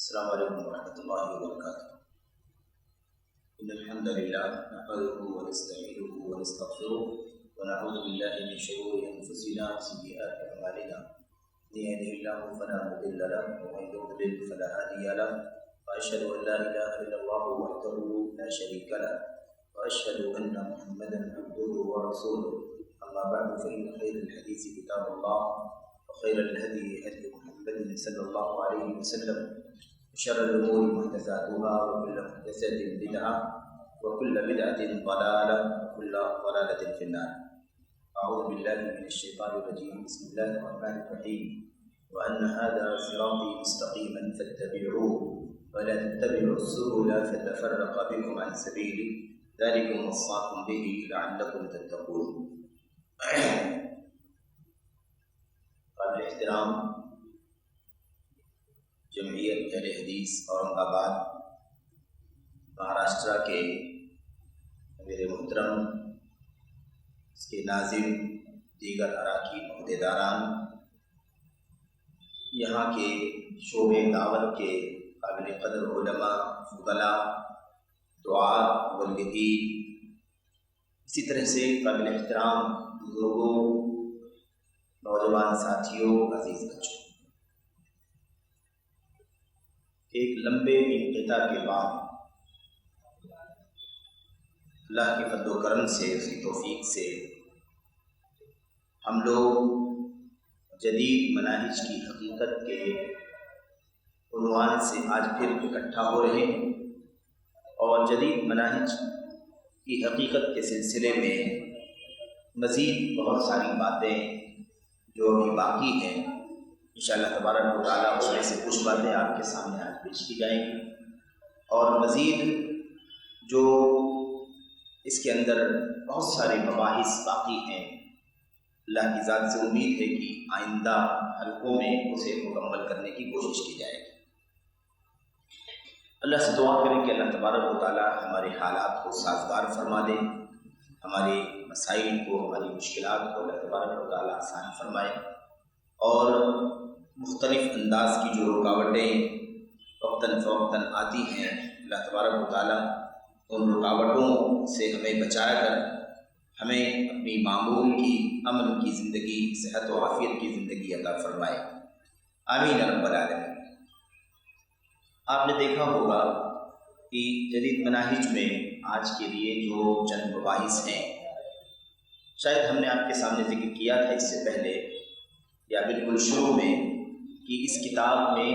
السلام علیکم ورحمۃ اللہ وبرکاتہ۔ ان الحمد للہ نحمده ونستعینه ونستغفره ونعوذ باللہ من شرور انفسنا وسیئات اعمالنا من يهده الله فلا مضل له ومن يضلل فلا هادي له واشهد ان لا اله الا الله وحده لا شريك له واشهد ان محمدا عبده ورسوله اما بعد فان خير الحديث كتاب الله وخير الهدي هدي محمد صلى الله عليه وسلم وشر الأمور محدثاتها وكل محدثة بدعة وكل بدعة ضلالة وكل ضلالة في النار۔ أعوذ بالله من الشيطان الرجيم، بسم الله الرحمن الرحيم، وأن هذا صراطي مستقيما فاتبعوه ولا تتبعوا السبل فتفرق بكم عن سبيله ذلكم وصاكم به لعلكم تتقون۔ قابل احترام جمعیت اہل حدیث اورنگ آباد مہاراشٹرا کے میرے محترم، اس کے ناظم، دیگر اراکین عہدیداران، یہاں کے شعبۂ دعوت کے قابل قدر علماء، فضلاء، دعاء، مبلغین، اسی طرح سے قابل احترام بزرگوں، نوجوان ساتھیوں، عزیز بچوں، ایک لمبے انقطاع کے بعد اللہ کے فضل و کرم سے، اس کی توفیق سے ہم لوگ جدید مناہج کی حقیقت کے عنوان سے آج پھر اکٹھا ہو رہے ہیں، اور جدید مناہج کی حقیقت کے سلسلے میں مزید بہت ساری باتیں جو ابھی باقی ہیں، انشاءاللہ تبارک و تعالیٰ اس میں سے کچھ باتیں آپ کے سامنے آج پیش کی جائیں گی، اور مزید جو اس کے اندر بہت سارے مباحث باقی ہیں، اللہ کی ذات سے امید ہے کہ آئندہ حلقوں میں اسے مکمل کرنے کی کوشش کی جائے گی۔ اللہ سے دعا کریں کہ اللہ تبارک و تعالیٰ ہمارے حالات کو سازگار فرما دے، ہمارے مسائل کو، ہماری مشکلات کو اللہ تبارک و تعالیٰ آسان فرمائے، اور مختلف انداز کی جو رکاوٹیں وقتاً فوقتاً آتی ہیں، اللہ تبارک و تعالیٰ ان رکاوٹوں سے ہمیں بچا کر ہمیں اپنی معمول کی، امن کی زندگی، صحت و عافیت کی زندگی عطا فرمائے، آمین رب العالمین۔ آپ نے دیکھا ہوگا کہ جدید مناہج میں آج کے لیے جو چند مباحث ہیں، شاید ہم نے آپ کے سامنے ذکر کیا تھا اس سے پہلے یا بالکل شروع میں، کہ اس کتاب میں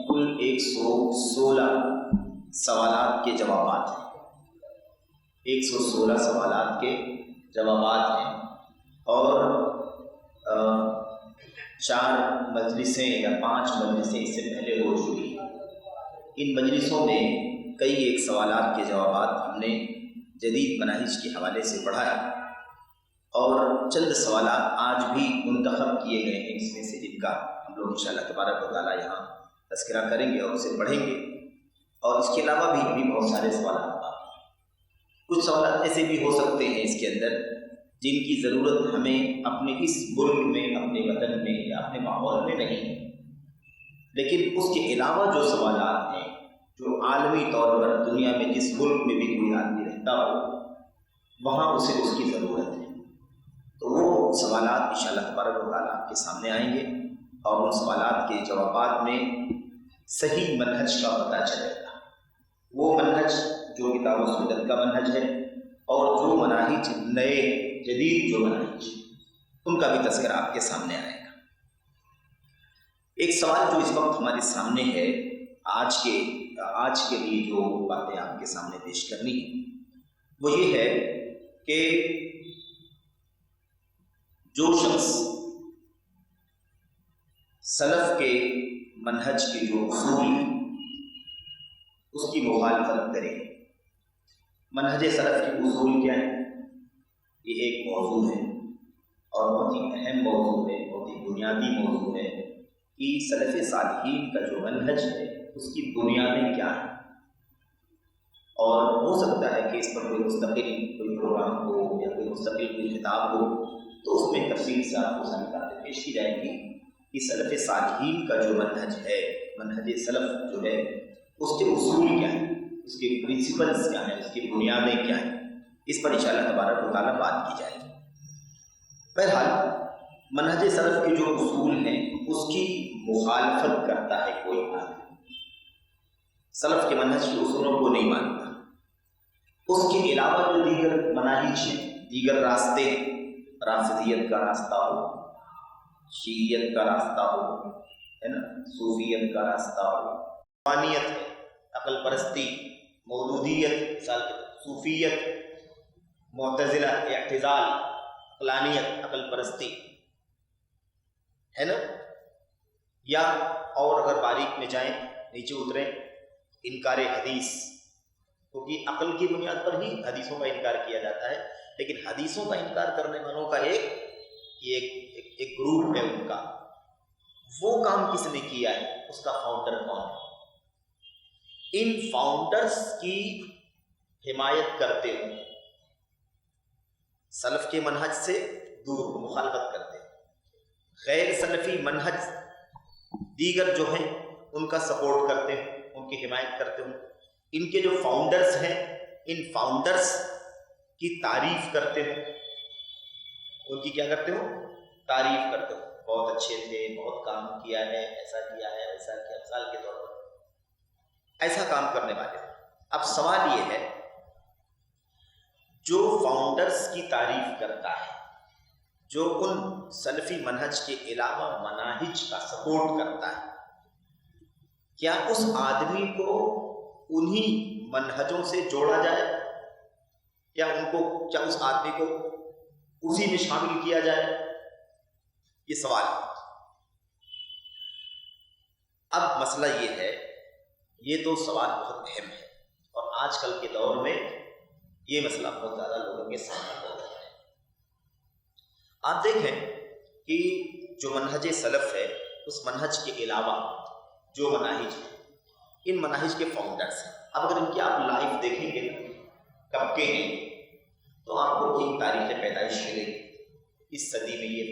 کل 116 سوالات کے جوابات ہیں، 116 سوالات کے جوابات ہیں، اور 4 مجلسیں یا 5 مجلسیں اس سے پہلے ہو چکی ہیں۔ ان مجلسوں میں کئی ایک سوالات کے جوابات ہم نے جدید مناہج کے حوالے سے پڑھا ہے، اور چند سوالات آج بھی منتخب کیے گئے ہیں اس میں سے، جن کا ہم لوگ انشاءاللہ تبارک و تعالیٰ یہاں تذکرہ کریں گے اور اسے پڑھیں گے، اور اس کے علاوہ بھی بہت سارے سوالات باقی ہیں۔ کچھ سوالات ایسے بھی ہو سکتے ہیں اس کے اندر جن کی ضرورت ہمیں اپنے اس ملک میں، اپنے وطن میں یا اپنے ماحول میں نہیں ہے، لیکن اس کے علاوہ جو سوالات ہیں جو عالمی طور پر دنیا میں جس ملک میں بھی کوئی آدمی رہتا ہو، وہاں اسے اس کی ضرورت ہے، تو وہ سوالات انشاءاللہ تبارک و تعالیٰ آپ کے سامنے آئیں گے، اور ان سوالات کے جوابات میں صحیح منہج کا پتہ چلے گا، وہ منہج جو کتاب و سنت کا منہج ہے، اور جو مناہج نئے جدید جو مناہج، ان کا بھی تذکرہ آپ کے سامنے آئے گا۔ ایک سوال جو اس وقت ہمارے سامنے ہے، آج کے لیے جو باتیں آپ کے سامنے پیش کرنی ہے، وہ یہ ہے کہ جو شخص سلف کے منہج کے جو اصول ہیں اس کی مخالفت کرے۔ منہج سلف کے اصول کیا ہے؟ یہ ایک موضوع ہے، اور بہت ہی اہم موضوع ہے، بہت ہی بنیادی موضوع ہے کہ سلف صالحین کا جو منہج ہے اس کی بنیادیں کیا ہیں، اور ہو سکتا ہے کہ اس پر کوئی مستقل کوئی پروگرام ہو یا کوئی مستقل کوئی خطاب ہو، تو اس میں تفصیل سے آپ کو ساری باتیں پیش کی جائیں گی کہ سلف صالحین کا جو منہج ہے منہج سلف جو ہے اس کے اصول کیا ہیں، اس کے پرنسپلز کیا ہیں، اس کی بنیادیں کیا ہیں، اس پر انشاءاللہ تبارک و تعالیٰ بات کی جائے گی۔ بہرحال منہج سلف کے جو اصول ہیں اس کی مخالفت کرتا ہے کوئی آدمی، سلف کے منہج کے اصولوں کو نہیں مانتا، اس کے علاوہ جو دیگر مناہج ہیں، دیگر راستے ہیں، رافضیت کا راستہ ہو، شیعیت کا راستہ ہو، ہے نا، صوفیت کا راستہ ہو، روحانیت ہے، عقل پرستی، مودودیت، صوفیت، معتزلہ، اعتزال، عقلانیت، عقل پرستی، ہے نا، یا اور اگر باریک میں جائیں، نیچے اتریں، انکار حدیث، کیونکہ عقل کی بنیاد پر ہی حدیثوں کا انکار کیا جاتا ہے، لیکن حدیثوں کا انکار کرنے والوں کا ایک گروپ ہے ان کا، وہ کام کس نے کیا ہے، اس کا فاؤنڈر کون ہے، ان فاؤنڈرز کی حمایت کرتے ہوئے سلف کے منہج سے دور مخالفت کرتے ہیں، غیر سلفی منہج دیگر جو ہیں ان کا سپورٹ کرتے ہیں، ان کی حمایت کرتے ہیں، ان کے جو فاؤنڈرز ہیں ان فاؤنڈرز کی تعریف کرتے ہو، ان کی کیا کرتے ہو، تعریف کرتے ہو، بہت اچھے تھے، بہت کام کیا ہے، ایسا کیا ہے، ویسا کیا، مثال کے طور پر ایسا کام کرنے والے ہیں۔ اب سوال یہ ہے، جو فاؤنڈرز کی تعریف کرتا ہے، جو ان سلفی منہج کے علاوہ مناہج کا سپورٹ کرتا ہے، کیا اس آدمی کو انہی منہجوں سے جوڑا جائے، یا کیا اس آدمی کو اسی میں شامل کیا جائے، یہ سوال ہے۔ اب مسئلہ یہ ہے، یہ تو سوال بہت اہم ہے، اور آج کل کے دور میں یہ مسئلہ بہت زیادہ لوگوں کے سامنے ہو رہا ہے۔ آپ دیکھیں کہ جو منہج سلف ہے، اس منہج کے علاوہ جو مناہج ہیں، ان مناہج کے فاؤنڈرز ہیں، اب اگر ان کی آپ لائف دیکھیں گے کب کے ہیں، تو آپ کو ایک تاریخ پیدائش ملے گی، اس صدی میں یہ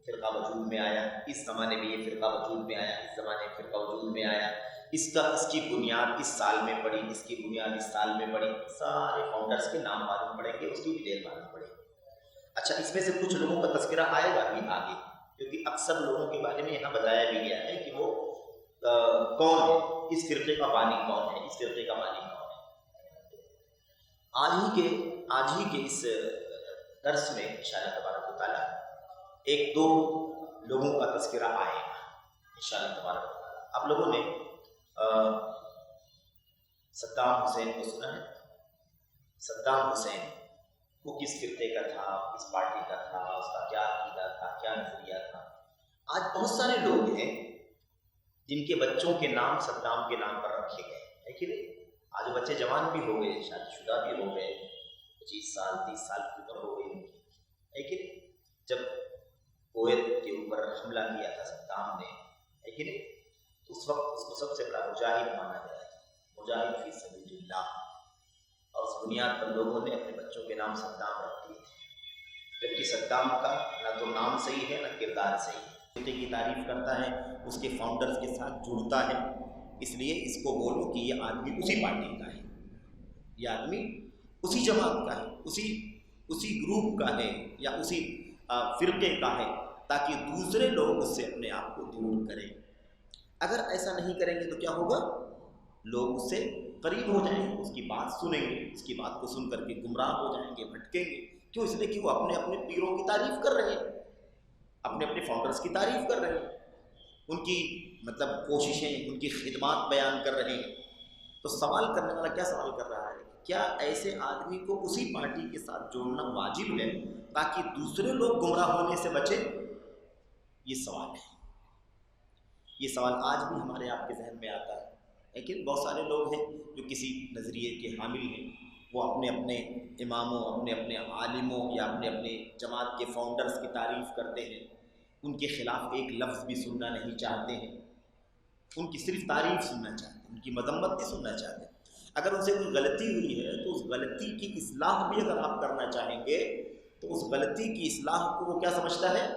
فرقہ وجود میں آیا، اس زمانے میں یہ فرقہ وجود میں آیا، اس زمانے میں فرقہ وجود میں آیا، اس کی بنیاد اس سال میں پڑی، اس کی بنیاد اس سال میں پڑی، سارے فاؤنڈرز کے نام معلوم پڑیں گے، اس کی ڈیٹیل معلوم پڑے گی۔ اچھا، اس میں سے کچھ لوگوں کا تذکرہ آئے گا بھی آگے، کیونکہ اکثر لوگوں کے بارے میں یہاں بتایا بھی گیا ہے کہ وہ کون ہے، اس فرقے کا بانی کون ہے، اس فرقے کا بانی کون ہے۔ آج ہی کے اس درس میں انشاءاللہ تبارک و تعالیٰ ایک دو لوگوں کا تذکرہ آئے گا انشاءاللہ تبارک و تعالیٰ۔ آپ لوگوں نے صدام حسین کو سنا ہے؟ صدام حسین وہ کس فرقے کا تھا، کس پارٹی کا تھا، اس کا کیا عقیدہ تھا، کیا نظریہ تھا۔ آج بہت سارے لوگ ہیں جن کے بچوں کے نام صدام کے نام پر رکھے گئے، ہے کہ نہیں؟ آج بچے جوان بھی ہو گئے، شادی شدہ بھی ہو گئے، 25 سال 30 سال کی عمر ہو گئی ان کی، ہے کہ نہیں؟ جب کویت کے اوپر حملہ کیا تھا صدام نے، ہے کہ نہیں، تو اس وقت اس کو سب سے بڑا مجاہد مانا گیا تھا، مجاہد فی سبیل اللہ، اور اس بنیاد پر لوگوں نے اپنے بچوں کے نام صدام رکھ دیے تھے، جبکہ صدام کا نہ تو نام صحیح ہے نہ کردار صحیح ہے۔ فرقے کی تعریف کرتا ہے، اس کے فاؤنڈرز کے ساتھ جڑتا ہے، اس لیے اس کو بولو کہ یہ آدمی اسی پارٹی کا ہے، یہ آدمی اسی جماعت کا ہے، اسی گروپ کا ہے، یا اسی فرقے کا ہے، تاکہ دوسرے لوگ اس سے اپنے آپ کو دور کریں۔ اگر ایسا نہیں کریں گے تو کیا ہوگا؟ لوگ اس سے قریب ہو جائیں گے، اس کی بات سنیں گے، اس کی بات کو سن کر کے گمراہ ہو جائیں گے، بھٹکیں گے۔ کیوں؟ اس لیے کہ وہ اپنے پیروں کی تعریف کر رہے ہیں، اپنے فاؤنڈرز کی تعریف کر رہے ہیں، ان کی کوششیں، ان کی خدمات بیان کر رہے ہیں۔ تو سوال کرنے والا کیا سوال کر رہا ہے؟ کیا ایسے آدمی کو اسی پارٹی کے ساتھ جوڑنا واجب ہے تاکہ دوسرے لوگ گمراہ ہونے سے بچیں؟ یہ سوال ہے، یہ سوال آج بھی ہمارے آپ کے ذہن میں آتا ہے، لیکن بہت سارے لوگ ہیں جو کسی نظریے کے حامل ہیں، وہ اپنے اماموں، اپنے عالموں یا اپنے جماعت کے فاؤنڈرز کی تعریف کرتے ہیں، ان کے خلاف ایک لفظ بھی سننا نہیں چاہتے ہیں، ان کی صرف تعریف سننا چاہتے ہیں، ان کی مذمت نہیں سننا چاہتے۔ اگر ان سے کوئی غلطی ہوئی ہے تو اس غلطی کی اصلاح بھی اگر آپ کرنا چاہیں گے تو اس غلطی کی اصلاح کو وہ کیا سمجھتا ہے؟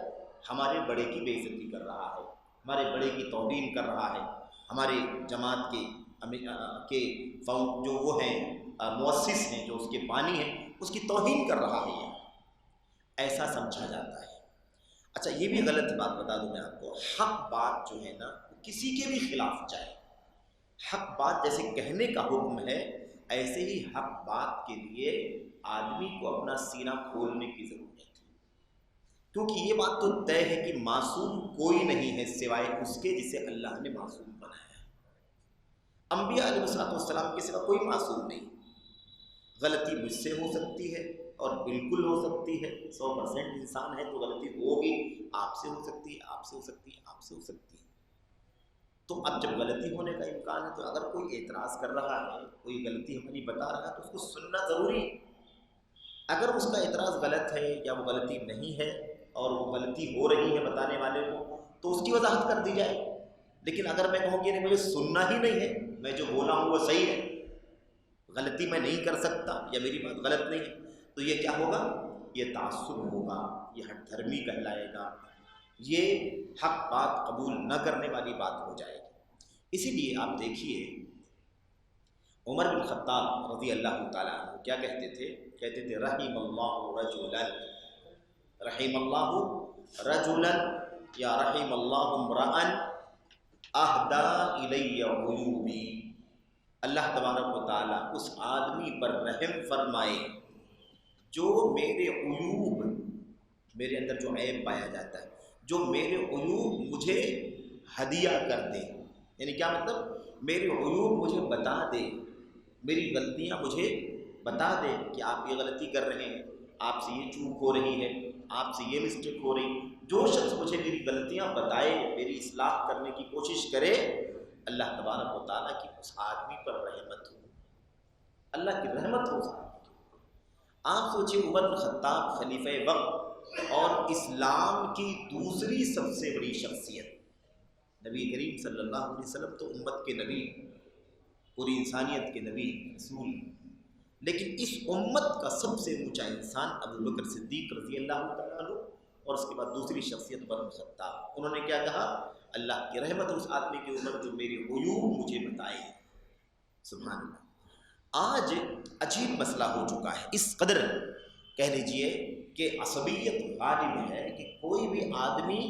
ہمارے بڑے کی بے عزتی کر رہا ہے، ہمارے بڑے کی توہین کر رہا ہے، ہمارے جماعت کے جو وہ ہیں مؤسس ہیں، جو اس کے بانی ہیں، اس کی توہین کر رہا ہے، یہ ایسا سمجھا جاتا ہے۔ اچھا یہ بھی غلط بات بتا دوں میں آپ کو، حق بات جو ہے نا کسی کے بھی خلاف جائے، حق بات جیسے کہنے کا حکم ہے، ایسے ہی حق بات کے لیے آدمی کو اپنا سینہ کھولنے کی ضرورت ہے، کیونکہ یہ بات تو طے ہے کہ معصوم کوئی نہیں ہے سوائے اس کے جسے اللہ نے معصوم بنایا ہے۔ انبیاء علیہ السلام کے سوا کوئی معصوم نہیں۔ غلطی مجھ سے ہو سکتی ہے اور بالکل ہو سکتی ہے، 100% انسان ہے تو غلطی ہوگی، آپ سے ہو سکتی ہے، آپ سے ہو سکتی ہے، آپ سے ہو سکتی ہے۔ تو اب جب غلطی ہونے کا امکان ہے تو اگر کوئی اعتراض کر رہا ہے، کوئی غلطی ہماری بتا رہا ہے تو اس کو سننا ضروری ہے۔ اگر اس کا اعتراض غلط ہے یا وہ غلطی نہیں ہے اور وہ غلطی ہو رہی ہے بتانے والے کو تو اس کی وضاحت کر دی جائے، لیکن اگر میں کہوں کہ نہیں مجھے سننا ہی نہیں ہے، میں جو بولا ہوں وہ صحیح ہے، غلطی میں نہیں کر سکتا یا میری بات غلط نہیں ہے، تو یہ کیا ہوگا؟ یہ تعصب ہوگا، یہ ہٹ دھرمی کہلائے گا، یہ حق بات قبول نہ کرنے والی بات ہو جائے گی۔ اسی لیے آپ دیکھیے عمر بن خطاب رضی اللہ تعالیٰ عنہ کیا کہتے تھے رحم اللہ رجلا، رحم اللہ رجلا یا رحم اللہ امرأ اہدی الی عیوبی، اللہ تبارک و تعالیٰ اس آدمی پر رحم فرمائے جو میرے عیوب، میرے اندر جو عیب پایا جاتا ہے، جو میرے عیوب مجھے ہدیہ کر دے، یعنی کیا مطلب؟ میرے عیوب مجھے بتا دے، میری غلطیاں مجھے بتا دے کہ آپ یہ غلطی کر رہے ہیں، آپ سے یہ چوک ہو رہی ہے، آپ سے یہ مسٹیک ہو رہی۔ جو شخص مجھے میری غلطیاں بتائے، میری اصلاح کرنے کی کوشش کرے، اللہ تبارک و تعالیٰ کی اس آدمی پر رحمت ہو، اللہ کی رحمت ہو۔ آپ سوچیں عمر بن خطاب خلیفہ وقت اور اسلام کی دوسری سب سے بڑی شخصیت، نبی کریم صلی اللہ علیہ وسلم تو امت کے نبی، پوری انسانیت کے نبی رسول، لیکن اس امت کا سب سے اونچا انسان ابو بکر صدیق رضی اللہ تعالیٰ عنہ، اور اس کے بعد دوسری شخصیت عمر بن خطاب۔ انہوں نے کیا کہا؟ اللہ کی رحمت اس آدمی کے اوپر جو میری عیوب مجھے بتائے۔ سبحان اللہ۔ آج عجیب مسئلہ ہو چکا ہے، اس قدر کہہ لیجئے کہ عصبیت غالب ہے کہ کوئی بھی آدمی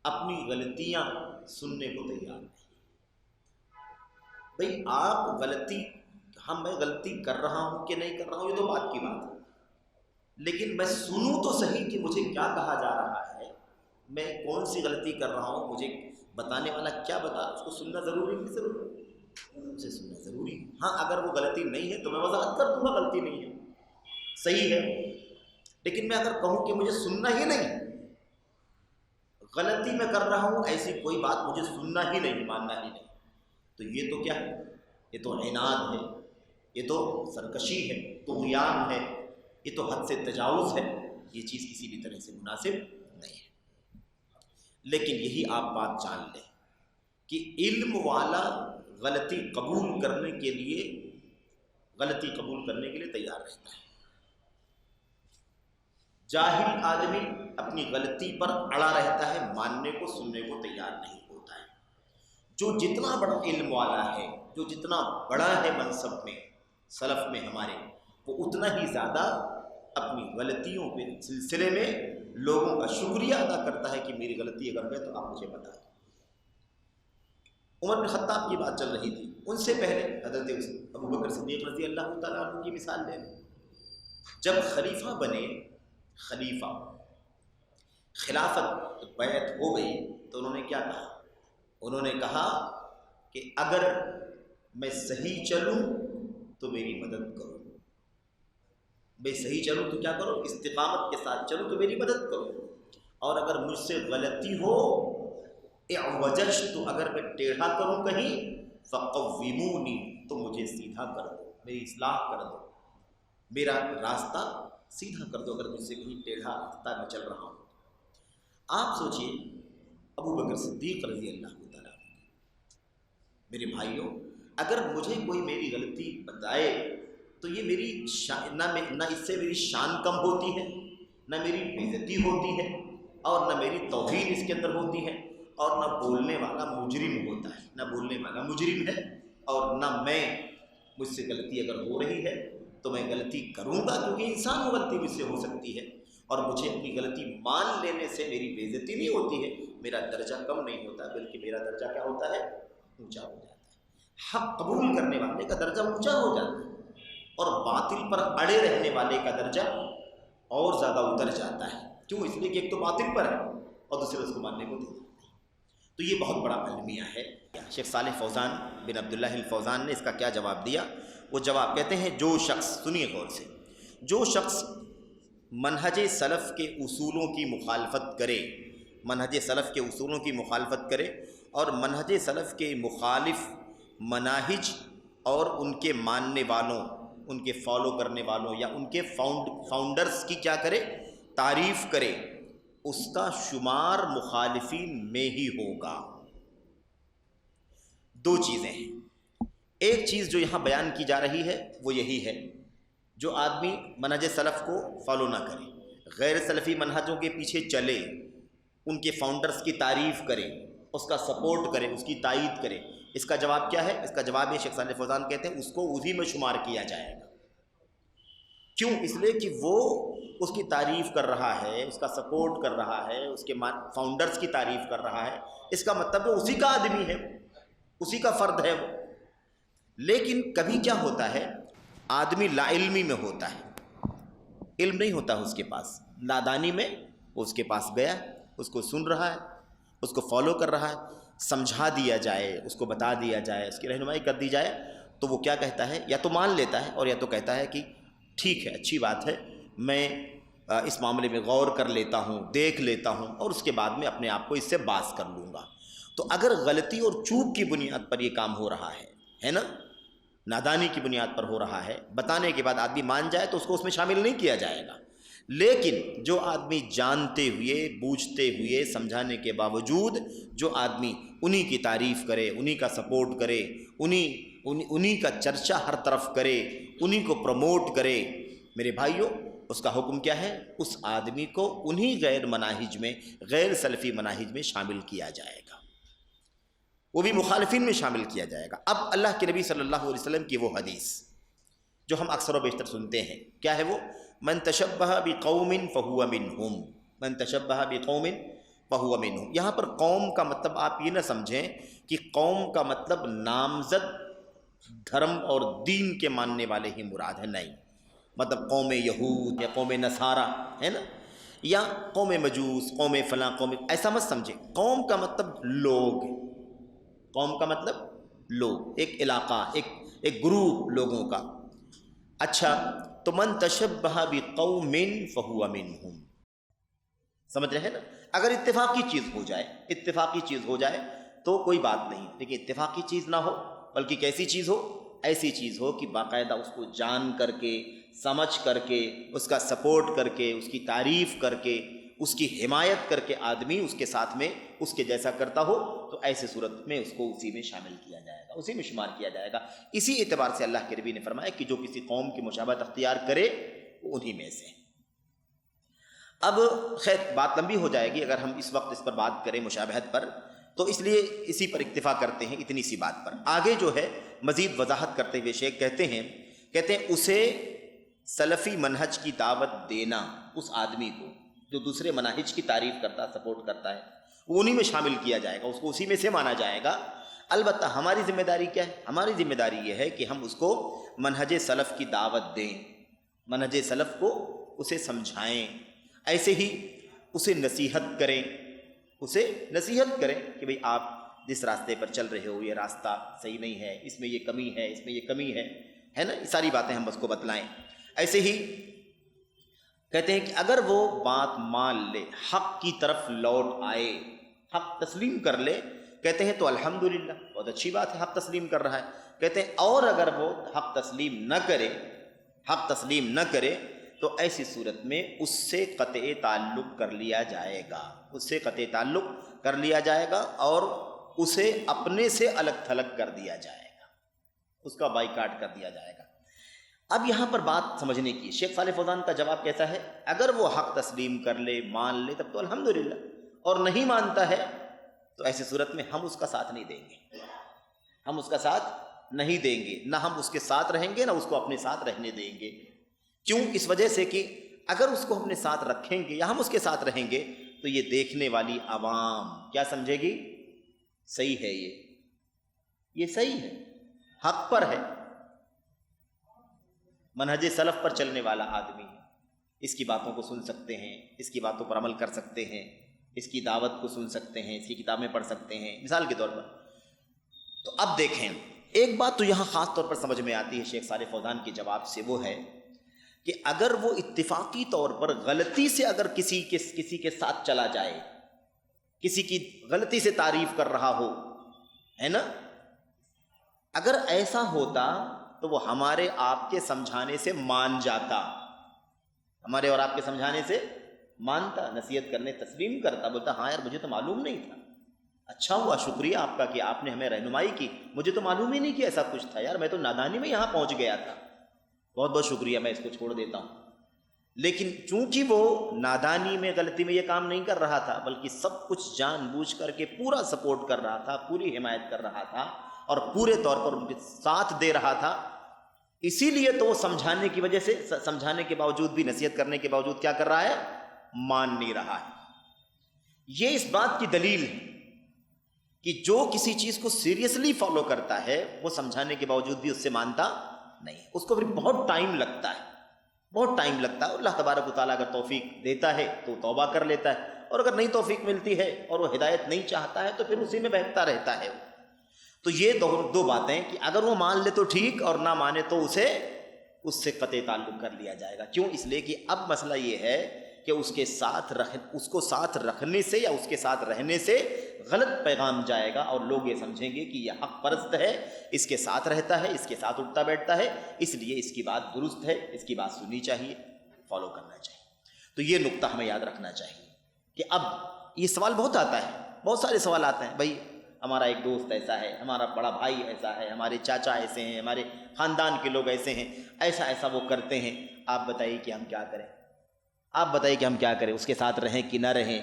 اپنی غلطیاں سننے کو تیار نہیں۔ بھئی آپ غلطی، میں غلطی کر رہا ہوں کہ نہیں کر رہا ہوں یہ تو بات کی بات ہے، لیکن میں سنوں تو صحیح کہ مجھے کیا کہا جا رہا ہے، میں کون سی غلطی کر رہا ہوں، مجھے بتانے والا کیا بتا، اس کو سننا ضروری نہیں ضروری، اسے سننا ضروری ہے۔ ہاں اگر وہ غلطی نہیں ہے تو میں وضاحت کر دوں گا غلطی نہیں ہے، صحیح ہے، لیکن میں اگر کہوں کہ مجھے سننا ہی نہیں، غلطی میں کر رہا ہوں، ایسی کوئی بات مجھے سننا ہی نہیں، ماننا ہی نہیں، تو یہ تو کیا ہے؟ یہ تو عناد ہے، یہ تو سرکشی ہے، طغیان ہے، یہ تو حد سے تجاوز ہے، یہ چیز کسی بھی طرح سے مناسب نہیں ہے۔ لیکن یہی آپ بات جان لیں کہ علم والا غلطی قبول کرنے کے لیے تیار رہتا ہے، جاہل آدمی اپنی غلطی پر اڑا رہتا ہے، ماننے کو سننے کو تیار نہیں ہوتا ہے۔ جو جتنا بڑا علم والا ہے، جو جتنا بڑا ہے منصب میں، سلف میں ہمارے، وہ اتنا ہی زیادہ اپنی غلطیوں کے سلسلے میں لوگوں کا شکریہ ادا کرتا ہے کہ میری غلطی اگر ہے تو آپ مجھے بتائیں۔ عمر بن خطاب کی بات چل رہی تھی، ان سے پہلے حضرت ابو بکر صدیق رضی اللہ تعالیٰ عنہ کی مثال لیں۔ جب خلیفہ بنے، خلافت بیعت ہو گئی تو انہوں نے کیا کہا؟ انہوں نے کہا کہ اگر میں صحیح چلوں تو میری مدد کرو، میں صحیح چلوں تو کیا کرو؟ استقامت کے ساتھ چلوں تو میری مدد کرو، اور اگر مجھ سے غلطی ہو، اعوججت، تو اگر میں ٹیڑھا کروں کہیں، فقومونی، تو مجھے سیدھا کر دو، میری اصلاح کر دو، میرا راستہ سیدھا کر دو اگر مجھ سے کہیں ٹیڑھا راستہ میں چل رہا ہوں۔ آپ سوچئے ابو بکر صدیق رضی اللہ تعالیٰ عنہ، میرے بھائیوں، اگر مجھے کوئی میری غلطی بتائے تو یہ میری نہ اس سے میری شان کم ہوتی ہے، نہ میری بےعزتی ہوتی ہے، اور نہ میری توہین اس کے اندر ہوتی ہے، اور نہ بولنے والا مجرم ہوتا ہے۔ نہ بولنے والا مجرم ہے، اور نہ میں، مجھ سے غلطی اگر ہو رہی ہے تو میں غلطی کروں گا، کیونکہ انسان و غلطی مجھ سے ہو سکتی ہے، اور مجھے اپنی غلطی مان لینے سے میری بے عزتی نہیں ہوتی ہے، میرا درجہ کم نہیں ہوتا، بلکہ میرا درجہ کیا ہوتا ہے؟ اونچا ہو جاتا ہے۔ حق قبول کرنے والے کا درجہ اونچا ہو جاتا ہے، اور باطل پر اڑے رہنے والے کا درجہ اور زیادہ اتر جاتا ہے۔ کیوں؟ اس لیے کہ ایک تو باطل پر ہے اور دوسرے اس کو ماننے کو تیار نہیں۔ تو یہ بہت بڑا المیہ ہے۔ شیخ صالح فوزان بن عبداللہ الفوزان نے اس کا کیا جواب دیا؟ وہ جواب کہتے ہیں، جو شخص، سنیے غور سے، جو شخص منہج سلف کے اصولوں کی مخالفت کرے، منہج سلف کے اصولوں کی مخالفت کرے اور منہج سلف کے مخالف مناہج اور ان کے ماننے والوں، ان کے فالو کرنے والوں یا ان کے فاؤنڈرز کی کیا کرے؟ تعریف کرے، اس کا شمار مخالفین میں ہی ہوگا۔ دو چیزیں ہیں، ایک چیز جو یہاں بیان کی جا رہی ہے وہ یہی ہے، جو آدمی منہج سلف کو فالو نہ کرے، غیر سلفی منہجوں کے پیچھے چلے، ان کے فاؤنڈرز کی تعریف کرے، اس کا سپورٹ کرے، اس کی تائید کرے، اس کا جواب کیا ہے؟ اس کا جواب یہ شیخ صالح فوزان کہتے ہیں، اس کو اسی میں شمار کیا جائے گا۔ کیوں؟ اس لیے کہ وہ اس کی تعریف کر رہا ہے، اس کا سپورٹ کر رہا ہے، اس کے فاؤنڈرز کی تعریف کر رہا ہے، اس کا مطلب وہ اسی کا آدمی ہے، اسی کا فرد ہے وہ۔ لیکن کبھی کیا ہوتا ہے، آدمی لا علمی میں ہوتا ہے، علم نہیں ہوتا اس کے پاس، نادانی میں وہ اس کے پاس گیا، اس کو سن رہا ہے، اس کو فالو کر رہا ہے، سمجھا دیا جائے، اس کو بتا دیا جائے، اس کی رہنمائی کر دی جائے، تو وہ کیا کہتا ہے؟ یا تو مان لیتا ہے اور یا تو کہتا ہے کہ ٹھیک ہے، اچھی بات ہے، میں اس معاملے میں غور کر لیتا ہوں، دیکھ لیتا ہوں، اور اس کے بعد میں اپنے آپ کو اس سے باز کر لوں گا۔ تو اگر غلطی اور چوک کی بنیاد پر یہ کام ہو رہا ہے نا، نادانی کی بنیاد پر ہو رہا ہے، بتانے کے بعد آدمی مان جائے تو اس کو اس میں شامل نہیں کیا جائے گا۔ لیکن جو آدمی جانتے ہوئے، بوجھتے ہوئے، سمجھانے کے باوجود جو آدمی انہی کی تعریف کرے، انہی کا سپورٹ کرے، انہی کا چرچا ہر طرف کرے، انہی کو پروموٹ کرے، میرے بھائیوں، اس کا حکم کیا ہے؟ اس آدمی کو انہی غیر مناہج میں، غیر سلفی مناہج میں شامل کیا جائے گا، وہ بھی مخالفین میں شامل کیا جائے گا۔ اب اللہ کے نبی صلی اللہ علیہ وسلم کی وہ حدیث جو ہم اکثر و بیشتر سنتے ہیں، کیا ہے وہ؟ من تشبہ بقوم فہو منہم، من تشبہ بقوم فہو منہم۔ یہاں پر قوم کا مطلب آپ یہ نہ سمجھیں کہ قوم کا مطلب نامزد دھرم اور دین کے ماننے والے ہی مراد ہے، نہیں، مطلب قوم یہود یا قوم نصارہ ہے نا، یا قوم مجوس، قوم فلاں، قوم، ایسا مت سمجھیں۔ قوم کا مطلب لوگ، قوم کا مطلب لوگ، ایک علاقہ، ایک گروپ لوگوں کا۔ اچھا، تو من تشبہ بقوم فہو منہم، سمجھ رہے ہیں نا؟ اگر اتفاقی چیز ہو جائے، اتفاقی چیز ہو جائے تو کوئی بات نہیں، لیکن اتفاقی چیز نہ ہو، بلکہ کیسی چیز ہو؟ ایسی چیز ہو کہ باقاعدہ اس کو جان کر کے، سمجھ کر کے، اس کا سپورٹ کر کے، اس کی تعریف کر کے، اس کی حمایت کر کے آدمی اس کے ساتھ میں اس کے جیسا کرتا ہو، تو ایسے صورت میں اس کو اسی میں شامل کیا جائے گا، اسی میں شمار کیا جائے گا۔ اسی اعتبار سے اللہ کے نبی نے فرمایا کہ جو کسی قوم کی مشابہت اختیار کرے وہ انہی میں سے۔ اب خیر بات لمبی ہو جائے گی اگر ہم اس وقت اس پر بات کریں مشابہت پر، تو اس لیے اسی پر اکتفا کرتے ہیں، اتنی سی بات پر۔ آگے جو ہے مزید وضاحت کرتے ہوئے شیخ کہتے ہیں اسے سلفی منہج کی دعوت دینا، اس آدمی کو جو دوسرے منہج کی تعریف کرتا، سپورٹ کرتا ہے، وہ انہی میں شامل کیا جائے گا، اس کو اسی میں سے مانا جائے گا۔ البتہ ہماری ذمہ داری کیا ہے؟ ہماری ذمہ داری یہ ہے کہ ہم اس کو منہج سلف کی دعوت دیں، منہج سلف کو اسے سمجھائیں، ایسے ہی اسے نصیحت کریں، کہ بھئی آپ جس راستے پر چل رہے ہو یہ راستہ صحیح نہیں ہے، اس میں یہ کمی ہے، اس میں یہ کمی ہے نا، یہ ساری باتیں ہم اس کو بتلائیں۔ ایسے ہی کہتے ہیں کہ اگر وہ بات مان لے، حق کی طرف لوٹ آئے، حق تسلیم کر لے، کہتے ہیں تو الحمدللہ، بہت اچھی بات ہے، حق تسلیم کر رہا ہے۔ کہتے ہیں اور اگر وہ حق تسلیم نہ کرے تو ایسی صورت میں اس سے قطع تعلق کر لیا جائے گا، اور اسے اپنے سے الگ تھلگ کر دیا جائے گا، اس کا بائیکاٹ کر دیا جائے گا۔ اب یہاں پر بات سمجھنے کی، شیخ صالح فوزان کا جواب کیسا ہے؟ اگر وہ حق تسلیم کر لے، مان لے، تب تو الحمدللہ، اور نہیں مانتا ہے تو ایسی صورت میں ہم اس کا ساتھ نہیں دیں گے، ہم اس کا ساتھ نہیں دیں گے، نہ ہم اس کے ساتھ رہیں گے، نہ اس کو اپنے ساتھ رہنے دیں گے۔ کیوں؟ اس وجہ سے کہ اگر اس کو اپنے ساتھ رکھیں گے یا ہم اس کے ساتھ رہیں گے تو یہ دیکھنے والی عوام کیا سمجھے گی؟ صحیح ہے، یہ صحیح ہے، حق پر ہے، منہج سلف پر چلنے والا آدمی ہے، اس کی باتوں کو سن سکتے ہیں، اس کی باتوں پر عمل کر سکتے ہیں، اس کی دعوت کو سن سکتے ہیں، اس کی کتابیں پڑھ سکتے ہیں، مثال کے طور پر۔ تو اب دیکھیں، ایک بات تو یہاں خاص طور پر سمجھ میں آتی ہے شیخ صالح فوزان کے جواب سے، وہ ہے کہ اگر وہ اتفاقی طور پر غلطی سے اگر کسی کے ساتھ چلا جائے، کسی کی غلطی سے تعریف کر رہا ہو، ہے نا، اگر ایسا ہوتا تو وہ ہمارے آپ کے سمجھانے سے مان جاتا، ہمارے اور آپ کے سمجھانے سے مانتا، نصیحت کرنے تسلیم کرتا، بولتا ہاں یار مجھے تو معلوم نہیں تھا، اچھا ہوا، شکریہ آپ کا کہ آپ نے ہمیں رہنمائی کی، مجھے تو معلوم ہی نہیں کہ ایسا کچھ تھا، یار میں تو نادانی میں یہاں پہنچ گیا تھا، بہت بہت شکریہ، میں اس کو چھوڑ دیتا ہوں۔ لیکن چونکہ وہ نادانی میں، غلطی میں یہ کام نہیں کر رہا تھا، بلکہ سب کچھ جان بوجھ کر کے پورا سپورٹ کر رہا تھا، پوری حمایت کر رہا تھا اور پورے طور پر ان کے ساتھ دے رہا تھا، اسی لیے تو وہ سمجھانے کی وجہ سے، سمجھانے کے باوجود بھی، نصیحت کرنے کے باوجود کیا کر رہا ہے؟ مان نہیں رہا ہے۔ یہ اس بات کی دلیل ہے کہ جو کسی چیز کو سیریسلی فالو کرتا ہے وہ سمجھانے کے باوجود بھی اس سے مانتا نہیں، اس کو پھر بہت ٹائم لگتا ہے، بہت ٹائم لگتا ہے۔ اللہ تبارک و تعالیٰ اگر توفیق دیتا ہے تو توبہ کر لیتا ہے، اور اگر نہیں توفیق ملتی ہے اور وہ ہدایت نہیں چاہتا ہے تو پھر اسی میں بہکتا رہتا ہے۔ تو یہ دو باتیں کہ اگر وہ مان لے تو ٹھیک، اور نہ مانے تو اس سے قطع تعلق کر لیا جائے گا۔ کیوں؟ اس لیے کہ اب مسئلہ یہ ہے کہ اس کو ساتھ رکھنے سے یا اس کے ساتھ رہنے سے غلط پیغام جائے گا، اور لوگ یہ سمجھیں گے کہ یہ حق پرست ہے، اس کے ساتھ رہتا ہے، اس کے ساتھ اٹھتا بیٹھتا ہے، اس لیے اس کی بات درست ہے، اس کی بات سننی چاہیے، فالو کرنا چاہیے۔ تو یہ نقطہ ہمیں یاد رکھنا چاہیے کہ اب یہ سوال بہت آتا ہے، بہت سارے سوال آتے ہیں، بھائی ہمارا ایک دوست ایسا ہے، ہمارا بڑا بھائی ایسا ہے، ہمارے چاچا ایسے ہیں، ہمارے خاندان کے لوگ ایسے ہیں، ایسا ایسا وہ کرتے ہیں، آپ بتائیے کہ ہم کیا کریں؟ آپ بتائیے کہ ہم کیا کریں؟ اس کے ساتھ رہیں کہ نہ رہیں؟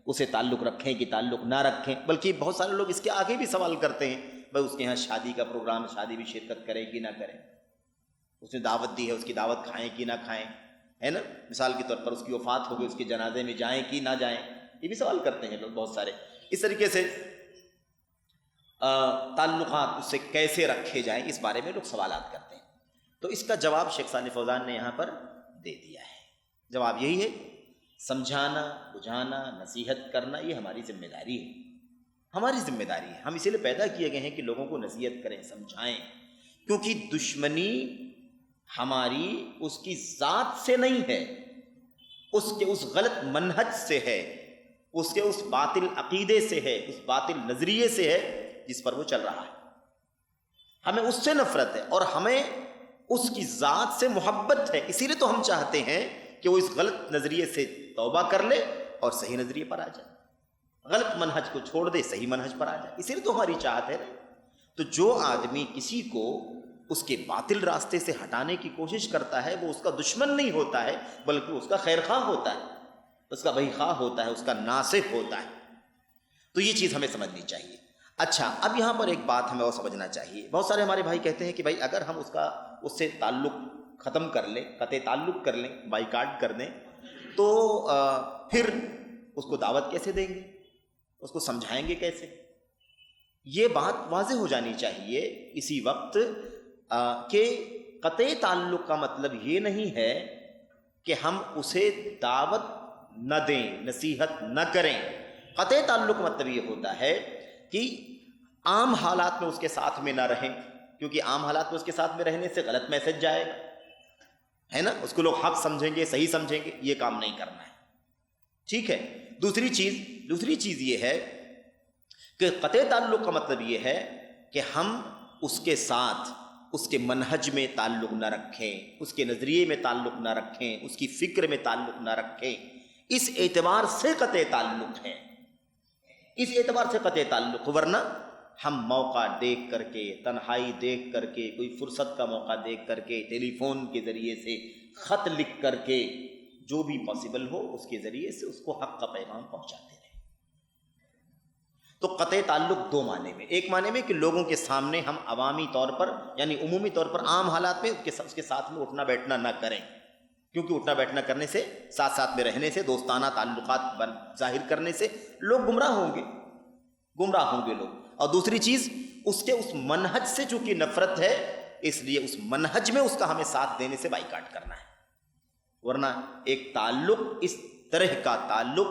اسے تعلق رکھیں کہ تعلق نہ رکھیں؟ بلکہ بہت سارے لوگ اس کے آگے بھی سوال کرتے ہیں، بھائی اس کے یہاں شادی کا پروگرام، شادی بھی شرکت کریں کہ نہ کریں؟ اس نے دعوت دی ہے، اس کی دعوت کھائیں کہ نہ کھائیں؟ ہے نا، مثال کے طور پر اس کی وفات ہو گئی، اس کے جنازے میں جائیں کہ نہ جائیں؟ یہ بھی سوال کرتے ہیں لوگ بہت سارے۔ اس طریقے سے تعلقات اس سے کیسے رکھے جائیں، اس بارے میں لوگ سوالات کرتے ہیں۔ تو اس کا جواب شیخ صالح فوزان نے یہاں پر دے دیا ہے۔ جواب یہی ہے، سمجھانا، بجھانا، نصیحت کرنا یہ ہماری ذمہ داری ہے، ہماری ذمہ داری ہے۔ ہم اسی لیے پیدا کیے گئے ہیں کہ لوگوں کو نصیحت کریں، سمجھائیں، کیونکہ دشمنی ہماری اس کی ذات سے نہیں ہے، اس کے اس غلط منہج سے ہے، اس کے اس باطل عقیدے سے ہے، اس باطل نظریے سے ہے جس پر وہ چل رہا ہے۔ ہمیں اس سے نفرت ہے اور ہمیں اس کی ذات سے محبت ہے، اسی لیے تو ہم چاہتے ہیں کہ وہ اس غلط نظریے سے توبہ کر لے اور صحیح نظریے پر آ جائے، غلط منہج کو چھوڑ دے، صحیح منہج پر آ جائے، اسی لیے تو ہماری چاہت ہے۔ تو جو آدمی کسی کو اس کے باطل راستے سے ہٹانے کی کوشش کرتا ہے وہ اس کا دشمن نہیں ہوتا ہے، بلکہ اس کا خیر خواہ ہوتا ہے، اس کا بھائی خواہ ہوتا ہے، اس کا ناصح ہوتا ہے۔ تو یہ چیز ہمیں سمجھنی چاہیے۔ اچھا، اب یہاں پر ایک بات ہمیں اور سمجھنا چاہیے۔ بہت سارے ہمارے بھائی کہتے ہیں کہ بھائی اگر ہم اس سے تعلق ختم کر لیں، قطع تعلق کر لیں، بائیکاٹ کر دیں، تو پھر اس کو دعوت کیسے دیں گے، اس کو سمجھائیں گے کیسے؟ یہ بات واضح ہو جانی چاہیے اسی وقت کہ قطع تعلق کا مطلب یہ نہیں ہے کہ ہم اسے دعوت نہ دیں، نصیحت نہ کریں۔ قطع تعلق مطلب یہ ہوتا ہے کہ عام حالات میں اس کے ساتھ میں نہ رہیں، کیونکہ عام حالات میں اس کے ساتھ میں رہنے سے غلط میسج جائے گا، ہے نا، اس کو لوگ حق سمجھیں گے، صحیح سمجھیں گے، یہ کام نہیں کرنا ہے، ٹھیک ہے۔ دوسری چیز یہ ہے کہ قطع تعلق کا مطلب یہ ہے کہ ہم اس کے ساتھ اس کے منہج میں تعلق نہ رکھیں، اس کے نظریے میں تعلق نہ رکھیں، اس کی فکر میں تعلق نہ رکھیں، اس اعتبار سے قطع تعلق ہے، اس اعتبار سے قطع تعلق۔ ورنہ ہم موقع دیکھ کر کے، تنہائی دیکھ کر کے، کوئی فرصت کا موقع دیکھ کر کے، ٹیلی فون کے ذریعے سے، خط لکھ کر کے، جو بھی پاسبل ہو اس کے ذریعے سے اس کو حق کا پیغام پہنچاتے رہیں۔ تو قطع تعلق دو معنی میں، ایک معنی میں کہ لوگوں کے سامنے ہم عوامی طور پر یعنی عمومی طور پر عام حالات میں اس کے ساتھ میں اٹھنا بیٹھنا نہ کریں، کیونکہ اٹھنا بیٹھنا کرنے سے، ساتھ ساتھ میں رہنے سے، دوستانہ تعلقات ظاہر کرنے سے لوگ گمراہ ہوں گے لوگ۔ اور دوسری چیز، اس کے اس منہج سے چونکہ نفرت ہے، اس لیے اس منہج میں اس کا ہمیں ساتھ دینے سے بائیکاٹ کرنا ہے، ورنہ ایک تعلق، اس طرح کا تعلق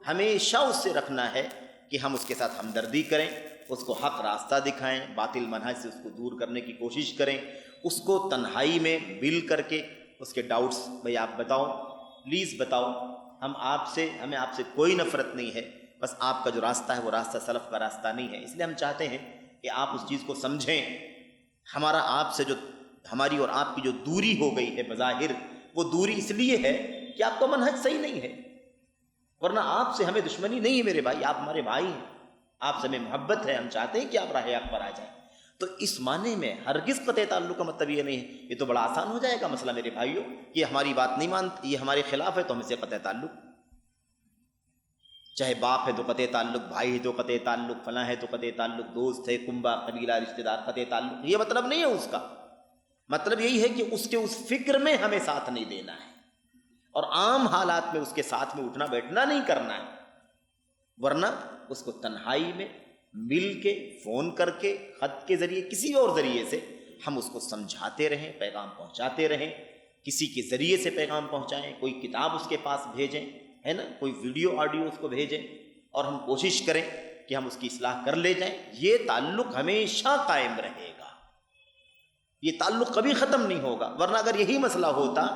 ہمیشہ اس سے رکھنا ہے کہ ہم اس کے ساتھ ہمدردی کریں، اس کو حق راستہ دکھائیں، باطل منہج سے اس کو دور کرنے کی کوشش کریں، اس کو تنہائی میں مل کر کے اس کے ڈاؤٹس، بھئی آپ بتاؤ، پلیز بتاؤ، ہمیں آپ سے کوئی نفرت نہیں ہے، بس آپ کا جو راستہ ہے وہ راستہ سلف کا راستہ نہیں ہے، اس لیے ہم چاہتے ہیں کہ آپ اس چیز کو سمجھیں۔ ہماری اور آپ کی جو دوری ہو گئی ہے بظاہر، وہ دوری اس لیے ہے کہ آپ کا منہج صحیح نہیں ہے، ورنہ آپ سے ہمیں دشمنی نہیں ہے میرے بھائی، آپ ہمارے بھائی ہیں، آپ سے ہمیں محبت ہے، ہم چاہتے ہیں کہ آپ راہ حق پر آ جائیں۔ تو اس معنی میں ہرگز قطع تعلق کا مطلب یہ نہیں ہے، یہ تو بڑا آسان ہو جائے گا مسئلہ میرے بھائیوں، یہ ہماری بات نہیں مانتے، یہ ہمارے خلاف ہے تو ہم سے قطع تعلق، چاہے باپ ہے تو قطع تعلق، بھائی ہے تو قطع تعلق، فلاں ہے تو قطع تعلق، دوست ہے، کنبہ قبیلہ رشتہ دار، قطع تعلق، یہ مطلب نہیں ہے اس کا، مطلب یہی ہے کہ اس کے اس فکر میں ہمیں ساتھ نہیں دینا ہے، اور عام حالات میں اس کے ساتھ میں اٹھنا بیٹھنا نہیں کرنا ہے، ورنہ اس کو تنہائی میں مل کے، فون کر کے، خط کے ذریعے، کسی اور ذریعے سے ہم اس کو سمجھاتے رہیں، پیغام پہنچاتے رہیں، کسی کے ذریعے سے پیغام پہنچائیں، کوئی کتاب اس کے پاس بھیجیں، ہے نا، کوئی ویڈیو آڈیو اس کو بھیجیں، اور ہم کوشش کریں کہ ہم اس کی اصلاح کر لے جائیں۔ یہ تعلق ہمیشہ قائم رہے گا، یہ تعلق کبھی ختم نہیں ہوگا، ورنہ اگر یہی مسئلہ ہوتا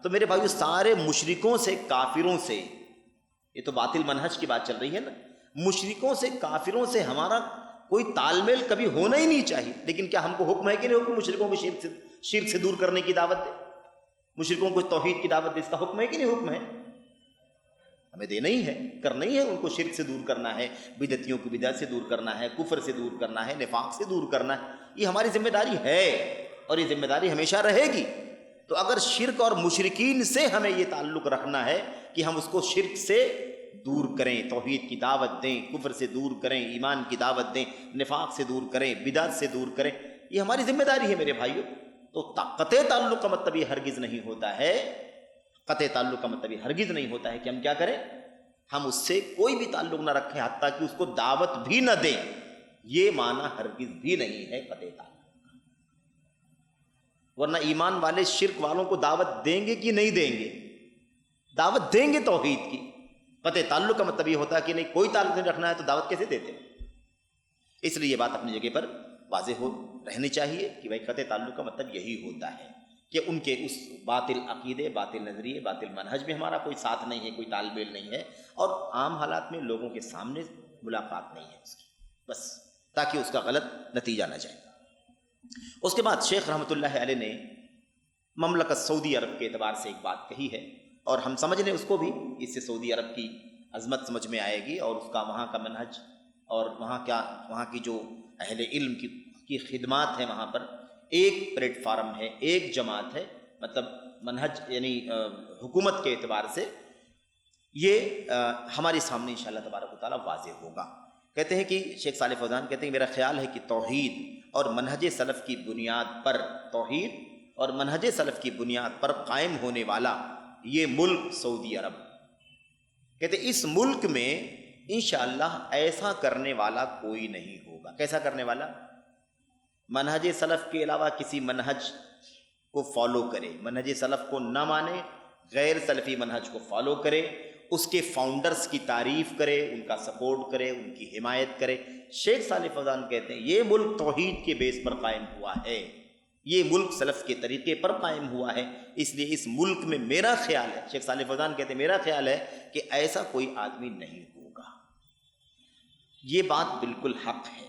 تو میرے بھائیو سارے مشرکوں سے، کافروں سے، یہ تو باطل منہج کی بات چل رہی ہے نا، مشرکوں سے، کافروں سے ہمارا کوئی تال میل کبھی ہونا ہی نہیں چاہیے، لیکن کیا ہم کو حکم ہے کہ نہیں حکم مشرکوں کو شرک سے دور کرنے کی دعوت دے، مشرکوں کو توحید کی دعوت دے، اس کا حکم ہے کہ نہیں حکم ہے؟ ہمیں دینا ہی ہے، کرنا ہی ہے، ان کو شرک سے دور کرنا ہے، بدعتیوں کو بدعت سے دور کرنا ہے، کفر سے دور کرنا ہے، نفاق سے دور کرنا ہے، یہ ہماری ذمہ داری ہے اور یہ ذمہ داری ہمیشہ رہے گی۔ تو اگر شرک اور مشرکین سے ہمیں یہ تعلق رکھنا ہے کہ ہم اس کو شرک سے دور کریں، توحید کی دعوت دیں، کفر سے دور کریں، ایمان کی دعوت دیں، نفاق سے دور کریں، بدعت سے دور کریں، یہ ہماری ذمہ داری ہے میرے بھائیوں۔ تو قطع تعلق کا مطلب یہ ہرگز نہیں ہوتا ہے، قطع تعلق کا مطلب یہ ہرگز نہیں ہوتا ہے کہ ہم کیا کریں، ہم اس سے کوئی بھی تعلق نہ رکھیں، حتیٰ کہ اس کو دعوت بھی نہ دیں، یہ معنی ہرگز بھی نہیں ہے قطع تعلق۔ ورنہ ایمان والے شرک والوں کو دعوت دیں گے کہ نہیں دیں گے؟ دعوت دیں گے توحید کی۔ قطع تعلق کا مطلب یہ ہوتا ہے کہ نہیں، کوئی تعلق نہیں رکھنا ہے تو دعوت کیسے دیتے؟ اس لیے یہ بات اپنی جگہ پر واضح ہو رہنی چاہیے کہ بھائی قطع تعلق کا مطلب یہی ہوتا ہے کہ ان کے اس باطل عقیدے، باطل نظریے، باطل منہج میں ہمارا کوئی ساتھ نہیں ہے، کوئی تال میل نہیں ہے، اور عام حالات میں لوگوں کے سامنے ملاقات نہیں ہے اس کی، بس تاکہ اس کا غلط نتیجہ نہ جائے۔ اس کے بعد شیخ رحمۃ اللہ علیہ نے مملکت سعودی عرب کے اعتبار سے ایک بات کہی ہے، اور ہم سمجھ لیں اس کو بھی، اس سے سعودی عرب کی عظمت سمجھ میں آئے گی، اور اس کا وہاں کا منہج، اور وہاں کی جو اہل علم کی خدمات ہیں، وہاں پر ایک پلیٹ فارم ہے، ایک جماعت ہے، مطلب منہج یعنی حکومت کے اعتبار سے یہ ہمارے سامنے انشاءاللہ تبارک و تعالیٰ واضح ہوگا۔ کہتے ہیں کہ شیخ صالح فوزان کہتے ہیں میرا خیال ہے کہ توحید اور منہج سلف کی بنیاد پر، توحید اور منہج سلف کی بنیاد پر قائم ہونے والا یہ ملک سعودی عرب، کہتے ہیں اس ملک میں انشاءاللہ ایسا کرنے والا کوئی نہیں ہوگا۔ کیسا کرنے والا؟ منہج سلف کے علاوہ کسی منہج کو فالو کرے، منہج سلف کو نہ مانے، غیر سلفی منہج کو فالو کرے، اس کے فاؤنڈرز کی تعریف کرے، ان کا سپورٹ کرے، ان کی حمایت کرے۔ شیخ صالح فوزان کہتے ہیں یہ ملک توحید کے بیس پر قائم ہوا ہے، یہ ملک سلف کے طریقے پر قائم ہوا ہے، اس لیے اس ملک میں میرا خیال ہے، شیخ صالح فوزان کہتے ہیں میرا خیال ہے کہ ایسا کوئی آدمی نہیں ہوگا۔ یہ بات بالکل حق ہے۔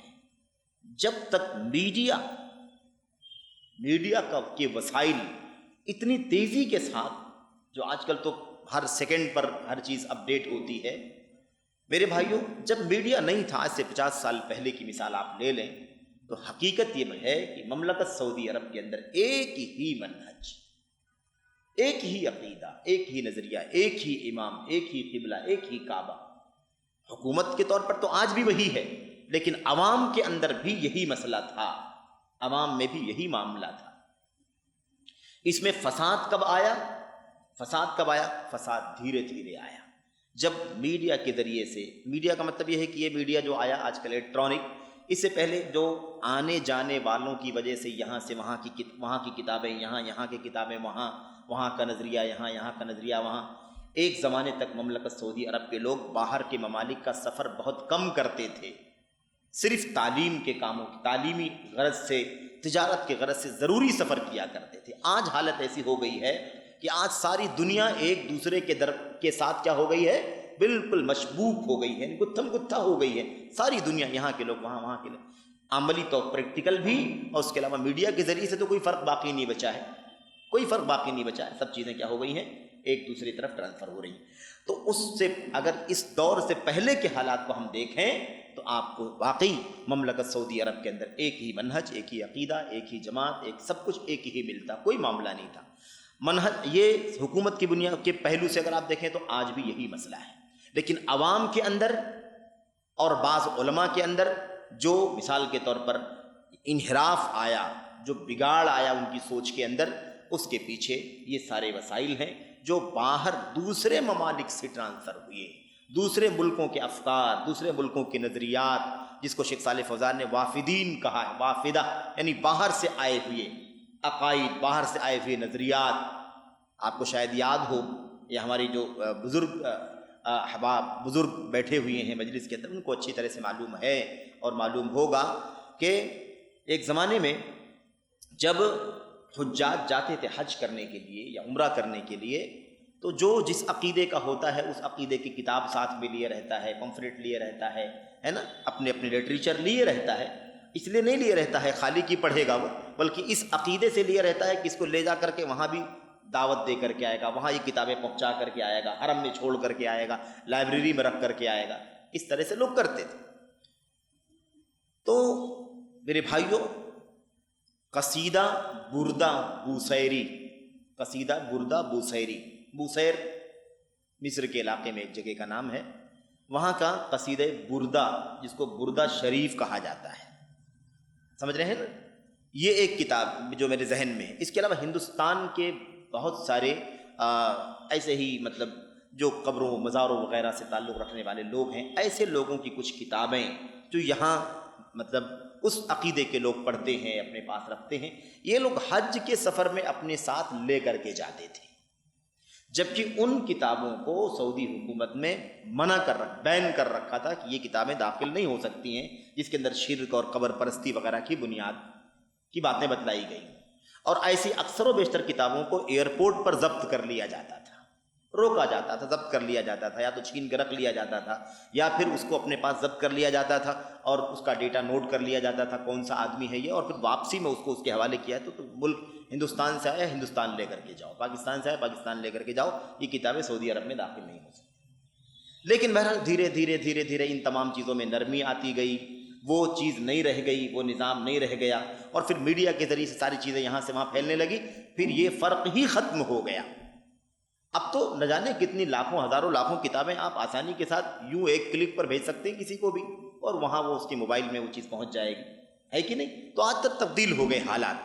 جب تک میڈیا کے وسائل اتنی تیزی کے ساتھ، جو آج کل تو ہر سیکنڈ پر ہر چیز اپڈیٹ ہوتی ہے، میرے بھائیوں جب میڈیا نہیں تھا، آج سے 50 سال پہلے کی مثال آپ لے لیں، تو حقیقت یہ ہے کہ مملکت سعودی عرب کے اندر ایک ہی منہج، ایک ہی عقیدہ، ایک ہی نظریہ، ایک ہی امام، ایک ہی قبلہ، ایک ہی کعبہ، حکومت کے طور پر تو آج بھی وہی ہے، لیکن عوام کے اندر بھی یہی مسئلہ تھا، عوام میں بھی یہی معاملہ تھا۔ اس میں فساد کب آیا؟ فساد دھیرے دھیرے آیا جب میڈیا کے ذریعے سے، میڈیا کا مطلب یہ ہے کہ یہ میڈیا جو آیا آج کل الیکٹرانک، اس سے پہلے جو آنے جانے والوں کی وجہ سے یہاں سے وہاں کی کتابیں یہاں کی کتابیں وہاں کا نظریہ یہاں کا نظریہ وہاں، ایک زمانے تک مملکت سعودی عرب کے لوگ باہر کے ممالک کا سفر بہت کم کرتے تھے، صرف تعلیم کے کاموں، تعلیمی غرض سے، تجارت کے غرض سے ضروری سفر کیا کرتے تھے۔ آج حالت ایسی ہو گئی ہے کہ آج ساری دنیا ایک دوسرے کے ساتھ کیا ہو گئی ہے؟ بالکل مشبوک ہو گئی ہے، گتھم گتھا ہو گئی ہے ساری دنیا، یہاں کے لوگ وہاں کے لوگ، عملی تو پریکٹیکل بھی، اور اس کے علاوہ میڈیا کے ذریعے سے تو کوئی فرق باقی نہیں بچا ہے، سب چیزیں کیا ہو گئی ہیں؟ ایک دوسری طرف ٹرانسفر ہو رہی ہیں۔ تو اس سے اگر اس دور سے پہلے کے حالات کو ہم دیکھیں تو آپ کو واقعی مملکت سعودی عرب کے اندر ایک ہی منہج، ایک ہی عقیدہ، ایک ہی جماعت، ایک سب کچھ ایک ہی ملتا، کوئی معاملہ نہیں تھا۔ منہج یہ حکومت کی بنیاد کے پہلو سے اگر آپ دیکھیں تو آج بھی یہی مسئلہ ہے، لیکن عوام کے اندر اور بعض علماء کے اندر جو مثال کے طور پر انحراف آیا، جو بگاڑ آیا ان کی سوچ کے اندر، اس کے پیچھے یہ سارے وسائل ہیں جو باہر دوسرے ممالک سے ٹرانسفر ہوئے، دوسرے ملکوں کے افکار، دوسرے ملکوں کے نظریات، جس کو شیخ صالح فوزان نے وافدین کہا ہے، وافدہ یعنی باہر سے آئے ہوئے عقائد، باہر سے آئے ہوئے نظریات۔ آپ کو شاید یاد ہو، یہ ہماری جو بزرگ بیٹھے ہوئے ہیں مجلس کے اندر، ان کو اچھی طرح سے معلوم ہے اور معلوم ہوگا کہ ایک زمانے میں جب حجاج جاتے تھے حج کرنے کے لیے یا عمرہ کرنے کے لیے، تو جو جس عقیدے کا ہوتا ہے اس عقیدے کی کتاب ساتھ میں لیے رہتا ہے، پمفلٹ لیے رہتا ہے نا، اپنے لٹریچر لیے رہتا ہے۔ اس لیے نہیں لیے رہتا ہے خالی کی پڑھے گا وہ، بلکہ اس عقیدے سے لیے رہتا ہے کہ اس کو لے جا کر کے وہاں بھی دعوت دے کر کے آئے گا، وہاں یہ کتابیں پہنچا کر کے آئے گا، حرم میں چھوڑ کر کے آئے گا، لائبریری میں رکھ کر کے آئے گا۔ اس طرح سے لوگ کرتے تھے۔ تو میرے بھائیوں، قصیدہ بردہ بوسیری، بوسیر مصر کے علاقے میں ایک جگہ کا نام ہے، وہاں کا قصیدہ بردہ، جس کو بردہ شریف کہا جاتا ہے، سمجھ رہے ہیں نا؟ یہ ایک کتاب جو میرے ذہن میں ہے۔ اس کے علاوہ ہندوستان کے بہت سارے ایسے ہی مطلب جو قبروں مزاروں وغیرہ سے تعلق رکھنے والے لوگ ہیں، ایسے لوگوں کی کچھ کتابیں جو یہاں مطلب اس عقیدے کے لوگ پڑھتے ہیں، اپنے پاس رکھتے ہیں، یہ لوگ حج کے سفر میں اپنے ساتھ لے کر کے جاتے تھے، جبکہ ان کتابوں کو سعودی حکومت نے بین کر رکھا تھا کہ یہ کتابیں داخل نہیں ہو سکتی ہیں جس کے اندر شرک اور قبر پرستی وغیرہ کی بنیاد کی باتیں بتلائی گئی۔ اور ایسی اکثر و بیشتر کتابوں کو ایئرپورٹ پر ضبط کر لیا جاتا تھا، روکا جاتا تھا، ضبط کر لیا جاتا تھا، یا تو چھین کے رکھ لیا جاتا تھا، یا پھر اس کو اپنے پاس ضبط کر لیا جاتا تھا اور اس کا ڈیٹا نوٹ کر لیا جاتا تھا کون سا آدمی ہے یہ، اور پھر واپسی میں اس کو اس کے حوالے کیا تو ملک ہندوستان سے آیا ہندوستان لے کر کے جاؤ، پاکستان سے آیا پاکستان لے کر کے جاؤ، یہ کتابیں سعودی عرب میں داخل نہیں ہو سکتی۔ لیکن بہرحال دھیرے دھیرے ان تمام چیزوں میں نرمی آتی گئی، وہ چیز نہیں رہ گئی، وہ نظام نہیں رہ گیا، اور پھر میڈیا کے ذریعے سے ساری چیزیں یہاں سے وہاں پھیلنے لگی، پھر یہ فرق ہی ختم ہو گیا۔ اب تو نہ جانے کتنی لاکھوں ہزاروں لاکھوں کتابیں آپ آسانی کے ساتھ یوں ایک کلک پر بھیج سکتے ہیں کسی کو بھی، اور وہاں وہ اس کے موبائل میں وہ چیز پہنچ جائے گی، ہے کہ نہیں؟ تو آج تک تبدیل ہو گئے حالات۔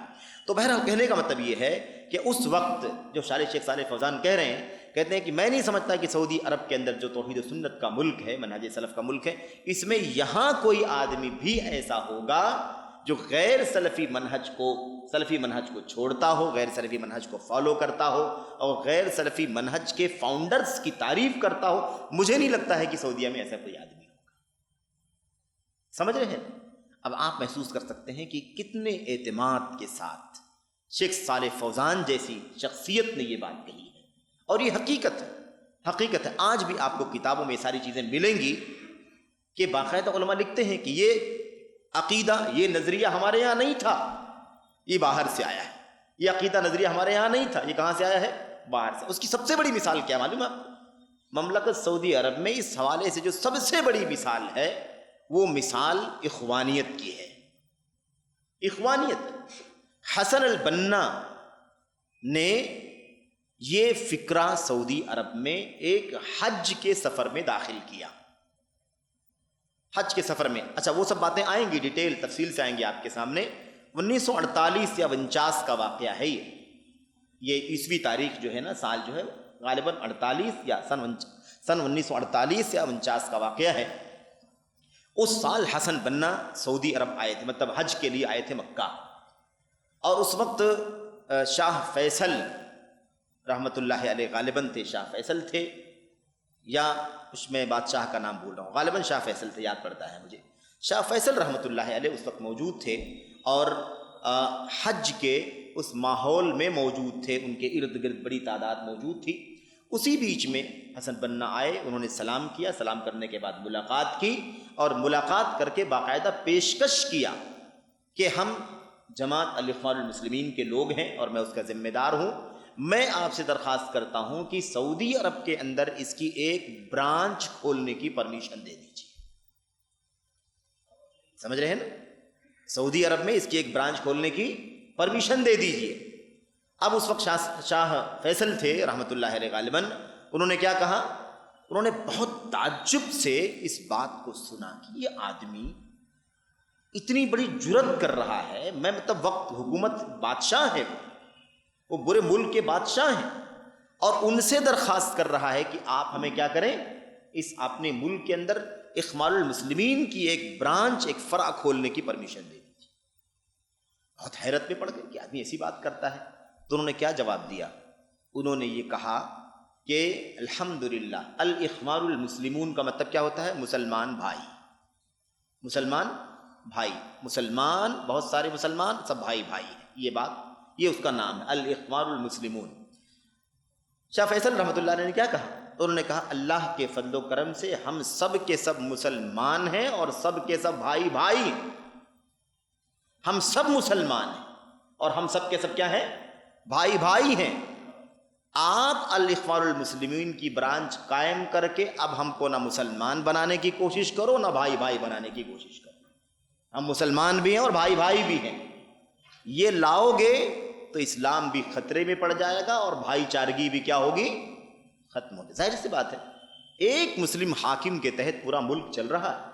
تو بہرحال کہنے کا مطلب یہ ہے کہ اس وقت جو شیخ صالح فوزان کہہ رہے ہیں، کہتے ہیں کہ میں نہیں سمجھتا کہ سعودی عرب کے اندر جو توحید و سنت کا ملک ہے، منہج سلف کا ملک ہے، اس میں یہاں کوئی آدمی بھی ایسا ہوگا جو غیر سلفی منہج کو چھوڑتا ہو، غیر سلفی منہج کو فالو کرتا ہو، اور غیر سلفی منہج کے فاؤنڈرز کی تعریف کرتا ہو۔ مجھے نہیں لگتا ہے کہ سعودیہ میں ایسا کوئی آدمی ہوگا، سمجھ رہے ہیں؟ اب آپ محسوس کر سکتے ہیں کہ کتنے اعتماد کے ساتھ شیخ صالح فوزان جیسی شخصیت نے یہ بات کہی ہے، اور یہ حقیقت ہے۔ آج بھی آپ کو کتابوں میں ساری چیزیں ملیں گی کہ باقاعدہ علماء لکھتے ہیں کہ یہ عقیدہ، یہ نظریہ ہمارے یہاں نہیں تھا، یہ باہر سے آیا ہے، یہ عقیدہ نظریہ ہمارے یہاں نہیں تھا، یہ کہاں سے آیا ہے؟ باہر سے۔ اس کی سب سے بڑی مثال کیا معلوم ہے آپ کو؟ مملکت سعودی عرب میں اس حوالے سے جو سب سے بڑی مثال ہے وہ مثال اخوانیت کی ہے۔ اخوانیت، حسن البنا نے یہ فکرہ سعودی عرب میں ایک حج کے سفر میں داخل کیا، حج کے سفر میں، اچھا وہ سب باتیں آئیں گی، ڈیٹیل تفصیل سے آئیں گی آپ کے سامنے۔ 1948 یا 49 کا واقعہ ہے یہ عیسوی تاریخ جو ہے نا، سال جو ہے غالباً 48 یا سن 1948 یا 49 کا واقعہ ہے۔ اس سال حسن بنا سعودی عرب آئے تھے، مطلب حج کے لیے آئے تھے مکہ، اور اس وقت شاہ فیصل رحمۃ اللہ علیہ غالباً تھے، شاہ فیصل تھے یا اس میں بادشاہ کا نام بھول رہا ہوں، غالباً شاہ فیصل تھے، یاد پڑتا ہے مجھے۔ شاہ فیصل رحمۃ اللہ علیہ اس وقت موجود تھے اور حج کے اس ماحول میں موجود تھے، ان کے ارد گرد بڑی تعداد موجود تھی۔ اسی بیچ میں حسن بنا آئے، انہوں نے سلام کیا، سلام کرنے کے بعد ملاقات کی، اور ملاقات کر کے باقاعدہ پیشکش کیا کہ ہم جماعت الاخوان المسلمین کے لوگ ہیں اور میں اس کا ذمہ دار ہوں، میں آپ سے درخواست کرتا ہوں کہ سعودی عرب کے اندر اس کی ایک برانچ کھولنے کی پرمیشن دے دیجیے۔ سمجھ رہے ہیں نا، سعودی عرب میں اس کی ایک برانچ کھولنے کی پرمیشن دے دیجیے۔ اب اس وقت شاہ فیصل تھے رحمۃ اللہ علیہ غالباً، انہوں نے کیا کہا، انہوں نے بہت تعجب سے اس بات کو سنا کہ یہ آدمی اتنی بڑی جرت کر رہا ہے، میں مطلب وقت حکومت بادشاہ ہے، وہ برے ملک کے بادشاہ ہیں، اور ان سے درخواست کر رہا ہے کہ آپ ہمیں کیا کریں، اس اپنے ملک کے اندر اخوان المسلمین کی ایک برانچ، ایک فرع کھولنے کی پرمیشن دے دیجیے۔ بہت حیرت میں پڑ گئے کہ آدمی ایسی بات کرتا ہے۔ تو انہوں نے کیا جواب دیا، انہوں نے یہ کہا کہ الحمدللہ الاخوان المسلمون کا مطلب کیا ہوتا ہے، مسلمان بھائی، مسلمان بھائی، مسلمان بہت سارے مسلمان سب بھائی بھائی ہیں، یہ بات، یہ اس کا نام ہے الاخوان المسلمون۔ شاہ فیصل رحمۃ اللہ علیہ نے کیا کہا، تو انہوں نے کہا اللہ کے فضل و کرم سے ہم سب کے سب مسلمان ہیں اور سب کے سب بھائی بھائی ہیں، ہم سب مسلمان ہیں اور ہم سب کے سب کیا ہیں، بھائی بھائی ہیں۔ آپ الاخوان المسلمین کی برانچ قائم کر کے اب ہم کو نہ مسلمان بنانے کی کوشش کرو، نہ بھائی بھائی بنانے کی کوشش کرو، ہم مسلمان بھی ہیں اور بھائی بھائی بھی ہیں۔ یہ لاؤ گے تو اسلام بھی خطرے میں پڑ جائے گا اور بھائی چارگی بھی کیا ہوگی، ختم ہوگی۔ ظاہر سی بات ہے، ایک مسلم حاکم کے تحت پورا ملک چل رہا ہے،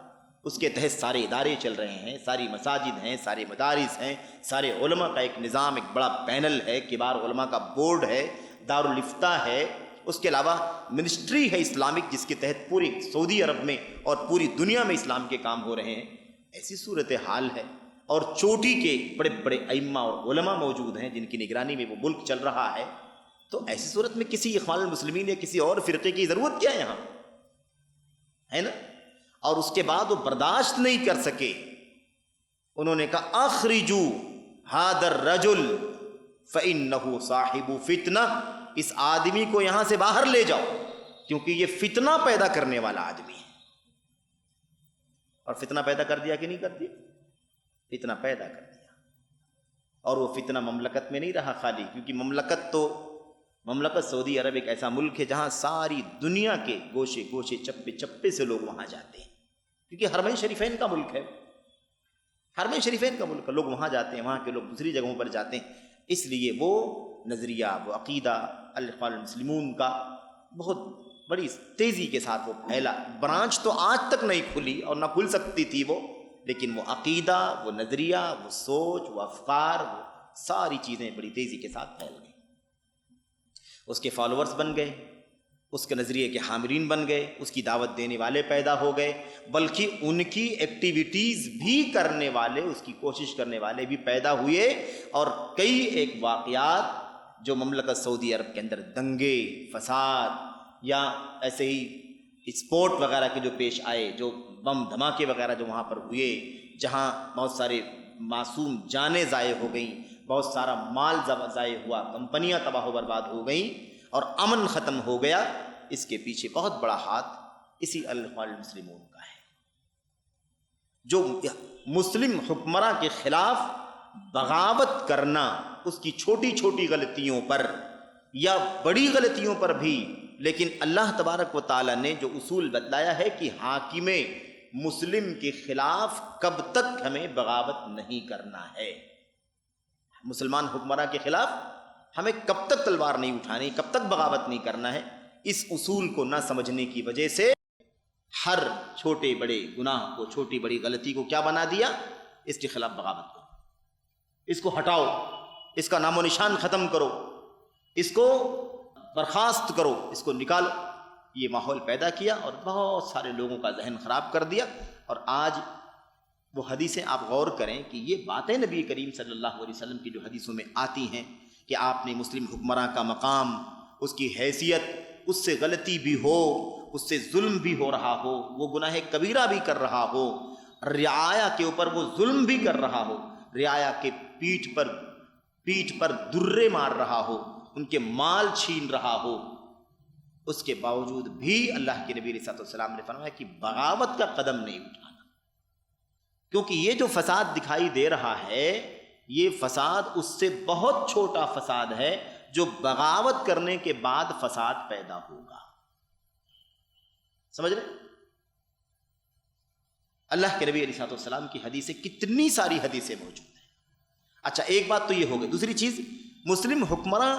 اس کے تحت سارے ادارے چل رہے ہیں، ساری مساجد ہیں، سارے مدارس ہیں، سارے علماء کا ایک نظام، ایک بڑا پینل ہے، کبار علماء کا بورڈ ہے، دارالافتاء ہے، اس کے علاوہ منسٹری ہے اسلامک جس کے تحت پوری سعودی عرب میں اور پوری دنیا میں اسلام کے کام ہو رہے ہیں۔ ایسی صورتحال ہے اور چوٹی کے بڑے بڑے ائمہ اور علماء موجود ہیں جن کی نگرانی میں وہ ملک چل رہا ہے، تو ایسی صورت میں کسی اخوان المسلمین یا کسی اور فرقے کی ضرورت کیا ہے یہاں، ہے نا؟ اور اس کے بعد وہ برداشت نہیں کر سکے، انہوں نے کہا اخرجوا ھذا الرجل فإنہ صاحب فتنہ، اس آدمی کو یہاں سے باہر لے جاؤ کیونکہ یہ فتنہ پیدا کرنے والا آدمی ہے۔ اور فتنہ پیدا کر دیا کہ نہیں کر دیا، فتنہ پیدا کر دیا، اور وہ فتنہ مملکت میں نہیں رہا خالی، کیونکہ مملکت سعودی عرب ایک ایسا ملک ہے جہاں ساری دنیا کے گوشے گوشے چپے چپے سے لوگ وہاں جاتے ہیں، کیونکہ حرمین شریفین کا ملک ہے، حرمین شریفین کا ملک ہے، لوگ وہاں جاتے ہیں، وہاں کے لوگ دوسری جگہوں پر جاتے ہیں، اس لیے وہ نظریہ، وہ عقیدہ الاخوان المسلمون کا بہت بڑی تیزی کے ساتھ وہ پھیلا۔ برانچ تو آج تک نہیں کھلی اور نہ کھل سکتی تھی وہ، لیکن وہ عقیدہ، وہ نظریہ، وہ سوچ، وہ افکار، وہ ساری چیزیں بڑی تیزی کے ساتھ پھیل گئیں، اس کے فالوورز بن گئے، اس کے نظریے کے حاملین بن گئے، اس کی دعوت دینے والے پیدا ہو گئے، بلکہ ان کی ایکٹیویٹیز بھی کرنے والے، اس کی کوشش کرنے والے بھی پیدا ہوئے، اور کئی ایک واقعات جو مملکت سعودی عرب کے اندر دنگے، فساد یا ایسے ہی اسپورٹ وغیرہ کے جو پیش آئے، جو بم دھماکے وغیرہ جو وہاں پر ہوئے، جہاں بہت سارے معصوم جانیں ضائع ہو گئیں، بہت سارا مال ضائع ہوا، کمپنیاں تباہ و برباد ہو گئیں اور امن ختم ہو گیا، اس کے پیچھے بہت بڑا ہاتھ اسی الاخوان المسلمون کا ہے، جو مسلم حکمراں کے خلاف بغاوت کرنا، اس کی چھوٹی چھوٹی غلطیوں پر یا بڑی غلطیوں پر بھی، لیکن اللہ تبارک و تعالیٰ نے جو اصول بتلایا ہے کہ حاکم مسلم کے خلاف کب تک ہمیں بغاوت نہیں کرنا ہے، مسلمان حکمراں کے خلاف ہمیں کب تک تلوار نہیں اٹھانی، کب تک بغاوت نہیں کرنا ہے، اس اصول کو نہ سمجھنے کی وجہ سے ہر چھوٹے بڑے گناہ کو، چھوٹی بڑی غلطی کو کیا بنا دیا؟ اس کے خلاف بغاوت کرو، اس کو ہٹاؤ، اس کا نام و نشان ختم کرو، اس کو برخاست کرو، اس کو نکالو۔ یہ ماحول پیدا کیا اور بہت سارے لوگوں کا ذہن خراب کر دیا۔ اور آج وہ حدیثیں آپ غور کریں کہ یہ باتیں نبی کریم صلی اللہ علیہ وسلم کی جو حدیثوں میں آتی ہیں کہ آپ نے مسلم حکمراں کا مقام، اس کی حیثیت، اس سے غلطی بھی ہو، اس سے ظلم بھی ہو رہا ہو، وہ گناہ کبیرہ بھی کر رہا ہو، رعایا کے اوپر وہ ظلم بھی کر رہا ہو، رعایا کے پیٹھ پر درے مار رہا ہو، ان کے مال چھین رہا ہو، اس کے باوجود بھی اللہ کے نبی صلی اللہ علیہ وسلم نے فرمایا کہ بغاوت کا قدم نہیں اٹھانا، کیونکہ یہ جو فساد دکھائی دے رہا ہے یہ فساد اس سے بہت چھوٹا فساد ہے جو بغاوت کرنے کے بعد فساد پیدا ہوگا۔ سمجھ رہے؟ اللہ کے نبی علیہ الصلوۃ والسلام کی حدیثیں، کتنی ساری حدیثیں موجود ہیں۔ اچھا، ایک بات تو یہ ہو گئی۔ دوسری چیز، مسلم حکمراں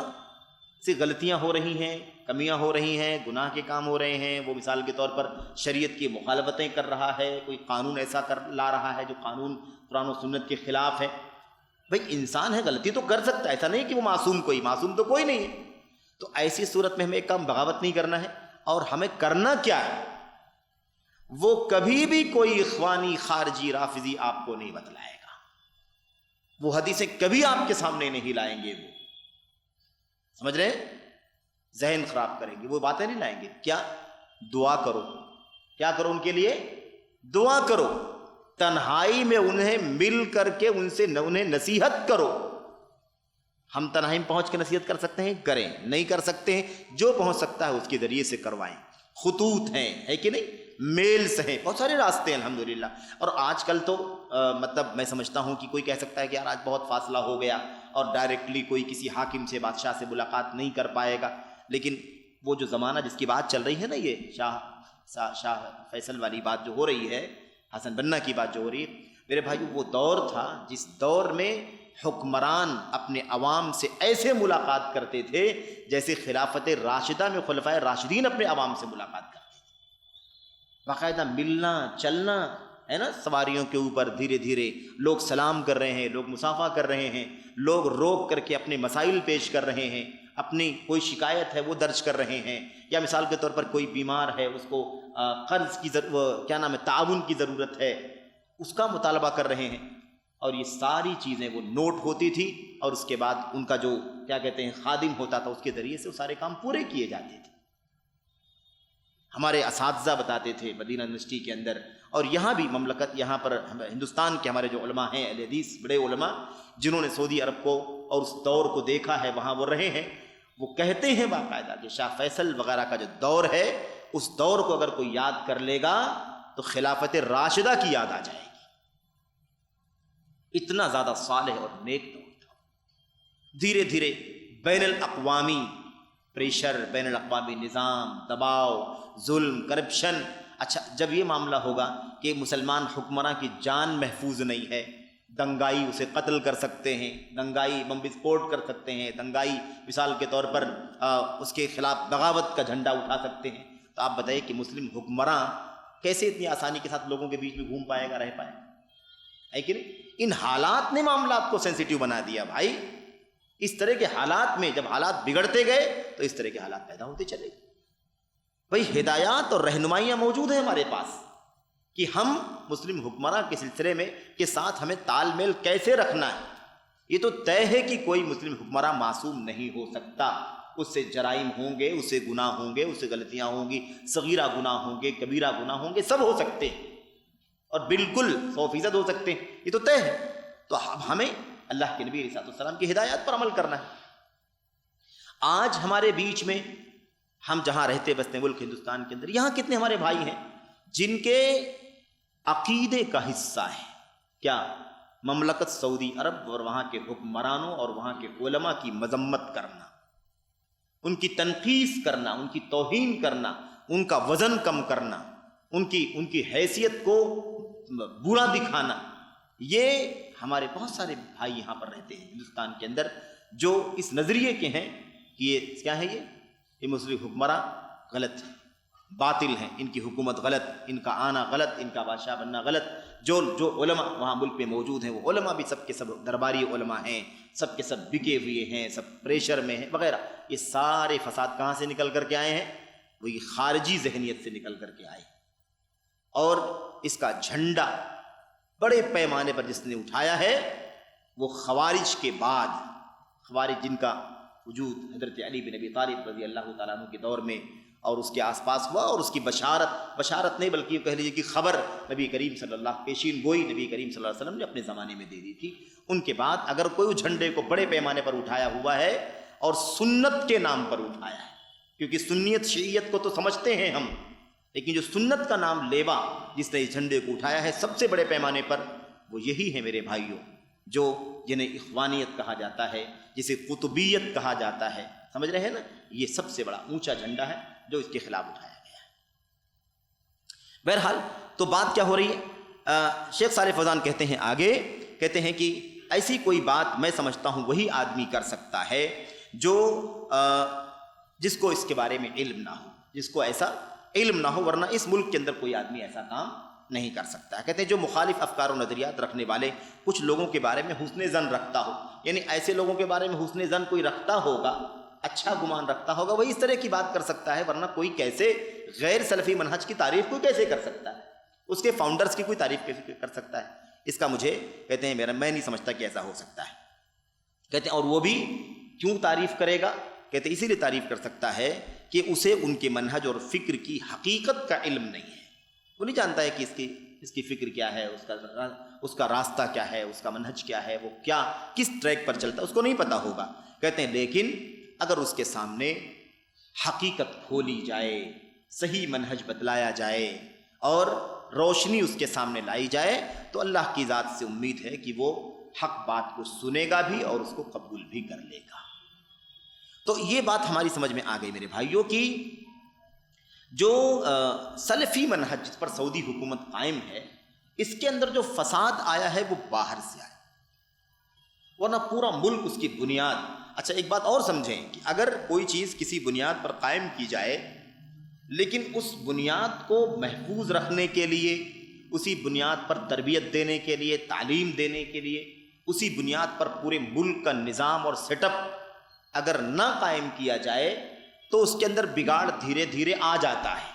سے غلطیاں ہو رہی ہیں، کمیاں ہو رہی ہیں، گناہ کے کام ہو رہے ہیں، وہ مثال کے طور پر شریعت کی مخالفتیں کر رہا ہے، کوئی قانون ایسا لا رہا ہے جو قانون قرآن و سنت کے خلاف ہے۔ بھئی انسان ہے، غلطی تو کر سکتا ہے، ایسا نہیں کہ وہ معصوم تو کوئی نہیں ہے۔ تو ایسی صورت میں ہمیں ایک کام بغاوت نہیں کرنا ہے، اور ہمیں کرنا کیا ہے؟ وہ کبھی بھی کوئی اخوانی، خارجی، رافضی آپ کو نہیں بتلائے گا، وہ حدیثیں کبھی آپ کے سامنے نہیں لائیں گے، وہ سمجھ رہے ہیں؟ ذہن خراب کریں گے، وہ باتیں نہیں لائیں گے۔ کیا؟ دعا کرو۔ کیا کرو؟ ان کے لیے دعا کرو، تنہائی میں انہیں مل کر کے انہیں نصیحت کرو۔ ہم تنہائی میں پہنچ کے نصیحت کر سکتے ہیں؟ کریں، نہیں کر سکتے ہیں جو پہنچ سکتا ہے اس کے ذریعے سے کروائیں۔ خطوط ہیں، ہے کہ نہیں؟ میلز ہیں، بہت سارے راستے ہیں الحمدللہ۔ اور آج کل تو مطلب میں سمجھتا ہوں کہ کوئی کہہ سکتا ہے کہ یار آج بہت فاصلہ ہو گیا اور ڈائریکٹلی کوئی کسی حاکم سے، بادشاہ سے ملاقات نہیں کر پائے گا، لیکن وہ جو زمانہ جس کی بات چل رہی ہے نا، یہ شاہ فیصل والی بات جو ہو رہی ہے، حسن بننا کی بات جو ہو رہی ہے، میرے بھائی، وہ دور تھا جس دور میں حکمران اپنے عوام سے ایسے ملاقات کرتے تھے جیسے خلافت راشدہ میں خلفائے راشدین اپنے عوام سے ملاقات کرتے تھے، باقاعدہ ملنا چلنا ہے نا، سواریوں کے اوپر دھیرے دھیرے لوگ سلام کر رہے ہیں، لوگ مصافحہ کر رہے ہیں، لوگ روک کر کے اپنے مسائل پیش کر رہے ہیں، اپنی کوئی شکایت ہے وہ درج کر رہے ہیں، یا مثال کے طور پر کوئی بیمار ہے، اس کو قرض کی تعاون کی ضرورت ہے، اس کا مطالبہ کر رہے ہیں، اور یہ ساری چیزیں وہ نوٹ ہوتی تھی، اور اس کے بعد ان کا جو خادم ہوتا تھا، اس کے ذریعے سے وہ سارے کام پورے کیے جاتے تھے۔ ہمارے اساتذہ بتاتے تھے مدینہ یونیورسٹی کے اندر، اور یہاں بھی مملکت، یہاں پر ہندوستان کے ہمارے جو علماء ہیں، اہل حدیث، بڑے علماء جنہوں نے سعودی عرب کو اور اس دور کو دیکھا ہے، وہاں وہ رہے ہیں، وہ کہتے ہیں باقاعدہ کہ شاہ فیصل وغیرہ کا جو دور ہے، اس دور کو اگر کوئی یاد کر لے گا تو خلافت راشدہ کی یاد آ جائے گی، اتنا زیادہ صالح اور نیک دور تھا۔ دھیرے دھیرے بین الاقوامی پریشر، بین الاقوامی نظام، دباؤ، ظلم، کرپشن۔ اچھا، جب یہ معاملہ ہوگا کہ مسلمان حکمراں کی جان محفوظ نہیں ہے، دنگائی اسے قتل کر سکتے ہیں، دنگائی بم وسفوٹ کر سکتے ہیں، دنگائی مثال کے طور پر اس کے خلاف بغاوت کا جھنڈا اٹھا سکتے ہیں، تو آپ بتائیے کہ مسلم حکمراں کیسے اتنی آسانی کے ساتھ لوگوں کے بیچ میں گھوم پائے گا، رہ پائے گا؟ ہے کہ نہیں؟ ان حالات نے معاملات کو سینسیٹیو بنا دیا بھائی۔ اس طرح کے حالات میں جب حالات بگڑتے گئے تو اس طرح کے حالات پیدا ہوتے چلے گئے۔ بھائی ہدایات اور رہنمائیاں موجود ہیں ہمارے پاس کہ ہم مسلم حکمراں کے سلسلے میں کے ساتھ ہمیں تال میل کیسے رکھنا ہے۔ یہ تو طے ہے کہ کوئی مسلم حکمراں معصوم نہیں ہو سکتا، اس سے جرائم ہوں گے، اس سے گناہ ہوں گے، اس سے غلطیاں ہوں گی، صغیرہ گناہ ہوں گے، کبیرہ گناہ ہوں گے، سب ہو سکتے ہیں، اور بالکل 100% ہو سکتے ہیں، یہ تو طے ہے۔ تو اب ہمیں اللہ کے نبی علیہ السلام کی ہدایات پر عمل کرنا ہے۔ آج ہمارے بیچ میں، ہم جہاں رہتے بستے ملک ہندوستان کے اندر، یہاں کتنے ہمارے بھائی ہیں جن کے عقیدے کا حصہ ہے کیا؟ مملکت سعودی عرب اور وہاں کے حکمرانوں اور وہاں کے علماء کی مذمت کرنا، ان کی تنقیص کرنا، ان کی توہین کرنا، ان کا وزن کم کرنا، ان کی حیثیت کو برا دکھانا۔ یہ ہمارے بہت سارے بھائی یہاں پر رہتے ہیں ہندوستان کے اندر جو اس نظریے کے ہیں کہ یہ کیا ہے، یہ مسلم حکمراں غلط ہے، باطل ہیں، ان کی حکومت غلط، ان کا آنا غلط، ان کا بادشاہ بننا غلط۔ جو علماء وہاں ملک میں موجود ہیں وہ علماء بھی سب کے سب درباری علماء ہیں، سب کے سب بکے ہوئے ہیں، سب پریشر میں ہیں وغیرہ۔ یہ سارے فساد کہاں سے نکل کر کے آئے ہیں؟ وہی خارجی ذہنیت سے نکل کر کے آئے، اور اس کا جھنڈا بڑے پیمانے پر جس نے اٹھایا ہے وہ خوارج کے بعد، خوارج جن کا وجود حضرت علی بن ابی طالب رضی اللہ تعالیٰ عنہ کے دور میں اور اس کے آس پاس ہوا، اور اس کی بشارت نہیں بلکہ کہہ لیجیے کہ خبر نبی کریم صلی اللہ پیشین گوئی نبی کریم صلی اللہ علیہ وسلم نے اپنے زمانے میں دے دی تھی۔ ان کے بعد اگر کوئی جھنڈے کو بڑے پیمانے پر اٹھایا ہوا ہے اور سنت کے نام پر اٹھایا ہے، کیونکہ سنیت شیعیت کو تو سمجھتے ہیں ہم، لیکن جو سنت کا نام لیوا جس نے اس جھنڈے کو اٹھایا ہے سب سے بڑے پیمانے پر، وہ یہی ہے میرے بھائیوں، جو جنہیں اخوانیت کہا جاتا ہے، جسے قطبیت کہا جاتا ہے، سمجھ رہے ہیں نا؟ یہ سب سے بڑا اونچا جھنڈا ہے جو اس کے خلاف اٹھایا گیا ہے۔ بہرحال تو بات کیا ہو رہی ہے؟ شیخ صالح فوزان کہتے ہیں آگے، کہتے ہیں کہ ایسی کوئی بات میں سمجھتا ہوں وہی آدمی کر سکتا ہے جو جس کو اس کے بارے میں علم نہ ہو، جس کو ایسا علم نہ ہو، ورنہ اس ملک کے اندر کوئی آدمی ایسا کام نہیں کر سکتا ہے۔ کہتے ہیں جو مخالف افکار و نظریات رکھنے والے کچھ لوگوں کے بارے میں حسن ظن رکھتا ہو، یعنی ایسے لوگوں کے بارے میں حسن ظن کوئی رکھتا ہوگا، اچھا گمان رکھتا ہوگا، وہی اس طرح کی بات کر سکتا ہے، ورنہ کوئی کیسے غیر سلفی منہج کی تعریف کوئی کیسے کر سکتا ہے؟ اس کے فاؤنڈرز کی کوئی تعریف کیسے کر سکتا ہے؟ اس کا مجھے کہتے ہیں میں نہیں سمجھتا کہ ایسا ہو سکتا ہے۔ کہتے ہیں اور وہ بھی کیوں تعریف کرے گا؟ کہتے ہیں اسی لیے تعریف کر سکتا ہے کہ اسے ان کے منہج اور فکر کی حقیقت کا علم نہیں ہے، وہ نہیں جانتا ہے کہ اس کی فکر کیا ہے، اس کا راستہ کیا ہے، اس کا منہج کیا ہے، وہ کیا کس ٹریک پر چلتا ہے، اس کو نہیں پتا ہوگا۔ کہتے ہیں لیکن اگر اس کے سامنے حقیقت کھولی جائے، صحیح منہج بتلایا جائے اور روشنی اس کے سامنے لائی جائے تو اللہ کی ذات سے امید ہے کہ وہ حق بات کو سنے گا بھی اور اس کو قبول بھی کر لے گا۔ تو یہ بات ہماری سمجھ میں آ گئی میرے بھائیوں کی جو سلفی منہج جس پر سعودی حکومت قائم ہے، اس کے اندر جو فساد آیا ہے وہ باہر سے آیا، ورنہ پورا ملک اس کی بنیاد۔ اچھا ایک بات اور سمجھیں کہ اگر کوئی چیز کسی بنیاد پر قائم کی جائے لیکن اس بنیاد کو محفوظ رکھنے کے لیے، اسی بنیاد پر تربیت دینے کے لیے، تعلیم دینے کے لیے، اسی بنیاد پر پورے ملک کا نظام اور سیٹ اپ اگر نہ قائم کیا جائے تو اس کے اندر بگاڑ دھیرے دھیرے آ جاتا ہے۔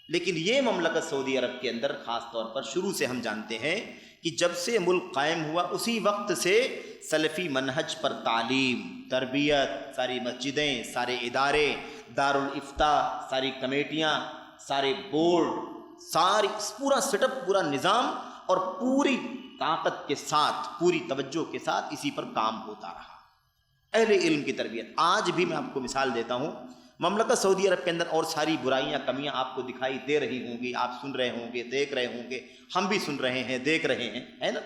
لیکن یہ مملکت سعودی عرب کے اندر خاص طور پر شروع سے ہم جانتے ہیں کہ جب سے ملک قائم ہوا اسی وقت سے سلفی منہج پر تعلیم، تربیت، ساری مسجدیں، سارے ادارے، دارالافتاء، ساری کمیٹیاں، سارے بورڈ، پورا سیٹ اپ، پورا نظام اور پوری طاقت کے ساتھ، پوری توجہ کے ساتھ اسی پر کام ہوتا رہا۔ اہل علم کی تربیت آج بھی، میں آپ کو مثال دیتا ہوں، مملکت سعودی عرب کے اندر اور ساری برائیاں، کمیاں آپ کو دکھائی دے رہی ہوں گی، آپ سن رہے ہوں گے، دیکھ رہے ہوں گے، ہم بھی سن رہے ہیں، دیکھ رہے ہیں، ہے نا؟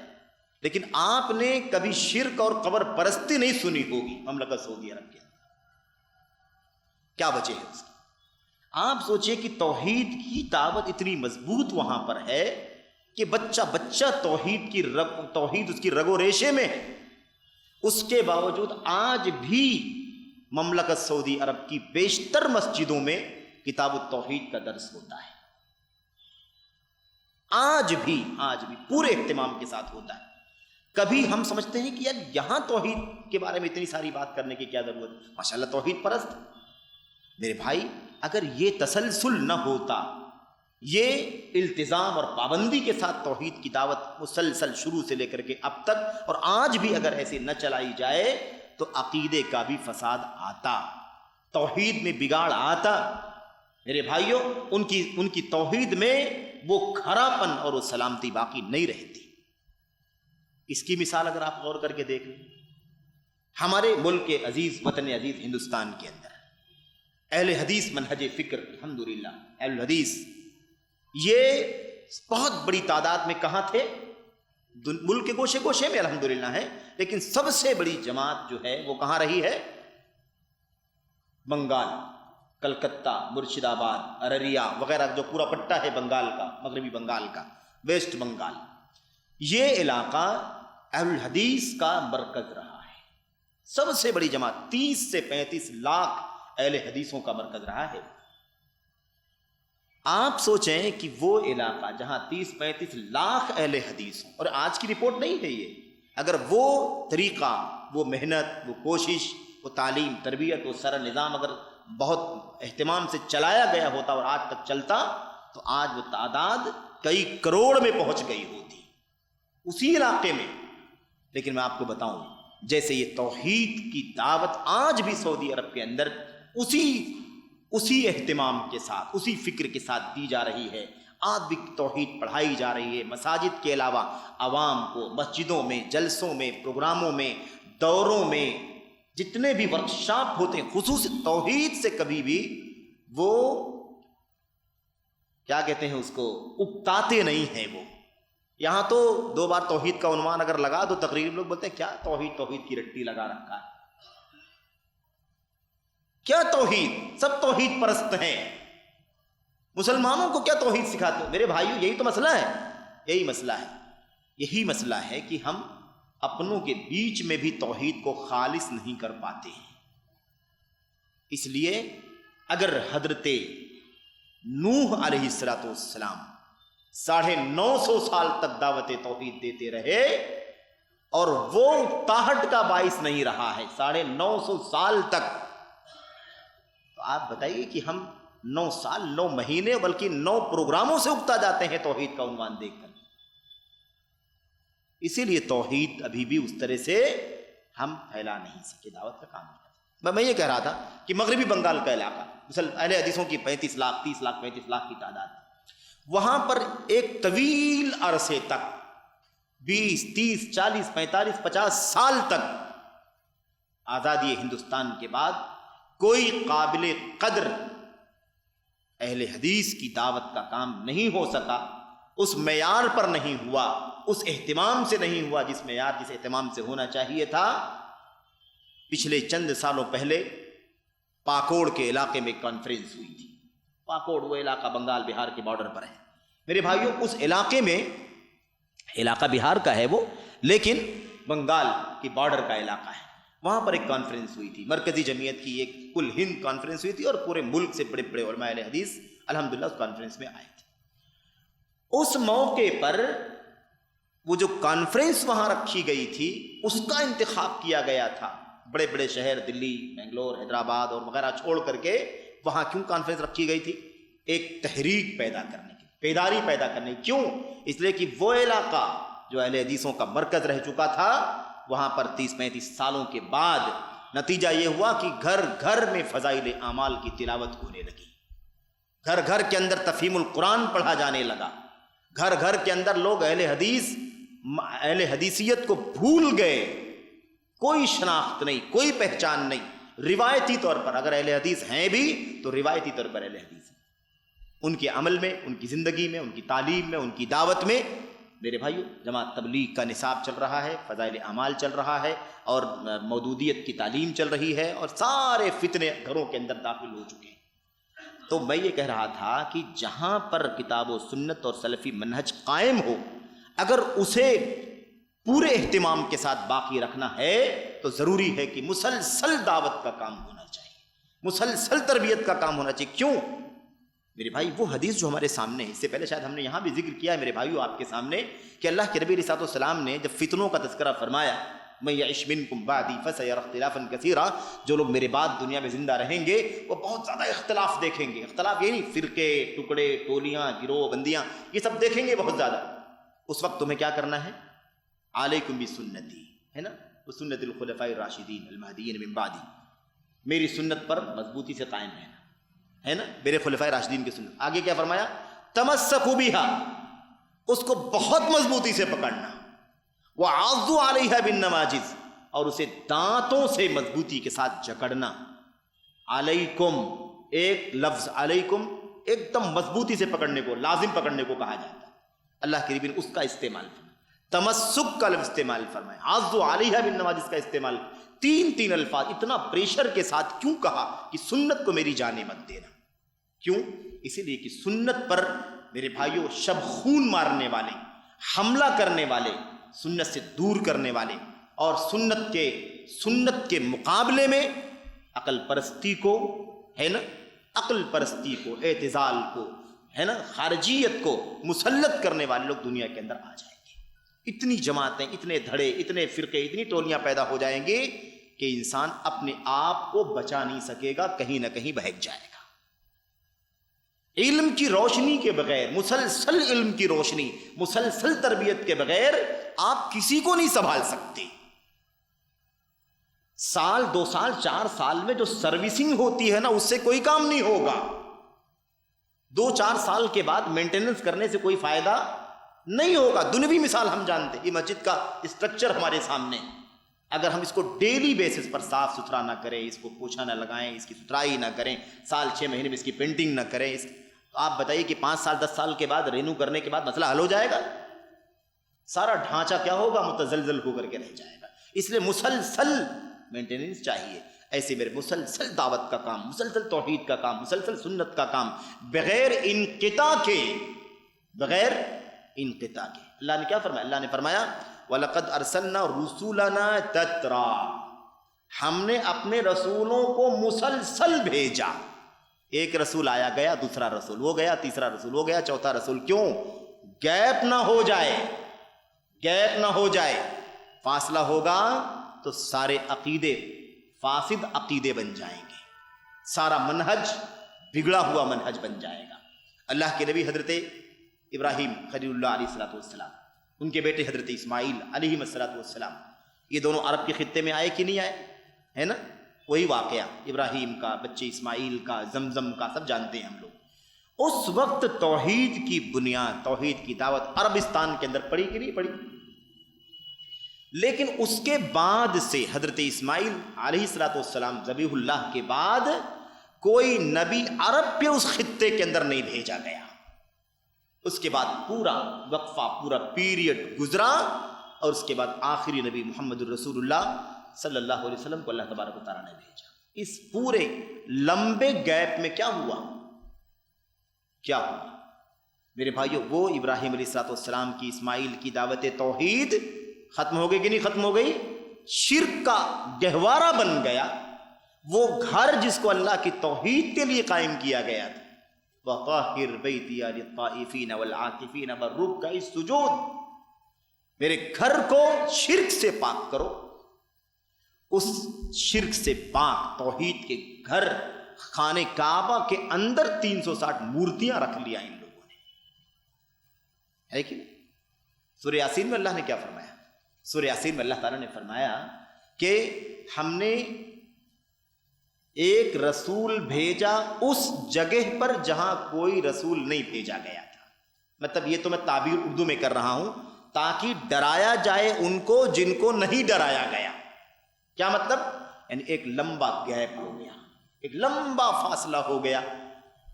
لیکن آپ نے کبھی شرک اور قبر پرستی نہیں سنی ہوگی مملکت سعودی عرب کے اندر۔ کیا وجہ ہے اس کی؟ آپ سوچئے کہ توحید کی دعوت اتنی مضبوط وہاں پر ہے کہ بچہ بچہ توحید اس کی رگ و ریشے میں ہے، اس کے باوجود آج بھی مملکت سعودی عرب کی بیشتر مسجدوں میں کتاب التوحید کا درس ہوتا ہے، آج بھی پورے اہتمام کے ساتھ ہوتا ہے۔ کبھی ہم سمجھتے ہیں کہ یار یہاں توحید کے بارے میں اتنی ساری بات کرنے کی کیا ضرورت ہے، ماشاءاللہ توحید پرست۔ میرے بھائی اگر یہ تسلسل نہ ہوتا، یہ التزام اور پابندی کے ساتھ توحید کی دعوت مسلسل شروع سے لے کر کے اب تک اور آج بھی اگر ایسے نہ چلائی جائے تو عقیدے کا بھی فساد آتا، توحید میں بگاڑ آتا۔ میرے بھائیوں ان کی توحید میں وہ کھراپن اور وہ سلامتی باقی نہیں رہتی۔ اس کی مثال اگر آپ غور کر کے دیکھ لیں، ہمارے ملک کے عزیز، وطن عزیز ہندوستان کے اندر اہل حدیث منہج فکر، الحمدللہ اہل حدیث یہ بہت بڑی تعداد میں کہاں تھے؟ ملک کے گوشے گوشے میں الحمدللہ ہے، لیکن سب سے بڑی جماعت جو ہے وہ کہاں رہی ہے؟ بنگال، کلکتہ، مرشد آباد، ارریا وغیرہ جو پورا پٹا ہے بنگال کا، مغربی بنگال کا، ویسٹ بنگال، یہ علاقہ اہل الحدیث کا مرکز رہا ہے۔ سب سے بڑی جماعت 30 سے 35 لاکھ اہل حدیثوں کا مرکز رہا ہے۔ آپ سوچیں کہ وہ علاقہ جہاں 30-35 لاکھ اہل حدیث ہوں، اور آج کی رپورٹ نہیں ہے یہ، اگر وہ طریقہ، وہ محنت، وہ کوشش، وہ تعلیم تربیت، وہ سارا نظام اگر بہت اہتمام سے چلایا گیا ہوتا اور آج تک چلتا تو آج وہ تعداد کئی کروڑ میں پہنچ گئی ہوتی اسی علاقے میں۔ لیکن میں آپ کو بتاؤں، جیسے یہ توحید کی دعوت آج بھی سعودی عرب کے اندر اسی اہتمام کے ساتھ، اسی فکر کے ساتھ دی جا رہی ہے، آج بھی توحید پڑھائی جا رہی ہے، مساجد کے علاوہ عوام کو مسجدوں میں، جلسوں میں، پروگراموں میں، دوروں میں، جتنے بھی ورکشاپ ہوتے ہیں خصوص توحید سے کبھی بھی وہ کیا کہتے ہیں اس کو اکتاتے نہیں ہیں۔ وہ یہاں تو 2 بار توحید کا عنوان اگر لگا تو تقریباً لوگ بولتے ہیں کیا توحید کی رٹی لگا رکھا ہے، کیا توحید، سب توحید پرست ہیں، مسلمانوں کو کیا توحید سکھاتے ہو؟ میرے بھائیو یہی تو مسئلہ ہے، یہی مسئلہ ہے کہ ہم اپنوں کے بیچ میں بھی توحید کو خالص نہیں کر پاتے ہیں۔ اس لیے اگر حضرت نوح علیہ السلام 950 سال تک دعوت توحید دیتے رہے اور وہ اکتاہٹ کا باعث نہیں رہا ہے 950 سال تک، تو آپ بتائیے کہ ہم 9 سال 9 مہینے بلکہ 9 پروگراموں سے اکتا جاتے ہیں توحید کا عنوان دیکھ کر۔ اسی لیے توحید ابھی بھی اس طرح سے ہم پھیلا نہیں سکے، دعوت کا کام نہیں کرتے۔ میں یہ کہہ رہا تھا کہ مغربی بنگال کا علاقہ اہل حدیثوں کی 35 لاکھ 30 لاکھ 35 لاکھ کی تعداد، وہاں پر ایک طویل عرصے تک 20 30 40 45 50 سال تک آزادی ہندوستان کے بعد کوئی قابل قدر اہل حدیث کی دعوت کا کام نہیں ہو سکا، اس معیار پر نہیں ہوا، اس اہتمام سے نہیں ہوا جس اہتمام سے ہونا چاہیے تھا۔ پچھلے چند سالوں پہلے پاکوڑ کے علاقے میں کانفرنس ہوئی تھی۔ پاکوڑ وہ علاقہ بنگال بہار کے بارڈر پر ہے میرے بھائیوں، اس علاقے میں، علاقہ بہار کا ہے وہ لیکن بنگال کی بارڈر کا علاقہ ہے، وہاں پر ایک کانفرنس ہوئی تھی، مرکزی جمعیت کی ایک کل ہند کانفرنس ہوئی تھی اور پورے ملک سے بڑے بڑے علماء اہل حدیث الحمدللہ اس کانفرنس میں آئے تھے۔ اس موقع پر وہ جو کانفرنس وہاں رکھی گئی تھی اس کا انتخاب کیا گیا تھا، بڑے بڑے شہر دلی، بنگلور، حیدرآباد اور وغیرہ چھوڑ کر کے وہاں کیوں کانفرنس رکھی گئی تھی؟ ایک تحریک پیدا کرنے کی، بیداری پیدا کرنے کی۔ کیوں؟ اس لیے کہ وہ علاقہ جو اہل حدیثوں کا مرکز رہ چکا تھا، وہاں پر 30-35 سالوں کے بعد نتیجہ یہ ہوا کہ گھر گھر میں فضائل اعمال کی تلاوت ہونے لگی، گھر گھر کے اندر تفہیم القرآن پڑھا جانے لگا، گھر گھر کے اندر لوگ اہل حدیثیت کو بھول گئے، کوئی شناخت نہیں، کوئی پہچان نہیں، روایتی طور پر اگر اہل حدیث ہیں بھی تو روایتی طور پر اہل حدیث ہیں، ان کے عمل میں، ان کی زندگی میں، ان کی تعلیم میں، ان کی دعوت میں۔ میرے بھائیو، جماعت تبلیغ کا نصاب چل رہا ہے، فضائل اعمال چل رہا ہے اور مودودیت کی تعلیم چل رہی ہے اور سارے فتنے گھروں کے اندر داخل ہو چکے ہیں۔ تو میں یہ کہہ رہا تھا کہ جہاں پر کتاب و سنت اور سلفی منہج قائم ہو، اگر اسے پورے اہتمام کے ساتھ باقی رکھنا ہے تو ضروری ہے کہ مسلسل دعوت کا کام ہونا چاہیے، مسلسل تربیت کا کام ہونا چاہیے۔ کیوں؟ میرے بھائی، وہ حدیث جو ہمارے سامنے ہے، اس سے پہلے شاید ہم نے یہاں بھی ذکر کیا ہے میرے بھائیو آپ کے سامنے، کہ اللہ کے نبی علیہ السلام نے جب فتنوں کا تذکرہ فرمایا، میں یعش منکم بعدی فسیری اختلافا کثیرا، جو لوگ میرے بعد دنیا میں زندہ رہیں گے وہ بہت زیادہ اختلاف دیکھیں گے۔ اختلاف یہ نہیں فرقے، ٹکڑے، ٹولیاں، گروہ بندیاں، یہ سب دیکھیں گے بہت زیادہ۔ اس وقت تمہیں کیا کرنا ہے؟ علیکم بسنتی، ہے نا، وسنت الخلفاء الراشدین المہدیین من بعدی، میری سنت پر مضبوطی سے قائم رہنا، ہے نا، میرے خلفاء راشدین کی سنت۔ آگے کیا فرمایا؟ تمسکوا بہا، اس کو بہت مضبوطی سے پکڑنا، وعضوا علیہا بالنواجذ، اور اسے دانتوں سے مضبوطی کے ساتھ جکڑنا۔ علیکم، ایک لفظ علیکم ایک دم مضبوطی سے پکڑنے کو، لازم پکڑنے کو کہا جاتا ہے، اللہ کے نبی نے اس کا استعمال فرمایا، تمسک کا لفظ استعمال فرمایا، عضوا علیہا بالنواجذ کا استعمال، تین الفاظ اتنا پریشر کے ساتھ کیوں کہا کہ سنت کو میری جانے مت دینا؟ کیوں؟ اسی لیے کہ سنت پر میرے بھائیوں شب خون مارنے والے، حملہ کرنے والے، سنت سے دور کرنے والے اور سنت کے مقابلے میں عقل پرستی کو، ہے نا، عقل پرستی کو، اعتزال کو، ہے نا خارجیت کو مسلط کرنے والے لوگ دنیا کے اندر آ جائیں گے. اتنی جماعتیں، اتنے دھڑے، اتنے فرقے، اتنی ٹولیاں پیدا ہو جائیں گے کہ انسان اپنے آپ کو بچا نہیں سکے گا، کہیں نہ کہیں بہک جائے گا. علم کی روشنی کے بغیر، مسلسل علم کی روشنی، مسلسل تربیت کے بغیر آپ کسی کو نہیں سنبھال سکتے. سال 2 سال 4 سال میں جو سروسنگ ہوتی ہے نا، اس سے کوئی کام نہیں ہوگا. 2-4 سال کے بعد مینٹیننس کرنے سے کوئی فائدہ نہیں ہوگا. دنیوی مثال ہم جانتے ہیں، یہ مسجد کا اسٹرکچر ہمارے سامنے، اگر ہم اس کو ڈیلی بیسس پر صاف ستھرا نہ کریں، اس کو پوچھا نہ لگائیں، اس کی ستھرائی نہ کریں، سال 6 مہینے میں اس کی پینٹنگ نہ کریں، آپ بتائیے کہ 5 سال 10 سال کے بعد رینو کرنے کے بعد مسئلہ حل ہو جائے گا؟ سارا ڈھانچہ کیا ہوگا؟ متزلزل ہو کر کے رہ جائے گا. اس لیے مسلسل مینٹیننس چاہیے. ایسے میرے مسلسل دعوت کا کام، مسلسل توحید کا کام، مسلسل سنت کا کام، بغیر انقطاع کے، بغیر انقطاع کے. اللہ نے کیا فرمایا؟ اللہ نے فرمایا وَلَقَدْ أَرْسَلْنَا رُسُلَنَا تَتْرَا، ہم نے اپنے رسولوں کو مسلسل بھیجا. ایک رسول آیا گیا، دوسرا رسول وہ گیا، تیسرا رسول وہ گیا، چوتھا رسول. کیوں؟ گیپ نہ ہو جائے، گیپ نہ ہو جائے. فاصلہ ہوگا تو سارے عقیدے فاسد عقیدے بن جائیں گے، سارا منہج بگڑا ہوا منہج بن جائے گا. اللہ کے نبی حضرت ابراہیم خلیل اللہ علیہ الصلوۃ والسلام، ان کے بیٹے حضرت اسماعیل علیہ الصلوۃ والسلام، یہ دونوں عرب کے خطے میں آئے کہ نہیں آئے؟ ہے نا؟ وہی واقعہ ابراہیم کا، بچے اسماعیل کا، زمزم کا، سب جانتے ہیں ہم لوگ. اس وقت توحید کی بنیاد، توحید کی دعوت عربستان کے اندر پڑی کہ نہیں پڑی؟ لیکن اس کے بعد سے حضرت اسماعیل علیہ الصلوۃ والسلام ذبیح اللہ کے بعد کوئی نبی عرب پہ اس خطے کے اندر نہیں بھیجا گیا. اس کے بعد پورا وقفہ، پورا پیریڈ گزرا، اور اس کے بعد آخری نبی محمد الرسول اللہ صلی اللہ علیہ وسلم کو اللہ تبارک و تعالیٰ نے بھیجا. اس پورے لمبے گیپ میں کیا ہوا؟ کیا ہوا میرے بھائیو؟ وہ ابراہیم علیہ الصلوۃ والسلام کی، اسماعیل کی دعوت توحید ختم ہو گئی کہ نہیں ختم ہو گئی؟ شرک کا گہوارہ بن گیا. وہ گھر جس کو اللہ کی توحید کے لیے قائم کیا گیا تھا، وَطَاهِرْ بَيْتِيَ لِلطَّائِفِينَ وَالْعَاكِفِينَ وَالرُّكَّعِ السُّجُودِ، میرے گھر کو شرک سے پاک کرو. اس شرک سے پاک توحید کے گھر خانہ کعبہ کے اندر 360 مورتیاں رکھ لیا ان لوگوں نے، ہے کہ نہیں؟ سورہ یاسین میں اللہ نے کیا فرمایا؟ سورہ یاسین میں اللہ تعالیٰ نے فرمایا کہ ہم نے ایک رسول بھیجا اس جگہ پر جہاں کوئی رسول نہیں بھیجا گیا تھا. مطلب یہ تو میں تعبیر اردو میں کر رہا ہوں تاکہ ڈرایا جائے ان کو جن کو نہیں ڈرایا گیا. کیا مطلب؟ یعنی ایک لمبا گیپ ہو گیا، ایک لمبا فاصلہ ہو گیا.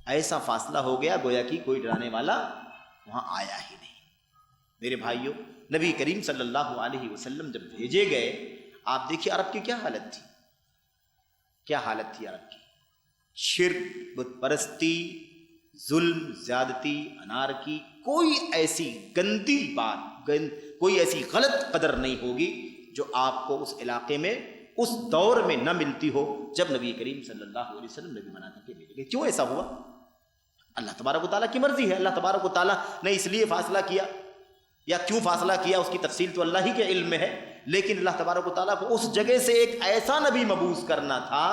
ایسا فاصلہ ہو گیا گویا کہ کوئی ڈرانے والا وہاں آیا ہی نہیں. میرے بھائیوں، نبی کریم صلی اللہ علیہ وسلم جب بھیجے گئے، آپ دیکھیے عرب کی کیا حالت تھی، کیا حالت تھی عرب کی. شرک، بت پرستی، ظلم، زیادتی، انارکی، کوئی ایسی گندی بات، کوئی ایسی غلط قدر نہیں ہوگی جو آپ کو اس علاقے میں اس دور میں نہ ملتی ہو جب نبی کریم صلی اللہ علیہ وسلم نبی بنا کے بھیجے گئے. کیوں ایسا ہوا؟ اللہ تبارک و تعالیٰ کی مرضی ہے. اللہ تبارک و تعالیٰ نے اس لیے فاصلہ کیا، یا کیوں فاصلہ کیا اس کی تفصیل تو اللہ ہی کے علم میں ہے، لیکن اللہ تبارک و تعالیٰ کو اس جگہ سے ایک ایسا نبی مبعوث کرنا تھا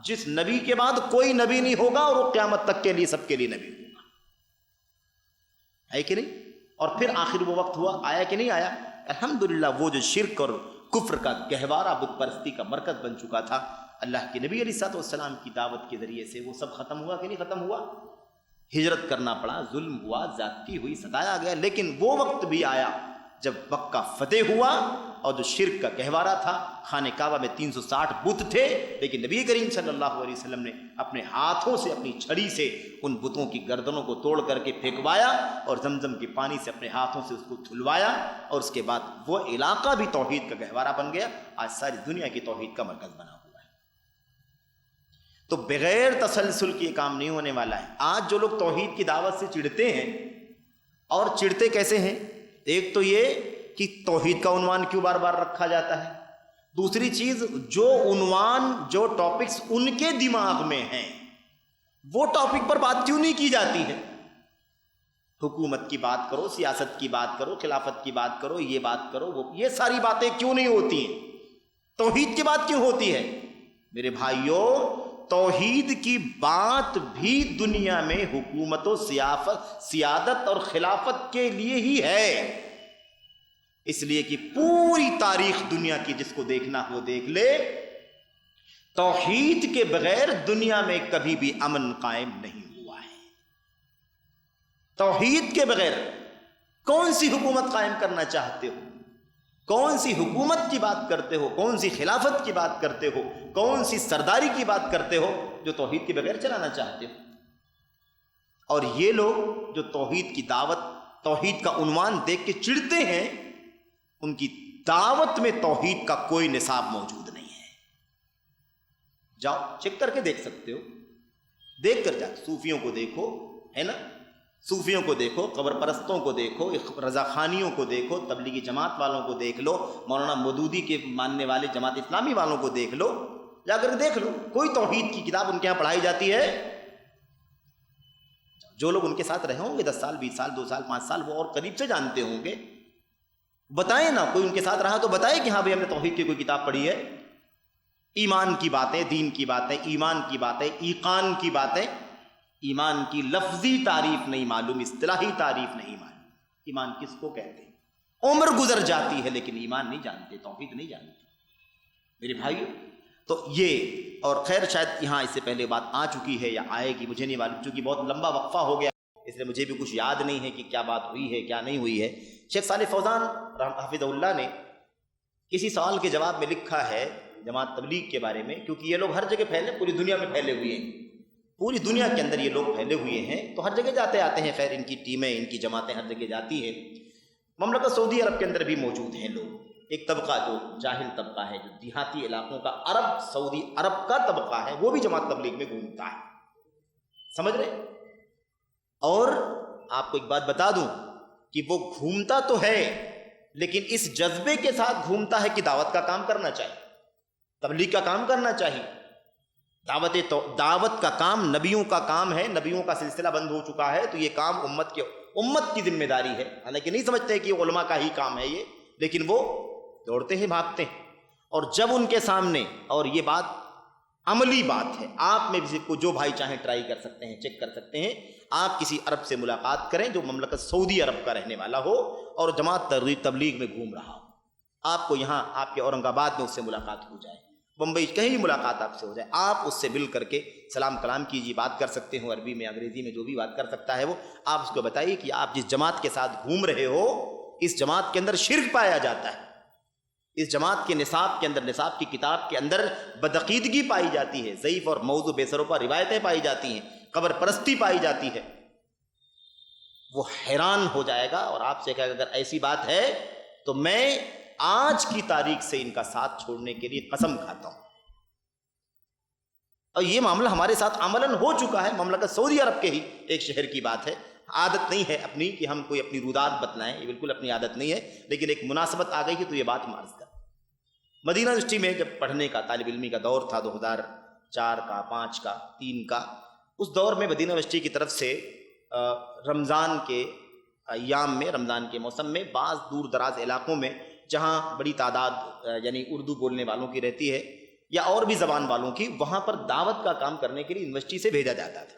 جس نبی کے بعد کوئی نبی نہیں ہوگا، اور وہ قیامت تک کے لیے سب کے لیے نبی ہوگا، ہے کہ نہیں؟ اور پھر آخر وہ وقت ہوا، آیا کہ نہیں آیا؟ الحمدللہ وہ جو شرک اور کفر کا گہوارہ، بت پرستی کا مرکز بن چکا تھا، اللہ کے نبی علیہ الصلوۃ والسلام کی دعوت کے ذریعے سے وہ سب ختم ہوا کہ نہیں ختم ہوا؟ ہجرت کرنا پڑا، ظلم ہوا، زیادتی ہوئی، ستایا گیا، لیکن وہ وقت بھی آیا جب مکہ فتح ہوا اور جو شرک کا گہوارہ تھا، خانہ کعبہ میں 360 بت تھے، لیکن نبی کریم صلی اللہ علیہ وسلم نے اپنے ہاتھوں سے، اپنی چھڑی سے ان بتوں کی گردنوں کو توڑ کر کے پھینکوایا، اور زمزم کے پانی سے اپنے ہاتھوں سے اس کو دھلوایا، اور اس کے بعد وہ علاقہ بھی توحید کا گہوارہ بن گیا. آج ساری دنیا کی توحید کا مرکز بنا ہوا ہے. تو بغیر تسلسل کے کام نہیں ہونے والا ہے. آج جو لوگ توحید کی دعوت سے چڑھتے ہیں، اور چڑھتے کیسے ہیں؟ ایک تو یہ کہ توحید کا عنوان کیوں بار بار رکھا جاتا ہے، دوسری چیز جو عنوان، جو ٹاپکس ان کے دماغ میں ہیں وہ ٹاپک پر بات کیوں نہیں کی جاتی ہے. حکومت کی بات کرو، سیاست کی بات کرو، خلافت کی بات کرو، یہ بات کرو، وہ یہ ساری باتیں کیوں نہیں ہوتی ہیں؟ توحید کی بات کیوں ہوتی ہے؟ میرے بھائیوں، توحید کی بات بھی دنیا میں حکومت و سیادت اور خلافت کے لیے ہی ہے، اس لیے کہ پوری تاریخ دنیا کی جس کو دیکھنا وہ دیکھ لے، توحید کے بغیر دنیا میں کبھی بھی امن قائم نہیں ہوا ہے۔ توحید کے بغیر کون سی حکومت قائم کرنا چاہتے ہو؟ کون سی حکومت کی بات کرتے ہو؟ کون سی خلافت کی بات کرتے ہو؟ کون سی سرداری کی بات کرتے ہو جو توحید کے بغیر چلانا چاہتے ہو؟ اور یہ لوگ جو توحید کی دعوت، توحید کا عنوان دیکھ کے چڑھتے ہیں، ان کی دعوت میں توحید کا کوئی نصاب موجود نہیں ہے۔ جاؤ چیک کر کے دیکھ سکتے ہو، دیکھ کر جاؤ، صوفیوں کو دیکھو، ہے نا، صوفیوں کو دیکھو، قبر پرستوں کو دیکھو، رضا خانیوں کو دیکھو، تبلیغی جماعت والوں کو دیکھ لو، مولانا مودودی کے ماننے والے جماعت اسلامی والوں کو دیکھ لو، جا کر دیکھ لو، کوئی توحید کی کتاب ان کے یہاں پڑھائی جاتی ہے؟ جو لوگ ان کے ساتھ رہے ہوں گے 10 سال 20 سال 2 سال 5 سال، وہ اور قریب سے جانتے ہوں گے، بتائیں نا، کوئی ان کے ساتھ رہا تو بتائے کہ ہاں بھائی ہم نے توحید کی کوئی کتاب پڑھی ہے۔ ایمان کی باتیں، دین کی باتیں، ایمان کی باتیں، ایقان کی باتیں، ایمان کی لفظی تعریف نہیں معلوم، اصطلاحی تعریف نہیں معلوم، ایمان کس کو کہتے ہیں؟ عمر گزر جاتی ہے لیکن ایمان نہیں جانتے، توحید نہیں جانتے میرے بھائیو۔ تو یہ، اور خیر شاید یہاں اس سے پہلے بات آ چکی ہے یا آئے گی، مجھے نہیں معلوم، چونکہ بہت لمبا وقفہ ہو گیا اس لیے مجھے بھی کچھ یاد نہیں ہے کہ کیا بات ہوئی ہے کیا نہیں ہوئی ہے۔ شیخ صالح فوزان حافظ اللہ نے کسی سوال کے جواب میں لکھا ہے جماعت تبلیغ کے بارے میں، کیونکہ یہ لوگ ہر جگہ پھیلے، پوری دنیا میں پھیلے ہوئے ہیں، پوری دنیا کے اندر یہ لوگ پھیلے ہوئے ہیں، تو ہر جگہ جاتے آتے ہیں، خیر ان کی ٹیمیں، ان کی جماعتیں ہر جگہ جاتی ہیں۔ مملکت سعودی عرب کے اندر بھی موجود ہیں لوگ، ایک طبقہ جو جاہل طبقہ ہے، جو دیہاتی علاقوں کا عرب، سعودی عرب کا طبقہ ہے، وہ بھی جماعت تبلیغ میں گھومتا ہے، سمجھ رہے؟ اور آپ کو ایک بات بتا دوں کہ وہ گھومتا تو ہے لیکن اس جذبے کے ساتھ گھومتا ہے کہ دعوت کا کام کرنا چاہیے، تبلیغ کا کام کرنا چاہیے۔ دعوت کا کام نبیوں کا کام ہے، نبیوں کا سلسلہ بند ہو چکا ہے، تو یہ کام امت کی ذمہ داری ہے، حالانکہ نہیں سمجھتے کہ علماء کا ہی کام ہے یہ، لیکن وہ دوڑتے ہیں، بھاگتے ہیں۔ اور جب ان کے سامنے، اور یہ بات عملی بات ہے، آپ میں بھی جو بھائی چاہیں ٹرائی کر سکتے ہیں، چیک کر سکتے ہیں، آپ کسی عرب سے ملاقات کریں جو مملکت سعودی عرب کا رہنے والا ہو اور جماعت تبلیغ میں گھوم رہا ہو، آپ کو یہاں آپ کے اورنگ آباد میں اس سے ملاقات ہو جائے، بمبئی کہیں بھی ملاقات آپ سے ہو جائے، آپ اس سے مل کر کے سلام کلام کیجیے، بات کر سکتے ہو، عربی میں انگریزی میں جو بھی بات کر سکتا ہے وہ، آپ اس کو بتائیے کہ آپ جس جماعت کے ساتھ گھوم رہے ہو اس جماعت کے اندر شرک پایا جاتا ہے، اس جماعت کے نصاب کے اندر، نصاب کی کتاب کے اندر بدعقیدگی پائی جاتی ہے، ضعیف اور موضوع بے سر و پا روایتیں پائی جاتی ہیں، قبر پرستی پائی جاتی ہے، وہ حیران ہو جائے گا اور آپ سے کہے گا اگر ایسی بات ہے تو میں آج کی تاریخ سے ان کا ساتھ چھوڑنے کے لیے قسم کھاتا ہوں۔ اور یہ معاملہ ہمارے ساتھ عملاً ہو چکا ہے، مملکت سعودی عرب کے ہی ایک شہر کی بات ہے، عادت نہیں ہے اپنی کہ ہم کوئی اپنی رودات بتلائیں، یہ بالکل اپنی عادت نہیں ہے، لیکن ایک مناسبت آ گئی ہے تو یہ بات معرض کر۔ مدینہ یونیورسٹی میں جب پڑھنے کا، طالب علمی کا دور تھا، 2004 کا، 5 کا، 3 کا، اس دور میں مدینہ یونیورسٹی کی طرف سے رمضان کے ایام میں، رمضان کے موسم میں، بعض دور دراز علاقوں میں جہاں بڑی تعداد یعنی اردو بولنے والوں کی رہتی ہے یا اور بھی زبان والوں کی، وہاں پر دعوت کا کام کرنے کے لیے یونیورسٹی سے بھیجا جاتا تھا۔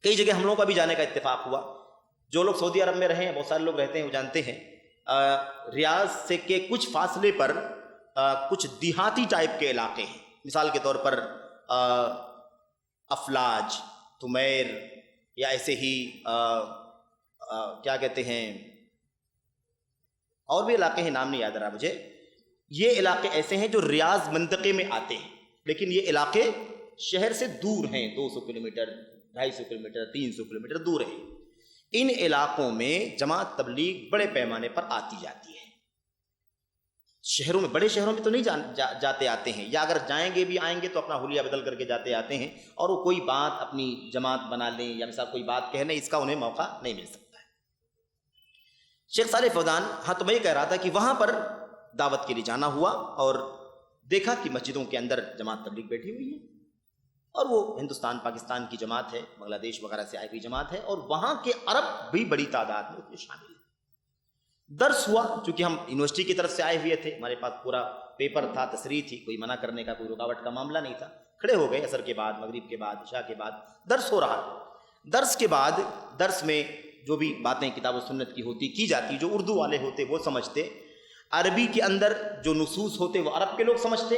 کئی جگہ ہم لوگوں کا بھی جانے کا اتفاق ہوا، جو لوگ سعودی عرب میں رہے ہیں، بہت سارے لوگ رہتے ہیں، وہ جانتے ہیں ریاض سے کے کچھ فاصلے پر کچھ دیہاتی ٹائپ کے علاقے ہیں، مثال کے طور پر افلاج، تمیر، یا ایسے ہی کیا کہتے ہیں، اور بھی علاقے ہیں، نام نہیں یاد رہا مجھے۔ یہ علاقے ایسے ہیں جو ریاض منطقے میں آتے ہیں، لیکن یہ علاقے شہر سے دور ہیں، 200 کلومیٹر، 250 کلومیٹر، 300 کلومیٹر دور ہیں۔ ان علاقوں میں جماعت تبلیغ بڑے پیمانے پر آتی جاتی ہے، شہروں میں، بڑے شہروں میں تو نہیں جاتے آتے ہیں، یا اگر جائیں گے بھی، آئیں گے تو اپنا حلیہ بدل کر کے جاتے آتے ہیں، اور وہ کوئی بات اپنی جماعت بنا لیں یا مثلا کوئی بات کہنے، اس کا انہیں موقع نہیں مل سکتا ہے۔ شیخ صالح فوزان، ہاں تو میں یہ کہہ رہا تھا کہ وہاں پر دعوت کے لیے جانا ہوا اور دیکھا کہ مسجدوں کے اندر جماعت تبلیغ بیٹھی ہوئی ہے، اور وہ ہندوستان پاکستان کی جماعت ہے، بنگلہ دیش وغیرہ سے آئی ہوئی جماعت ہے، اور وہاں کے عرب بھی بڑی تعداد میں اس میں شامل ہیں۔ درس ہوا، چونکہ ہم یونیورسٹی کی طرف سے آئے ہوئے تھے، ہمارے پاس پورا پیپر تھا، تصریح تھی، کوئی منع کرنے کا کوئی رکاوٹ کا معاملہ نہیں تھا، کھڑے ہو گئے، عصر کے بعد، مغرب کے بعد، عشاء کے بعد درس ہو رہا۔ درس کے بعد درس میں جو بھی باتیں کتاب و سنت کی ہوتی کی جاتی، جو اردو والے ہوتے وہ سمجھتے، عربی کے اندر جو نصوص ہوتے وہ عرب کے لوگ سمجھتے۔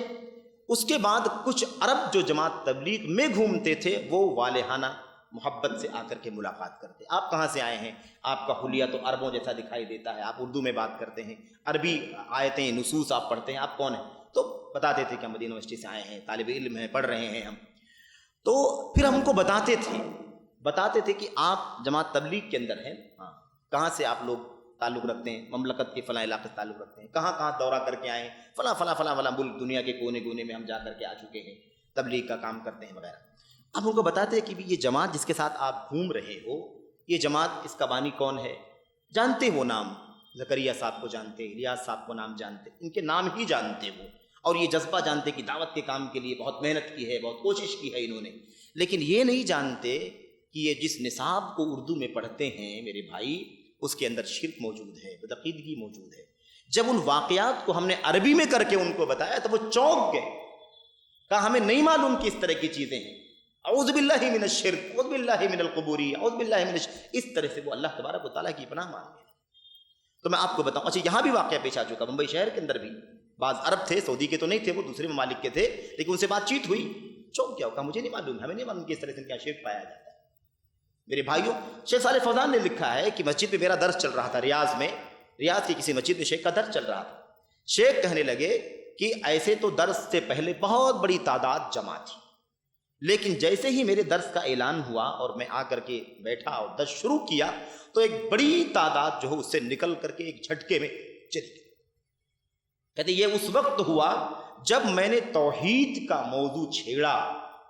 اس کے بعد کچھ عرب جو جماعت تبلیغ میں گھومتے تھے وہ والہانہ محبت سے آ کر کے ملاقات کرتے، آپ کہاں سے آئے ہیں، آپ کا حلیہ تو عربوں جیسا دکھائی دیتا ہے، آپ اردو میں بات کرتے ہیں، عربی آیتیں نصوص آپ پڑھتے ہیں، آپ کون ہیں؟ تو بتاتے تھے کہ ہم مدینہ یونیورسٹی سے آئے ہیں، طالب علم ہیں، پڑھ رہے ہیں ہم۔ تو پھر ہم کو بتاتے تھے کہ آپ جماعت تبلیغ کے اندر ہیں، ہاں، کہاں سے آپ لوگ تعلق رکھتے ہیں، مملکت کے فلاں علاقے سے تعلق رکھتے ہیں، کہاں کہاں دورہ کر کے آئے ہیں، فلاں فلاں فلاں فلاں ملک، دنیا کے کونے کونے میں ہم جا کر کے آ چکے ہیں، تبلیغ کا کام کرتے ہیں وغیرہ۔ اب ان کو بتاتے ہیں کہ بھی یہ جماعت جس کے ساتھ آپ گھوم رہے ہو، یہ جماعت اس کا بانی کون ہے؟ جانتے وہ نام، زکریا صاحب کو جانتے، ریاض صاحب کو نام جانتے، ان کے نام ہی جانتے وہ، اور یہ جذبہ جانتے کہ دعوت کے کام کے لیے بہت محنت کی ہے، بہت کوشش کی ہے انہوں نے، لیکن یہ نہیں جانتے کہ یہ جس نصاب کو اردو میں پڑھتے ہیں میرے بھائی، اس کے اندر شرک موجود ہے، بدعقیدگی موجود ہے۔ جب ان واقعات کو ہم نے عربی میں کر کے ان کو بتایا تو وہ چونک گئے، کہا ہمیں نہیں معلوم کہ اس طرح کی چیزیں ہیں، اعوذ باللہ من الشرک، اعوذ باللہ من القبوری، اعوذ باللہ من الشرک، اس طرح سے وہ اللہ تبارک و تعالیٰ کی پناہ مانگ گئے۔ تو میں آپ کو بتاؤں، اچھا یہاں بھی واقعہ پیش آ چکا، ممبئی شہر کے اندر بھی بعض عرب تھے، سعودی کے تو نہیں تھے، وہ دوسرے ممالک کے تھے، لیکن ان سے بات چیت ہوئی، چونک کیا ہوگا، مجھے نہیں معلوم، ہمیں نہیں معلوم کہ اس طرح سے کیا شرک پایا جاتا ہے۔ میرے بھائیوں، شیخ صالح فوزان نے لکھا ہے کہ مسجد میں میرا درس چل رہا تھا، ریاض کی کسی مسجد میں شیخ کا درس چل رہا تھا، شیخ کہنے لگے کہ ایسے تو درس سے پہلے بہت بڑی تعداد جمع تھی، لیکن جیسے ہی میرے درس کا اعلان ہوا اور میں آ کر کے بیٹھا اور درس شروع کیا تو ایک بڑی تعداد جو ہے اس سے نکل کر کے ایک جھٹکے میں چلی گئی۔ کہتے یہ اس وقت ہوا جب میں نے توحید کا موضوع چھیڑا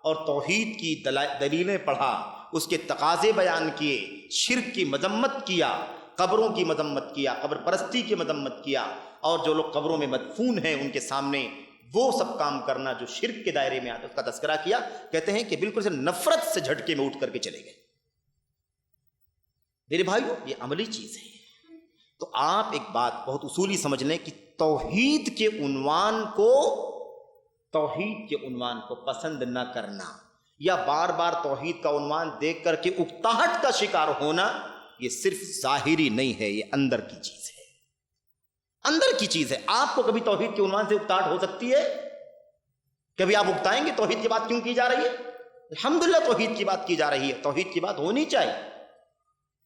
اور توحید کی دلیلیں پڑھا، اس کے تقاضے بیان کیے، شرک کی مذمت کیا، قبروں کی مذمت کیا، قبر پرستی کی مذمت کیا، اور جو لوگ قبروں میں مدفون ہیں ان کے سامنے وہ سب کام کرنا جو شرک کے دائرے میں آتا ہے اس کا تذکرہ کیا۔ کہتے ہیں کہ بالکل سے نفرت سے جھٹکے میں اٹھ کر کے چلے گئے۔ میرے بھائیو، یہ عملی چیز ہے۔ تو آپ ایک بات بہت اصولی سمجھ لیں کہ توحید کے عنوان کو پسند نہ کرنا یا بار بار توحید کا عنوان دیکھ کر کے اکتاہٹ کا شکار ہونا، یہ صرف ظاہری نہیں ہے، یہ اندر کی چیز ہے، اندر کی چیز ہے۔ آپ کو کبھی توحید کے عنوان سے اکتاہٹ ہو سکتی ہے؟ کبھی آپ اکتائیں گے توحید کی بات کیوں کی جا رہی ہے؟ الحمدللہ توحید کی بات کی جا رہی ہے، توحید کی بات ہونی چاہیے،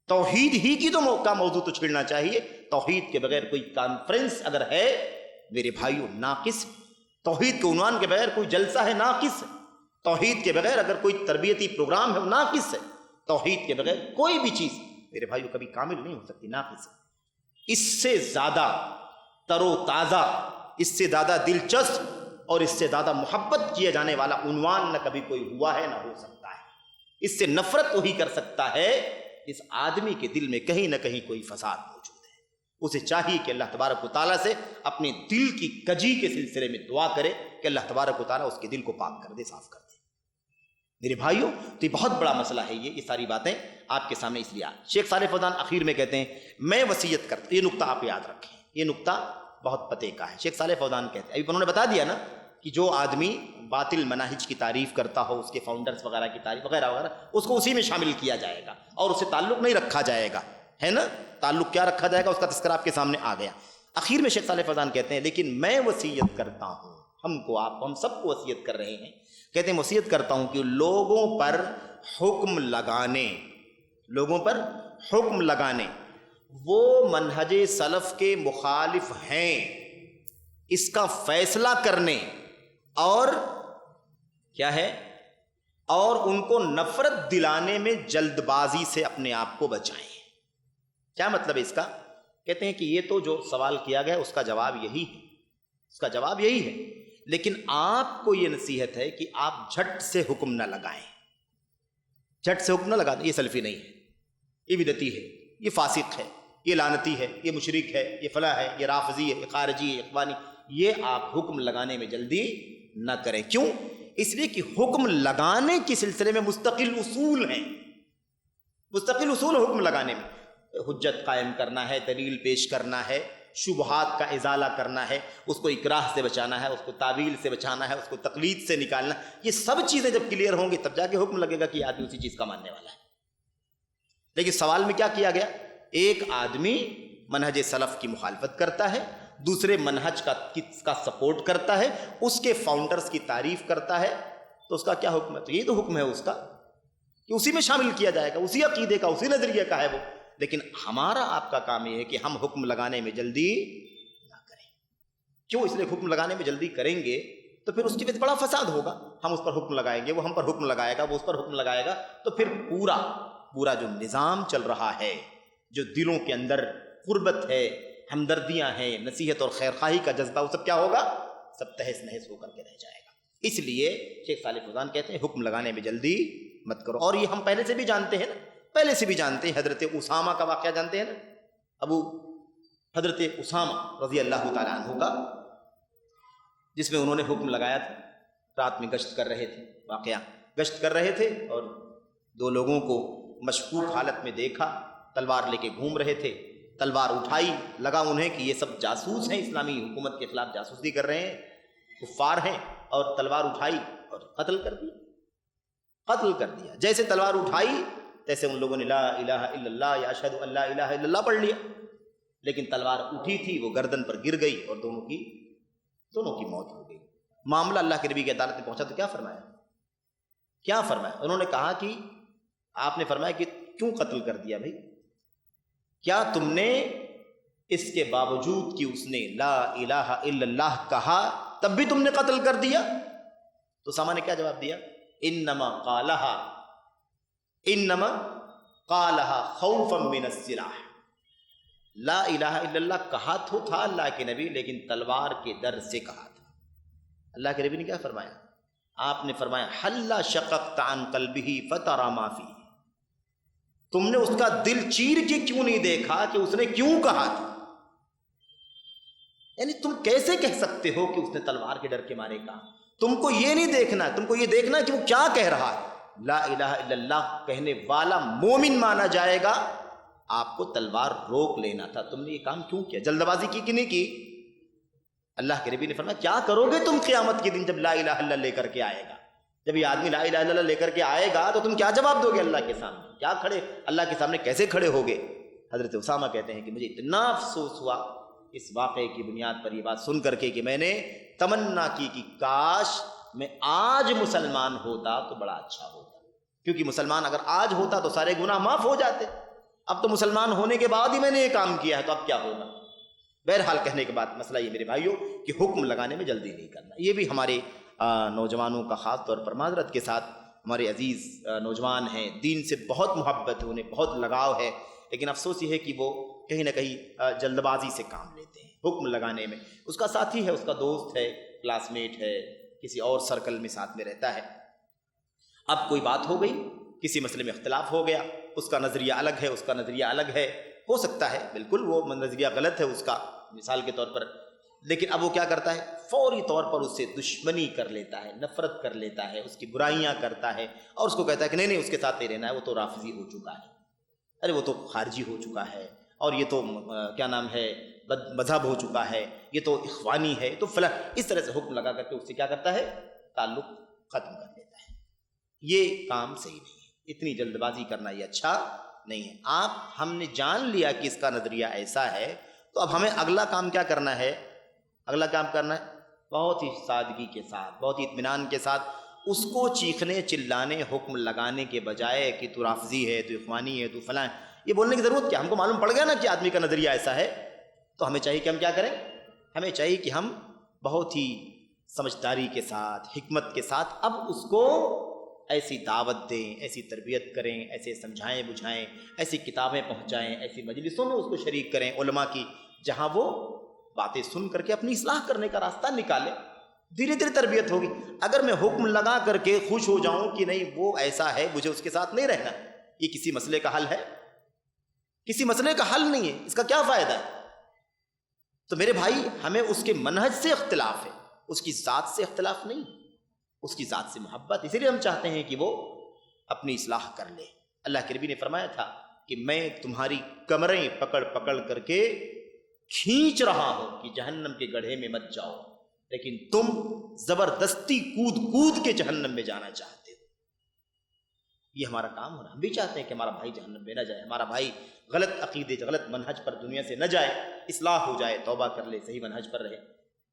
توحید ہی کی تو کا موضوع تو چھڑنا چاہیے۔ توحید کے بغیر کوئی کانفرنس اگر ہے میرے بھائیو ناقص، توحید کے عنوان کے بغیر کوئی جلسہ ہے ناقص ہے، توحید کے بغیر اگر کوئی تربیتی پروگرام ہے وہ ناقص ہے، توحید کے بغیر کوئی بھی چیز میرے بھائیو کبھی کامل نہیں ہو سکتی، ناقص ہے۔ اس سے زیادہ تر و تازہ، اس سے زیادہ دلچسپ اور اس سے زیادہ محبت کیا جانے والا عنوان نہ کبھی کوئی ہوا ہے نہ ہو سکتا ہے۔ اس سے نفرت وہی کر سکتا ہے اس آدمی کے دل میں کہیں نہ کہیں کوئی فساد موجود ہے، اسے چاہیے کہ اللہ تبارک و تعالیٰ سے اپنے دل کی کجی کے سلسلے میں دعا کرے کہ اللہ تبارک و تعالیٰ اس کے دل کو پاک کر دے، صاف کر دے۔ میرے بھائیوں، تو یہ بہت بڑا مسئلہ ہے، یہ ساری باتیں آپ کے سامنے اس لیے شیخ صالح فوزان آخر میں کہتے ہیں میں وصیت کرتا، یہ نقطہ آپ یاد رکھیں، یہ نقطہ بہت پتے کا ہے۔ شیخ صالح فوزان کہتے ہیں، ابھی انہوں نے بتا دیا نا کہ جو آدمی باطل مناہج کی تعریف کرتا ہو، اس کے فاؤنڈرز وغیرہ کی تعریف وغیرہ وغیرہ، اس کو اسی میں شامل کیا جائے گا اور اسے تعلق نہیں رکھا جائے گا، ہے نا؟ تعلق کیا رکھا جائے گا اس کا تذکرہ آپ کے سامنے آ گیا۔ آخر میں شیخ صالح فوزان کہتے ہیں لیکن میں وصیت کرتا ہوں، ہم کو، آپ کو، ہم سب کو وصیت کر رہے ہیں، کہتے ہیں وصیت کرتا ہوں کہ لوگوں پر حکم لگانے وہ منہج سلف کے مخالف ہیں، اس کا فیصلہ کرنے اور کیا ہے، اور ان کو نفرت دلانے میں جلد بازی سے اپنے آپ کو بچائیں۔ کیا مطلب ہے اس کا؟ کہتے ہیں کہ یہ تو جو سوال کیا گیا اس کا جواب یہی ہے، لیکن آپ کو یہ نصیحت ہے کہ آپ جھٹ سے حکم نہ لگائیں، جھٹ سے حکم نہ لگا دیں، یہ سلفی نہیں ہے، یہ بدعتی ہے، یہ فاسق ہے، یہ لعنتی ہے، یہ مشرک ہے، یہ فلاں ہے، یہ رافضی ہے، یہ خارجی ہے، اخوانی، یہ آپ حکم لگانے میں جلدی نہ کریں۔ کیوں؟ اس لیے کہ حکم لگانے کے سلسلے میں مستقل اصول ہیں، مستقل اصول حکم لگانے میں۔ حجت قائم کرنا ہے، دلیل پیش کرنا ہے، شبہات کا ازالہ کرنا ہے، اس کو اکراہ سے بچانا ہے، اس کو تعویل سے بچانا ہے، اس کو تقلید سے نکالنا، یہ سب چیزیں جب کلیئر ہوں گی تب جا کے حکم لگے گا کہ یہ آدمی اسی چیز کا ماننے والا ہے۔ لیکن سوال میں کیا کیا گیا؟ ایک آدمی منہج سلف کی مخالفت کرتا ہے، دوسرے منہج کا سپورٹ کرتا ہے، اس کے فاؤنڈرز کی تعریف کرتا ہے، تو اس کا کیا حکم ہے؟ تو یہ تو حکم ہے اس کا کہ اسی میں شامل کیا جائے گا، اسی عقیدے کا، اسی نظریے کا ہے وہ۔ لیکن ہمارا آپ کا کام یہ ہے کہ ہم حکم لگانے میں جلدی نہ کریں۔ کیوں؟ اس لیے حکم لگانے میں جلدی کریں گے تو پھر اس کی وجہ بڑا فساد ہوگا۔ ہم اس پر حکم لگائیں گے، وہ ہم پر حکم لگائے گا، وہ اس پر حکم لگائے گا، تو پھر پورا جو نظام چل رہا ہے، جو دلوں کے اندر قربت ہے، ہمدردیاں ہیں، نصیحت اور خیرخواہی کا جذبہ، وہ سب کیا ہوگا؟ سب تہس نہس ہو کر کے رہ جائے گا۔ اس لیے شیخ صالح فوزان کہتے ہیں حکم لگانے میں جلدی مت کرو۔ اور یہ ہم پہلے سے بھی جانتے ہیں نا، پہلے سے بھی جانتے ہیں، حضرت اسامہ کا واقعہ جانتے ہیں نا، حضرت اسامہ رضی اللہ تعالیٰ عنہ کا، جس میں انہوں نے حکم لگایا تھا۔ رات میں گشت کر رہے تھے، واقعہ گشت کر رہے تھے اور دو لوگوں کو مشکوک حالت میں دیکھا، تلوار لے کے گھوم رہے تھے، تلوار اٹھائی، لگا انہیں کہ یہ سب جاسوس ہیں، اسلامی حکومت کے خلاف جاسوسی کر رہے ہیں، کفار ہیں، اور تلوار اٹھائی اور قتل کر دیا۔ جیسے تلوار اٹھائی تیسے ان لوگوں نے لا الہ الا اللہ یا اشہد ان لا الہ الا اللہ پڑھ لیا، لیکن تلوار اٹھی تھی، وہ گردن پر گر گئی اور دونوں کی موت ہو گئی۔ معاملہ اللہ کے نبی کی عدالت میں پہنچا تو کیا فرمایا؟ انہوں نے کہا کہ آپ نے فرمایا کہ کیوں قتل کر دیا بھائی؟ کیا تم نے اس کے باوجود کہ اس نے لا الہ الا اللہ کہا تب بھی تم نے قتل کر دیا؟ تو اسامہ نے کیا جواب دیا؟ انما قالها خوفا من السلاح۔ لا الہ الا اللہ کہا تو تھا اللہ کے نبی، لیکن تلوار کے ڈر سے کہا تھا۔ اللہ کے نبی نے کیا فرمایا؟ آپ نے فرمایا حل شققت عن قلبہ فترى ما فیہ۔ تم نے اس کا دل چیر کے کیوں نہیں دیکھا کہ اس نے کیوں کہا تھا؟ یعنی تم کیسے کہہ سکتے ہو کہ اس نے تلوار کے ڈر کے مارے کہا؟ تم کو یہ نہیں دیکھنا، تم کو یہ دیکھنا کہ وہ کیا کہہ رہا ہے۔ لا الہ الا اللہ کہنے والا مومن مانا جائے گا، آپ کو تلوار روک لینا تھا۔ تم نے یہ کام کیوں کیا؟ جلد بازی کی کہ نہیں کی؟ اللہ کے نبی نے فرمایا کیا کرو گے تم قیامت کے دن جب لا الہ الا اللہ لے کر کے آئے گا؟ جب یہ آدمی لا الہ الا اللہ لے کر کے آئے گا تو تم کیا جواب دو گے اللہ کے سامنے؟ کیا کھڑے اللہ کے سامنے کیسے کھڑے ہوگے؟ حضرت اسامہ کہتے ہیں کہ مجھے اتنا افسوس ہوا اس واقعے کی بنیاد پر یہ بات سن کر کے کہ میں نے تمنا کی کہ کاش میں آج مسلمان ہوتا تو بڑا اچھا ہوتا، کیونکہ مسلمان اگر آج ہوتا تو سارے گناہ معاف ہو جاتے۔ اب تو مسلمان ہونے کے بعد ہی میں نے یہ کام کیا ہے، تو اب کیا ہوگا؟ بہرحال کہنے کے بعد مسئلہ یہ میرے بھائیوں کہ حکم لگانے میں جلدی نہیں کرنا۔ یہ بھی ہمارے نوجوانوں کا خاص طور پر معذرت کے ساتھ، ہمارے عزیز نوجوان ہیں، دین سے بہت محبت ہے، انہیں بہت لگاؤ ہے، لیکن افسوس یہ ہے کہ وہ کہیں نہ کہیں جلد بازی سے کام لیتے ہیں حکم لگانے میں۔ اس کا ساتھی ہے، اس کا دوست ہے، کلاس میٹ ہے، کسی اور سرکل میں ساتھ میں رہتا ہے، اب کوئی بات ہو گئی، کسی مسئلے میں اختلاف ہو گیا، اس کا نظریہ الگ ہے، اس کا نظریہ الگ ہے، ہو سکتا ہے بالکل وہ نظریہ غلط ہے اس کا، مثال کے طور پر، لیکن اب وہ کیا کرتا ہے؟ فوری طور پر اس سے دشمنی کر لیتا ہے، نفرت کر لیتا ہے، اس کی برائیاں کرتا ہے، اور اس کو کہتا ہے کہ نہیں اس کے ساتھ نہیں رہنا ہے، وہ تو رافضی ہو چکا ہے، ارے وہ تو خارجی ہو چکا ہے، اور یہ تو کیا نام ہے بد مذہب ہو چکا ہے، یہ تو اخوانی ہے، تو فلاں، اس طرح سے حکم لگا کر کے اس سے کیا کرتا ہے؟ تعلق ختم کر دیتا ہے۔ یہ کام صحیح نہیں ہے، اتنی جلد بازی کرنا یہ اچھا نہیں ہے۔ ہم نے جان لیا کہ اس کا نظریہ ایسا ہے، تو اب ہمیں اگلا کام کیا کرنا ہے؟ اگلا کام کرنا ہے بہت ہی سادگی کے ساتھ، بہت ہی اطمینان کے ساتھ اس کو چیخنے چلانے حکم لگانے کے بجائے کہ تو رافضی ہے، تو اخوانی ہے، تو فلاں، یہ بولنے کی ضرورت کیا؟ ہم کو معلوم پڑ گیا نا کہ آدمی کا نظریہ ایسا ہے، تو ہمیں چاہیے کہ ہم کیا کریں؟ ہمیں چاہیے کہ ہم بہت ہی سمجھداری کے ساتھ، حکمت کے ساتھ اب اس کو ایسی دعوت دیں، ایسی تربیت کریں، ایسے سمجھائیں بجھائیں، ایسی کتابیں پہنچائیں، ایسی مجلسوں میں اس کو شریک کریں علماء کی، جہاں وہ باتیں سن کر کے اپنی اصلاح کرنے کا راستہ نکالیں، دھیرے دھیرے تربیت ہوگی۔ اگر میں حکم لگا کر کے خوش ہو جاؤں کہ نہیں وہ ایسا ہے، مجھے اس کے ساتھ نہیں رہنا، یہ کسی مسئلے کا حل ہے؟ کسی مسئلے کا حل نہیں ہے، اس کا کیا فائدہ ہے؟ تو میرے بھائی ہمیں اس کے منہج سے اختلاف ہے، اس کی ذات سے اختلاف نہیں۔ اس کی ذات سے محبت، اسی لیے ہم چاہتے ہیں کہ وہ اپنی اصلاح کر لے۔ اللہ کے نبی نے فرمایا تھا کہ میں تمہاری کمریں پکڑ پکڑ کر کے کھینچ رہا ہوں کہ جہنم کے گڑھے میں مت جاؤ، لیکن تم زبردستی کود کود کے جہنم میں جانا چاہتے ہو۔ یہ ہمارا کام ہے، ہم بھی چاہتے ہیں کہ ہمارا بھائی جہنم میں نہ جائے، ہمارا بھائی غلط عقیدے غلط منہج پر دنیا سے نہ جائے، اصلاح ہو جائے، توبہ کر لے، صحیح منہج پر رہے،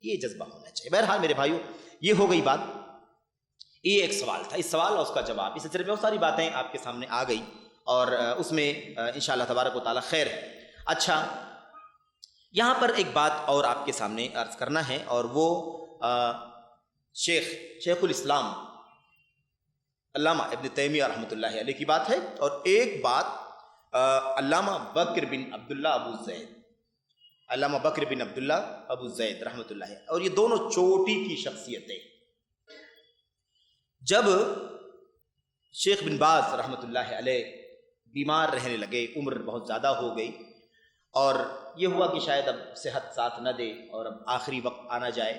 یہ جذبہ ہونا چاہیے۔ بہرحال میرے بھائیو، یہ ہو گئی بات، یہ ایک سوال تھا، اس سوال اور اس کا جواب، اس سلسلے میں بہت ساری باتیں آپ کے سامنے آ گئی اور اس میں انشاءاللہ تبارک و تعالی خیر ہے۔ اچھا، یہاں پر ایک بات اور آپ کے سامنے عرض کرنا ہے، اور وہ شیخ الاسلام علامہ ابن تیمیہ رحمۃ اللہ علیہ کی بات ہے، اور ایک بات علامہ بکر بن عبداللہ ابو زید، علامہ بکر بن عبداللہ ابو زید رحمۃ اللہ، اور یہ دونوں چوٹی کی شخصیتیں۔ جب شیخ بن باز رحمۃ اللہ علیہ بیمار رہنے لگے، عمر بہت زیادہ ہو گئی، اور یہ ہوا کہ شاید اب صحت ساتھ نہ دے اور اب آخری وقت آنا جائے،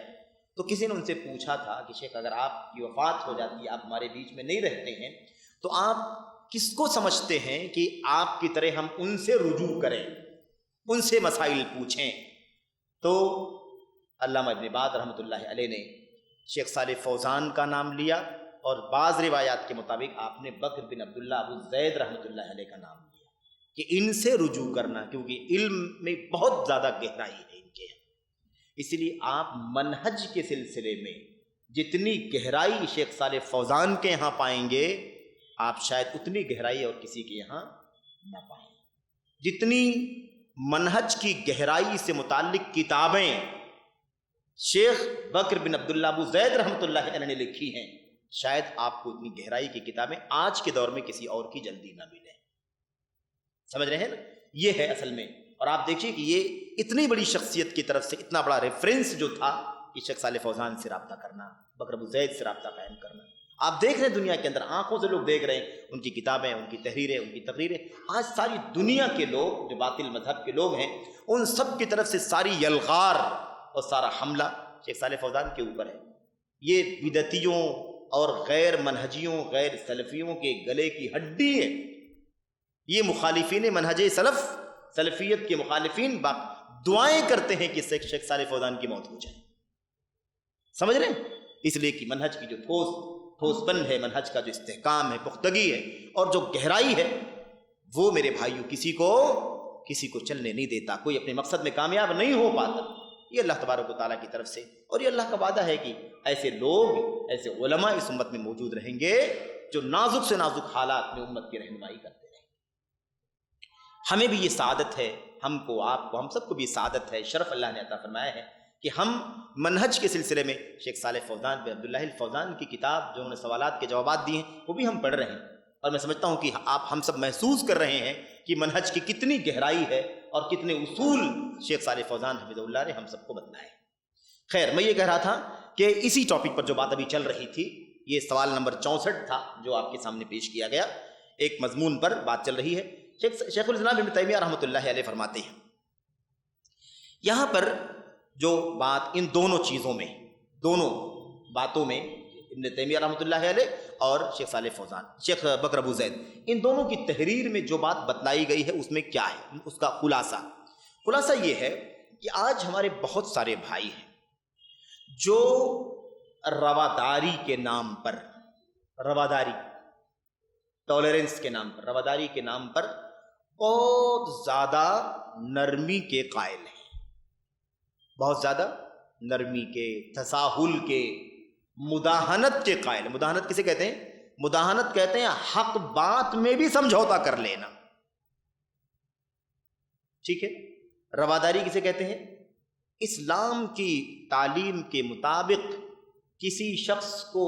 تو کسی نے ان سے پوچھا تھا کہ شیخ اگر آپ کی وفات ہو جاتی ہے، آپ ہمارے بیچ میں نہیں رہتے ہیں، تو آپ کس کو سمجھتے ہیں کہ آپ کی طرح ہم ان سے رجوع کریں، ان سے مسائل پوچھیں؟ تو علامہ ابن باز رحمۃ اللہ علیہ نے شیخ صالح فوزان کا نام لیا، اور بعض روایات کے مطابق آپ نے بکر بن عبداللہ ابو زید رحمۃ اللہ علیہ کا نام لیا کہ ان سے رجوع کرنا، کیونکہ علم میں بہت زیادہ گہرائی ہے ان کے، اسی لیے آپ منہج کے سلسلے میں جتنی گہرائی شیخ صالح فوزان کے یہاں پائیں گے، آپ شاید اتنی گہرائی اور کسی کے یہاں نہ پائیں۔ جتنی منہج کی گہرائی سے متعلق کتابیں شیخ بکر بن عبداللہ ابو زید رحمۃ اللہ علیہ نے لکھی ہیں، شاید آپ کو اتنی گہرائی کی کتابیں آج کے دور میں کسی اور کی جلدی نہ ملیں۔ سمجھ رہے ہیں نا؟ یہ ہے اصل میں، اور آپ دیکھیے کہ یہ اتنی بڑی شخصیت کی طرف سے اتنا بڑا ریفرنس جو تھا کہ شیخ صالح فوزان سے رابطہ کرنا، بکر ابو زید سے رابطہ قائم کرنا، آپ دیکھ رہے ہیں دنیا کے اندر آنکھوں سے لوگ دیکھ رہے ہیں ان کی کتابیں، ان کی تحریریں، ان کی تقریریں، آج ساری دنیا کے لوگ جو باطل مذہب کے لوگ ہیں ان سب کی طرف سے ساری یلغار اور سارا حملہ شیخ صالح فوزان کے اوپر ہے۔ یہ بدعتیوں اور غیر منہجیوں، غیر سلفیوں کے گلے کی ہڈی ہے۔ یہ مخالفین منہج سلف، سلفیت کے مخالفین دعائیں کرتے ہیں کہ شیخ صالح فوزان کی موت ہو جائے۔ سمجھ رہے ہیں؟ اس لیے کہ منہج کی جو ٹھوس پن ہے، منہج کا جو استحکام ہے، پختگی ہے اور جو گہرائی ہے، وہ میرے بھائیوں کسی کو چلنے نہیں دیتا، کوئی اپنے مقصد میں کامیاب نہیں ہو پاتا۔ یہ اللہ تبارک و تعالیٰ کی طرف سے، اور یہ اللہ کا وعدہ ہے کہ ایسے لوگ، ایسے علماء اس امت میں موجود رہیں گے جو نازک سے نازک حالات میں امت کی رہنمائی کرتے رہیں۔ ہمیں بھی یہ سعادت ہے، ہم کو، آپ کو، ہم سب کو بھی یہ سعادت ہے، شرف اللہ نے عطا فرمایا ہے کہ ہم منہج کے سلسلے میں شیخ صالح فوزان بن عبداللہ الفوزان کی کتاب جو انہوں نے سوالات کے جوابات دیے ہیں وہ بھی ہم پڑھ رہے ہیں، اور میں سمجھتا ہوں کہ ہم سب محسوس کر رہے ہیں کہ منہج کی کتنی گہرائی ہے اور کتنے اصول شیخ صالح فوزان حفظہ اللہ نے ہم سب کو بتلائے۔ خیر، میں یہ کہہ رہا تھا کہ اسی ٹاپک پر جو بات ابھی چل رہی تھی، یہ سوال نمبر 64 تھا جو آپ کے سامنے پیش کیا گیا، ایک مضمون پر بات چل رہی ہے۔ شیخ الاسلام ابن تیمیہ رحمۃ اللہ علیہ فرماتے ہیں، یہاں پر جو بات ان دونوں چیزوں میں، دونوں باتوں میں، ابن تیمیہ رحمۃ اللہ علیہ اور شیخ صالح فوزان، شیخ بکر ابو زید، ان دونوں کی تحریر میں جو بات بتلائی گئی ہے اس میں کیا ہے، اس کا خلاصہ یہ ہے کہ آج ہمارے بہت سارے بھائی ہیں جو رواداری کے نام پر، رواداری، ٹالرنس کے نام پر، رواداری کے نام پر بہت زیادہ نرمی کے قائل ہیں، بہت زیادہ نرمی کے، تساہل کے، مداہنت کے قائل ہیں۔ مداہنت کسے کہتے ہیں؟ مداہنت کہتے ہیں حق بات میں بھی سمجھوتا کر لینا، ٹھیک ہے؟ رواداری کسے کہتے ہیں؟ اسلام کی تعلیم کے مطابق کسی شخص کو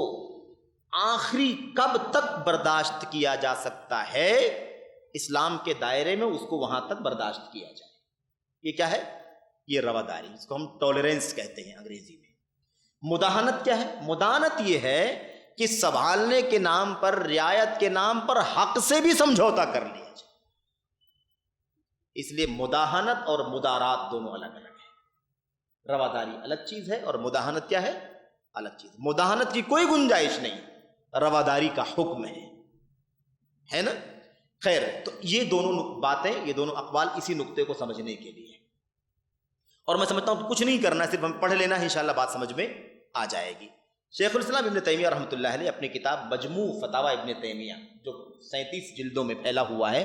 آخری کب تک برداشت کیا جا سکتا ہے، اسلام کے دائرے میں اس کو وہاں تک برداشت کیا جائے، یہ کیا ہے؟ یہ رواداری، اس کو ہم ٹالرنس کہتے ہیں انگریزی میں۔ مداہنت کیا ہے؟ مداہنت یہ ہے کہ سنبھالنے کے نام پر، رعایت کے نام پر حق سے بھی سمجھوتا کر لیا جائے۔ اس لیے مداہنت اور مدارات دونوں الگ الگ ہیں۔ رواداری الگ چیز ہے اور مداہنت کیا ہے؟ الگ چیز، مداہنت کی کوئی گنجائش نہیں، رواداری کا حکم ہے نا. خیر، تو یہ دونوں باتیں، یہ دونوں اقوال اسی نقطے کو سمجھنے کے لیے، اور میں سمجھتا ہوں کچھ نہیں کرنا، صرف ہم پڑھ لینا ہے، انشاءاللہ بات سمجھ میں آ جائے گی. شیخ الاسلام ابن تیمیہ رحمۃ اللہ علیہ اپنی کتاب مجموع فتاوی ابن تیمیہ جو 37 جلدوں میں پھیلا ہوا ہے،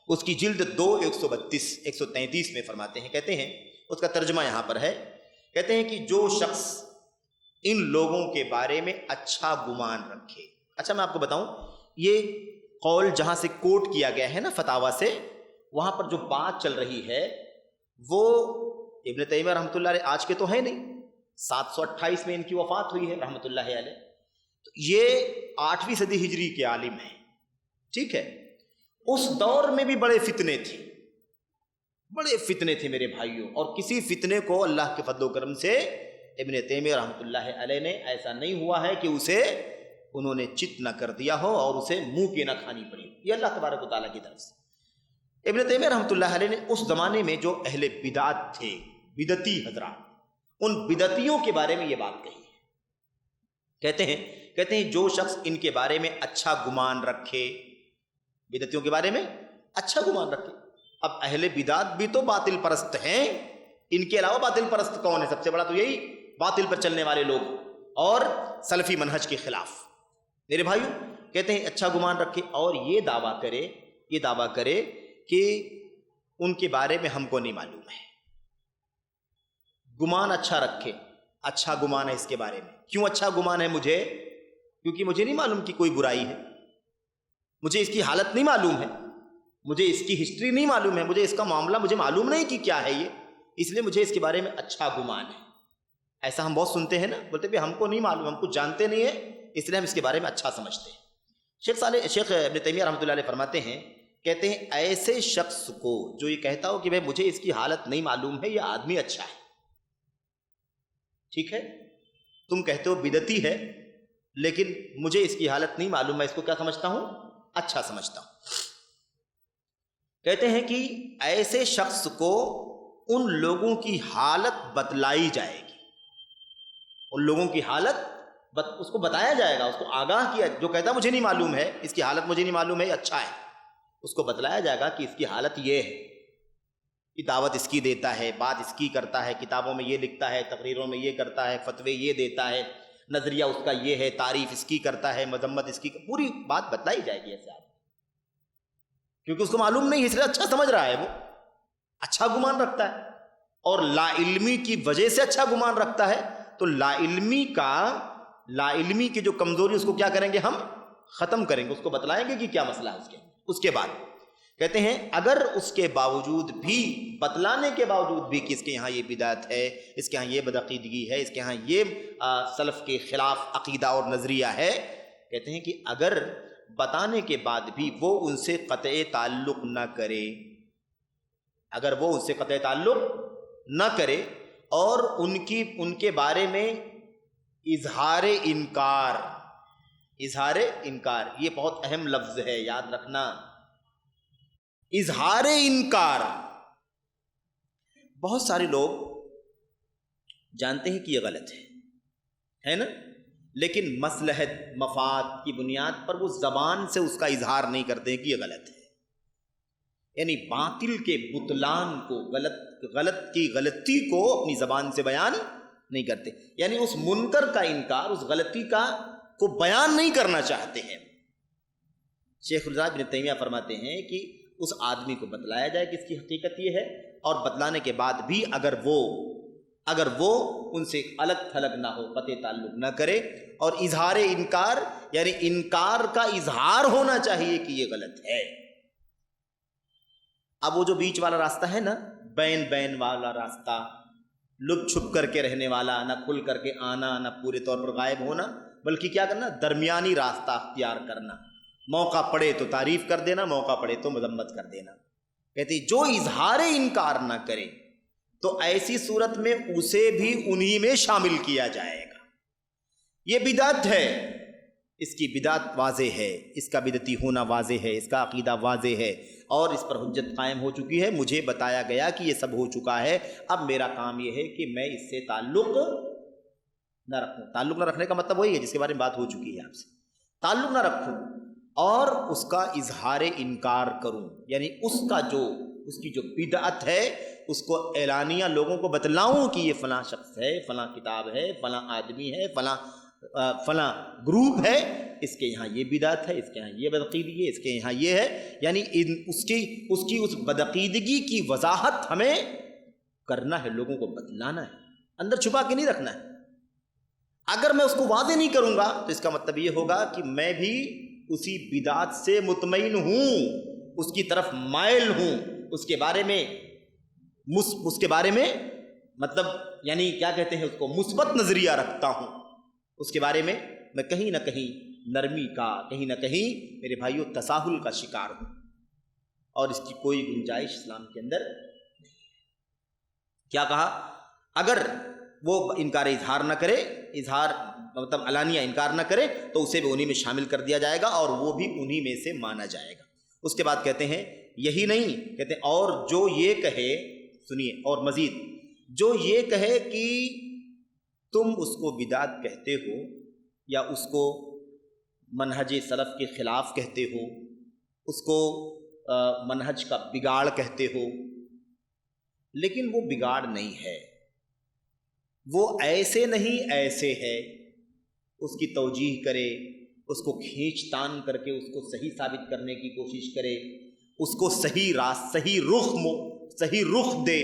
اس کی جلد 2 133 میں فرماتے ہیں، کہتے ہیں، اس کا ترجمہ یہاں پر ہے، کہتے ہیں کہ جو شخص ان لوگوں کے بارے میں اچھا گمان رکھے. اچھا میں آپ کو بتاؤں، یہ قول جہاں سے کوٹ کیا گیا ہے نا فتاوی سے، وہاں پر جو بات چل رہی ہے وہ ابن تیمیہ رحمۃ اللہ علیہ آج کے تو ہے نہیں، 728 میں ان کی وفات ہوئی ہے رحمۃ اللہ علیہ. تو یہ 8ویں صدی ہجری کے عالم ہیں، ٹھیک ہے. اس دور میں بھی بڑے فتنے تھے میرے بھائیوں، اور کسی فتنے کو اللہ کے فضل و کرم سے ابن تیمیہ رحمۃ اللہ علیہ نے ایسا نہیں ہوا ہے کہ اسے انہوں نے چت نہ کر دیا ہو اور اسے منہ کی نہ کھانی پڑی. یہ اللہ تبارک و تعالیٰ کی طرف سے. ابن تیمیہ رحمۃ اللہ علیہ نے اس زمانے میں جو اہل بدعت تھے، بدعتی حضرات، ان بدعتیوں کے بارے میں یہ بات کہی ہے. کہتے ہیں جو شخص ان کے بارے میں اچھا گمان رکھے، بدعتیوں کے بارے میں اچھا گمان رکھے. اب اہل بدعت بھی تو باطل پرست ہیں، ان کے علاوہ باطل پرست کون ہے؟ سب سے بڑا تو یہی باطل پر چلنے والے لوگ اور سلفی منہج کے خلاف. میرے بھائیوں، کہتے ہیں اچھا گمان رکھے اور یہ دعویٰ کرے کہ ان کے بارے میں ہم کو نہیں معلوم ہے. گمان اچھا رکھے، اچھا گمان ہے اس کے بارے میں. کیوں اچھا گمان ہے مجھے؟ کیونکہ مجھے نہیں معلوم کہ کوئی برائی ہے، مجھے اس کی حالت نہیں معلوم ہے، مجھے اس کی ہسٹری نہیں معلوم ہے، مجھے اس کا معاملہ مجھے معلوم نہیں کہ کیا ہے یہ، اس لیے مجھے اس کے بارے میں اچھا گمان ہے. ایسا ہم بہت سنتے ہیں نا، بولتے بھی ہم کو نہیں معلوم، ہم کچھ جانتے نہیں ہیں، اس لیے ہم اس کے بارے میں اچھا سمجھتے ہیں. شیخ ابن تیمیہ رحمۃ اللہ علیہ فرماتے ہیں، کہتے ہیں ایسے شخص کو جو یہ کہتا ہو کہ بھائی مجھے اس کی حالت نہیں معلوم ہے، یہ آدمی اچھا ہے. ٹھیک ہے، تم کہتے ہو بدعتی ہے لیکن مجھے اس کی حالت نہیں معلوم، میں اس کو کیا سمجھتا ہوں؟ اچھا سمجھتا ہوں. کہتے ہیں کہ ایسے شخص کو ان لوگوں کی حالت بتلائی جائے گی، ان لوگوں کی حالت اس کو بتایا جائے گا، اس کو آگاہ کیا. جو کہتا مجھے نہیں معلوم ہے، اس کی حالت مجھے نہیں معلوم ہے، یہ اچھا ہے، اس کو بتلایا جائے گا کہ اس کی حالت یہ ہے، کہ دعوت اس کی دیتا ہے، بات اس کی کرتا ہے، کتابوں میں یہ لکھتا ہے، تقریروں میں یہ کرتا ہے، فتوے یہ دیتا ہے، نظریہ اس کا یہ ہے، تعریف اس کی کرتا ہے، مذمت اس کی، پوری بات بتلائی جائے گی ایسے آدمی. کیونکہ اس کو معلوم نہیں ہے، اس لیے اچھا سمجھ رہا ہے، وہ اچھا گمان رکھتا ہے، اور لا علمی کی وجہ سے اچھا گمان رکھتا ہے. تو لا علمی کی جو کمزوری اس کو کیا کریں گے؟ ہم ختم کریں گے، اس کو بتلائیں گے کہ کیا مسئلہ ہے اس کے بعد کہتے ہیں اگر اس کے باوجود بھی، بتلانے کے باوجود بھی کہ اس کے یہاں یہ بدعت ہے، اس کے یہاں یہ بدعقیدگی ہے، اس کے یہاں یہ سلف کے خلاف عقیدہ اور نظریہ ہے، کہتے ہیں کہ اگر بتانے کے بعد بھی وہ ان سے قطع تعلق نہ کرے، اگر وہ ان سے قطع تعلق نہ کرے اور ان کے بارے میں اظہار انکار، یہ بہت اہم لفظ ہے، یاد رکھنا، اظہار انکار. بہت سارے لوگ جانتے ہیں کہ یہ غلط ہے نا، لیکن مصلحت مفاد کی بنیاد پر وہ زبان سے اس کا اظہار نہیں کرتے کہ یہ غلط ہے. یعنی باطل کے بطلان کو، غلط کی غلطی کو اپنی زبان سے بیان نہیں کرتے، یعنی اس منکر کا انکار، اس غلطی کو بیان نہیں کرنا چاہتے ہیں. شیخ الاسلام ابن تیمیہ فرماتے ہیں کہ اس آدمی کو بتلایا جائے کہ اس کی حقیقت یہ ہے، اور بتلانے کے بعد بھی اگر وہ ان سے الگ تھلگ نہ ہو، قطع تعلق نہ کرے، اور اظہار انکار یعنی انکار کا اظہار ہونا چاہیے کہ یہ غلط ہے. اب وہ جو بیچ والا راستہ ہے نا، بین والا راستہ، لپ چھپ کر کے رہنے والا، نہ کھل کر کے آنا، نہ پورے طور پر غائب ہونا، بلکہ کیا کرنا؟ درمیانی راستہ اختیار کرنا، موقع پڑے تو تعریف کر دینا، موقع پڑے تو مذمت کر دینا. کہتے جو اظہار انکار نہ کرے تو ایسی صورت میں اسے بھی انہی میں شامل کیا جائے گا. یہ بدعت ہے، اس کی بدعت واضح ہے، اس کا بدعتی ہونا واضح ہے، اس کا عقیدہ واضح ہے، اور اس پر حجت قائم ہو چکی ہے، مجھے بتایا گیا کہ یہ سب ہو چکا ہے. اب میرا کام یہ ہے کہ میں اس سے تعلق نہ رکھوں. تعلق نہ رکھنے کا مطلب وہی ہے جس کے بارے میں بات ہو چکی ہے آپ سے. تعلق نہ رکھوں اور اس کا اظہار انکار کروں، یعنی اس کی جو بدعت ہے اس کو اعلانیہ لوگوں کو بتلاؤں کہ یہ فلاں شخص ہے، فلاں کتاب ہے، فلاں آدمی ہے، فلاں گروپ ہے، اس کے یہاں یہ بدعت ہے، اس کے یہاں یہ بدعقیدگی ہے، اس کے یہاں یہ ہے. یعنی اس کی بدعقیدگی کی وضاحت ہمیں کرنا ہے، لوگوں کو بتلانا ہے، اندر چھپا کے نہیں رکھنا ہے. اگر میں اس کو واضح نہیں کروں گا تو اس کا مطلب یہ ہوگا کہ میں بھی اسی بدعت سے مطمئن ہوں، اس کی طرف مائل ہوں، اس کے بارے میں مطلب یعنی کیا کہتے ہیں اس کو، مثبت نظریہ رکھتا ہوں. اس کے بارے میں کہیں نہ کہیں نرمی کا، کہیں نہ کہیں میرے بھائیوں تساہل کا شکار ہوں، اور اس کی کوئی گنجائش اسلام کے اندر نہیں. کیا کہا؟ اگر وہ انکار اظہار نہ کرے، اظہار مطلب علانیہ انکار نہ کرے تو اسے بھی انہی میں شامل کر دیا جائے گا اور وہ بھی انہی میں سے مانا جائے گا. اس کے بعد کہتے ہیں یہی نہیں، کہتے ہیں اور جو یہ کہے، سنیے اور مزید، جو یہ کہے کہ تم اس کو بدعت کہتے ہو یا اس کو منہج سلف کے خلاف کہتے ہو، اس کو منہج کا بگاڑ کہتے ہو، لیکن وہ بگاڑ نہیں ہے، وہ ایسے نہیں ایسے ہے، اس کی توجیح کرے، اس کو کھینچ تان کر کے اس کو صحیح ثابت کرنے کی کوشش کرے، اس کو صحیح رخ دے،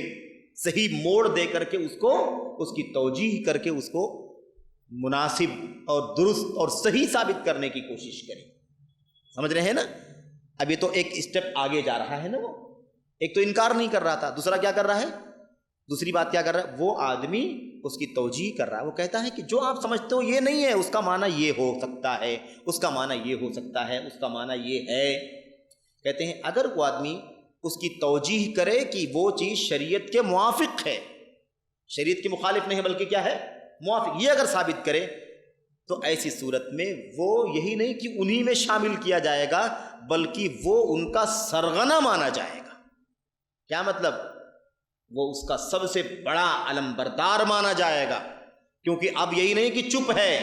صحیح موڑ دے کر کے اس کی توجیح کر کے اس کو مناسب اور درست اور صحیح ثابت کرنے کی کوشش کرے. سمجھ رہے ہیں نا؟ اب یہ تو ایک اسٹیپ آگے جا رہا ہے نا. وہ ایک تو انکار نہیں کر رہا تھا، دوسرا کیا کر رہا ہے؟ دوسری بات کیا کر رہا ہے؟ وہ آدمی اس کی توجیح کر رہا ہے. وہ کہتا ہے کہ جو آپ سمجھتے ہو یہ نہیں ہے، اس کا معنی یہ ہو سکتا ہے، اس کا معنی یہ ہو سکتا ہے، اس کا معنی یہ ہے. کہتے ہیں اگر وہ آدمی اس کی توجیح کرے کہ وہ چیز شریعت کے موافق ہے، شریعت کے مخالف نہیں ہے بلکہ کیا ہے؟ موافق، یہ اگر ثابت کرے تو ایسی صورت میں وہ یہی نہیں کہ انہی میں شامل کیا جائے گا بلکہ وہ ان کا سرغنہ مانا جائے گا. کیا مطلب؟ وہ اس کا سب سے بڑا علم بردار مانا جائے گا، کیونکہ اب یہی نہیں کہ چپ ہے،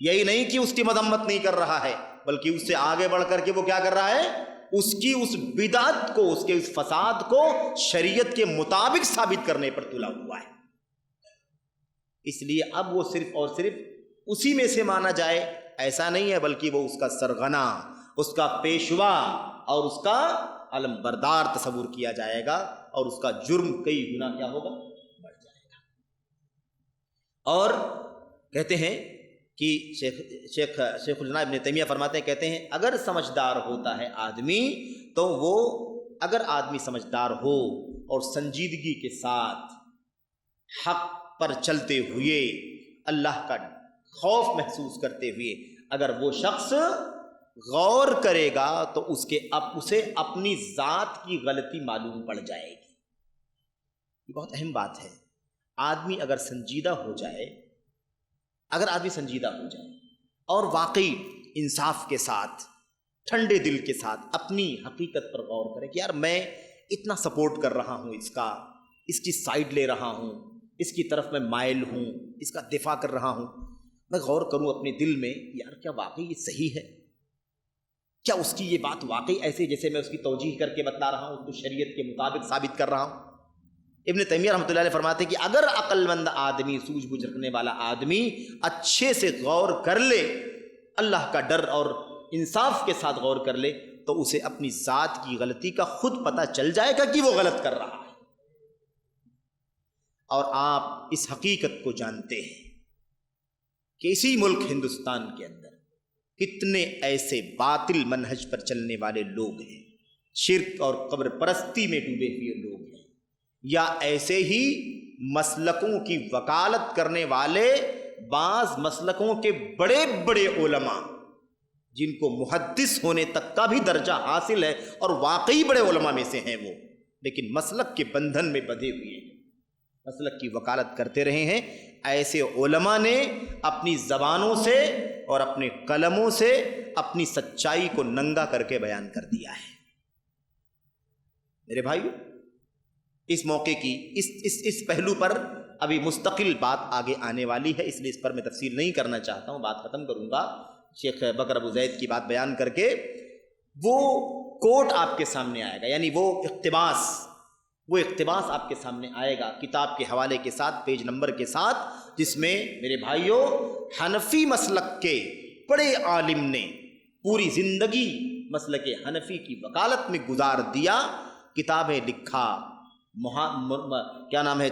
یہی نہیں کہ اس کی مذمت نہیں کر رہا ہے، بلکہ اس سے آگے بڑھ کر کے وہ کیا کر رہا ہے؟ اس کی اس بدعت کو، اس کے اس فساد کو شریعت کے مطابق ثابت کرنے پر تلا ہوا ہے. اس لیے اب وہ صرف اور صرف اسی میں سے مانا جائے ایسا نہیں ہے، بلکہ وہ اس کا سرغنہ، اس کا پیشوا اور اس کا علم بردار تصور کیا جائے گا، اور اس کا جرم کئی گنا کیا ہوگا؟ بڑھ جائے گا. اور کہتے ہیں کہ شیخ الاسلام ابن تیمیہ فرماتے ہیں، کہتے ہیں اگر سمجھدار ہوتا ہے آدمی تو وہ، اگر آدمی سمجھدار ہو اور سنجیدگی کے ساتھ حق پر چلتے ہوئے، اللہ کا خوف محسوس کرتے ہوئے اگر وہ شخص غور کرے گا تو اسے اپنی ذات کی غلطی معلوم پڑ جائے گی. یہ بہت اہم بات ہے. آدمی اگر سنجیدہ ہو جائے اور واقعی انصاف کے ساتھ، ٹھنڈے دل کے ساتھ اپنی حقیقت پر غور کرے کہ یار میں اتنا سپورٹ کر رہا ہوں، اس کی سائیڈ لے رہا ہوں، اس کی طرف میں مائل ہوں، اس کا دفاع کر رہا ہوں، میں غور کروں اپنے دل میں یار کیا واقعی یہ صحیح ہے؟ کیا اس کی یہ بات واقعی ایسے جیسے میں اس کی توجیح کر کے بتلا رہا ہوں، اس کو شریعت کے مطابق ثابت کر رہا ہوں؟ ابن تیمیہ رحمۃ اللہ علیہ فرماتے ہیں کہ اگر عقل مند آدمی، سوجھ بوجھ رکھنے والا آدمی اچھے سے غور کر لے، اللہ کا ڈر اور انصاف کے ساتھ غور کر لے، تو اسے اپنی ذات کی غلطی کا خود پتہ چل جائے گا کہ وہ غلط کر رہا ہے. اور آپ اس حقیقت کو جانتے ہیں کہ اسی ملک ہندوستان کے اندر کتنے ایسے باطل منہج پر چلنے والے لوگ ہیں، شرک اور قبر پرستی میں ڈوبے ہوئے لوگ ہیں، یا ایسے ہی مسلکوں کی وکالت کرنے والے بعض مسلکوں کے بڑے بڑے علماء جن کو محدث ہونے تک کا بھی درجہ حاصل ہے اور واقعی بڑے علماء میں سے ہیں وہ، لیکن مسلک کے بندھن میں بندھے ہوئے ہیں، مسلک کی وکالت کرتے رہے ہیں. ایسے علماء نے اپنی زبانوں سے اور اپنے قلموں سے اپنی سچائی کو ننگا کر کے بیان کر دیا ہے. میرے بھائیو، اس موقع کی اس پہلو پر ابھی مستقل بات آگے آنے والی ہے، اس لیے اس پر میں تفصیل نہیں کرنا چاہتا ہوں، بات ختم کروں گا شیخ بکر ابو زید کی بات بیان کر کے۔ وہ کوٹ آپ کے سامنے آئے گا، یعنی وہ اقتباس آپ کے سامنے آئے گا کتاب کے حوالے کے ساتھ، پیج نمبر کے ساتھ، جس میں میرے بھائیوں حنفی مسلک کے بڑے عالم نے پوری زندگی مسلک حنفی کی وکالت میں گزار دیا، کتابیں لکھا،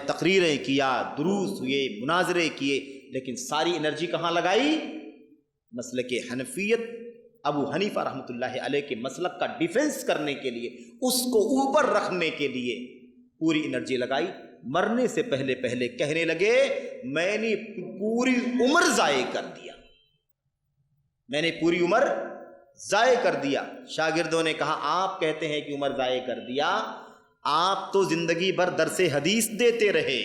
تقریریں کیا، دروس ہوئے، مناظرے کیے، لیکن ساری انرجی کہاں لگائی؟ مسلک حنفیت، ابو حنیفہ رحمۃ اللہ علیہ کے مسلک کا ڈیفنس کرنے کے لیے، اس کو اوپر رکھنے کے لیے پوری انرجی لگائی۔ مرنے سے پہلے کہنے لگے میں نے پوری عمر ضائع کر دیا، میں نے پوری عمر ضائع کر دیا۔ شاگردوں نے کہا آپ کہتے ہیں کہ عمر ضائع کر دیا، آپ تو زندگی بھر درس حدیث دیتے رہے،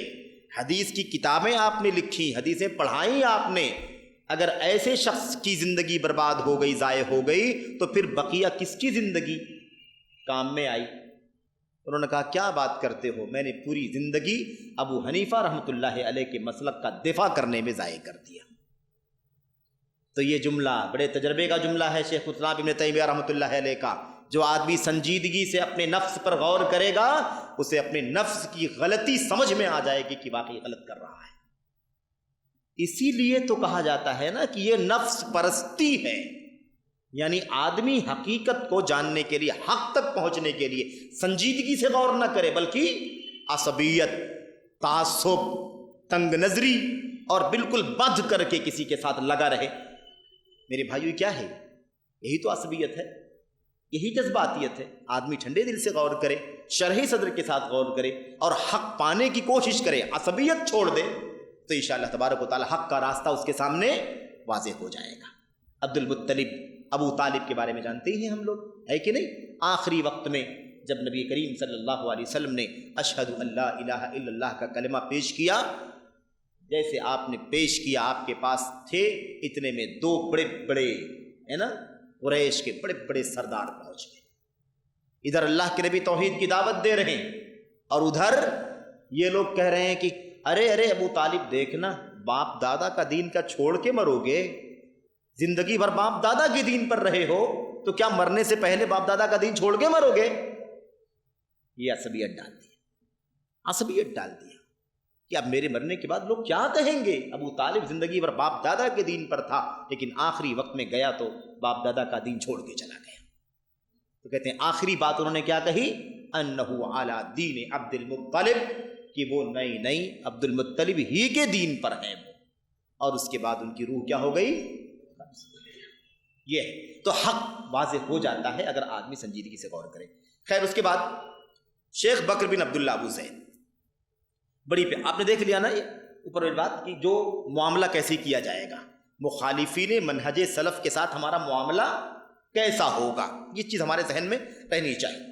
حدیث کی کتابیں آپ نے لکھی، حدیثیں پڑھائیں آپ نے، اگر ایسے شخص کی زندگی برباد ہو گئی، ضائع ہو گئی، تو پھر بقیہ کس کی زندگی کام میں آئی؟ انہوں نے کہا کیا بات کرتے ہو، میں نے پوری زندگی ابو حنیفہ رحمۃ اللہ علیہ کے مسلک کا دفاع کرنے میں ضائع کر دیا۔ تو یہ جملہ بڑے تجربے کا جملہ ہے شیخ الاسلام ابن تیمیہ رحمۃ اللہ علیہ کا۔ جو آدمی سنجیدگی سے اپنے نفس پر غور کرے گا، اسے اپنے نفس کی غلطی سمجھ میں آ جائے گی کہ واقعی غلط کر رہا ہے۔ اسی لیے تو کہا جاتا ہے نا کہ یہ نفس پرستی ہے، یعنی آدمی حقیقت کو جاننے کے لیے، حق تک پہنچنے کے لیے سنجیدگی سے غور نہ کرے، بلکہ عصبیت، تعصب، تنگ نظری اور بالکل بدھ کر کے کسی کے ساتھ لگا رہے۔ میرے بھائیو کیا ہے؟ یہی تو عصبیت ہے، یہی جذباتیت ہے۔ آدمی ٹھنڈے دل سے غور کرے، شرح صدر کے ساتھ غور کرے اور حق پانے کی کوشش کرے، عصبیت چھوڑ دے، تو انشاءاللہ تبارک و تعالی حق کا راستہ اس کے سامنے واضح ہو جائے گا۔ عبد المطلب، ابو طالب کے بارے میں جانتے ہی ہیں ہم لوگ، ہے کہ نہیں؟ آخری وقت میں جب نبی کریم صلی اللہ علیہ وسلم نے اشہد ان لا الہ الا اللہ کا کلمہ پیش کیا، جیسے آپ نے پیش کیا، آپ کے پاس تھے اتنے میں دو بڑے بڑے ہے نا قریش کے بڑے بڑے سردار پہنچ گئے۔ ادھر اللہ کے نبی توحید کی دعوت دے رہے ہیں اور ادھر یہ لوگ کہہ رہے ہیں کہ ارے ابو طالب دیکھنا، باپ دادا کا دین کا چھوڑ کے مرو گے، زندگی بھر باپ دادا کے دین پر رہے ہو، تو کیا مرنے سے پہلے باپ دادا کا دین چھوڑ کے مرو گے؟ یہ عصبیت ڈال دی، عصبیت ڈال دیا کہ اب میرے مرنے کے بعد لوگ کیا کہیں گے؟ ابو طالب زندگی بھر باپ دادا کے دین پر تھا، لیکن آخری وقت میں گیا تو باپ دادا کا دین چھوڑ کے چلا گیا۔ تو کہتے ہیں آخری بات انہوں نے کیا کہی؟ انہو علی دین عبد المطلب، کہ وہ نئی عبد المطلب ہی کے دین پر ہیں وہ، اور اس کے بعد ان کی روح کیا ہو گئی؟ یہ ہے۔ تو حق واضح ہو جاتا ہے اگر آدمی سنجیدگی سے غور کرے۔ خیر، اس کے بعد شیخ بکر بن عبداللہ ابو زید، بڑی پہ آپ نے دیکھ لیا نا یہ اوپر والی بات کہ جو معاملہ کیسے کیا جائے گا، مخالفین منہج سلف کے ساتھ ہمارا معاملہ کیسا ہوگا، یہ چیز ہمارے ذہن میں رہنی چاہیے۔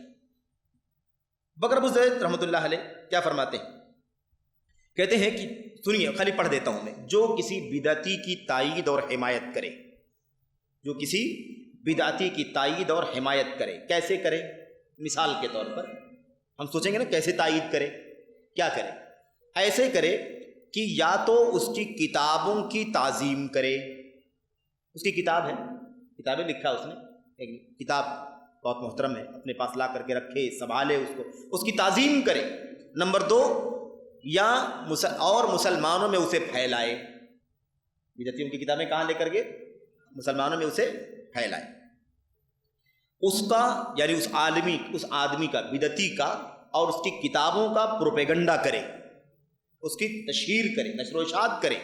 بکر ابو زید رحمۃ اللہ علیہ کیا فرماتے ہیں؟ کہتے ہیں کہ سنیے، خالی پڑھ دیتا ہوں میں، جو کسی بدعتی کی تائید اور حمایت کرے، جو کسی بدعتی کی تائید اور حمایت کرے، کیسے کرے؟ مثال کے طور پر ہم سوچیں گے نا کیسے تائید کرے، کیا کرے؟ ایسے کرے کہ یا تو اس کی کتابوں کی تعظیم کرے، اس کی کتاب ہے، کتابیں لکھا اس نے، ایک کتاب بہت محترم ہے، اپنے پاس لا کر کے رکھے، سنبھالے اس کو، اس کی تعظیم کرے۔ نمبر دو، یا اور مسلمانوں میں اسے پھیلائے، بدعتیوں کی کتابیں کہاں لے کر کے مسلمانوں میں اسے پھیلائے، اس کا یعنی اس آدمی کا، بدعتی کا اور اس کی کتابوں کا پروپیگنڈا کرے، اس کی تشہیر کرے، نشر و اشاعت کرے۔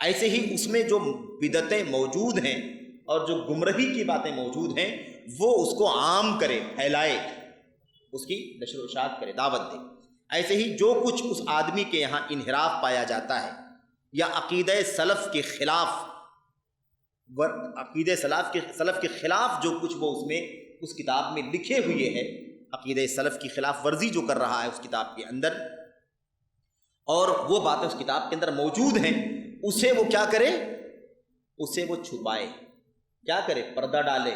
ایسے ہی اس میں جو بدعتیں موجود ہیں اور جو گمراہی کی باتیں موجود ہیں وہ اس کو عام کرے، پھیلائے، اس کی نشر و اشاعت کرے، دعوت دے۔ ایسے ہی جو کچھ اس آدمی کے یہاں انحراف پایا جاتا ہے یا عقیدہ سلف کے خلاف، عقیدہ سلف کے خلاف جو کچھ وہ اس میں اس کتاب میں لکھے ہوئے ہے، عقیدہ سلف کی خلاف ورزی جو کر رہا ہے اس کتاب کے اندر، اور وہ باتیں اس کتاب کے اندر موجود ہیں، اسے وہ کیا کرے؟ اسے وہ چھپائے، کیا کرے؟ پردہ ڈالے،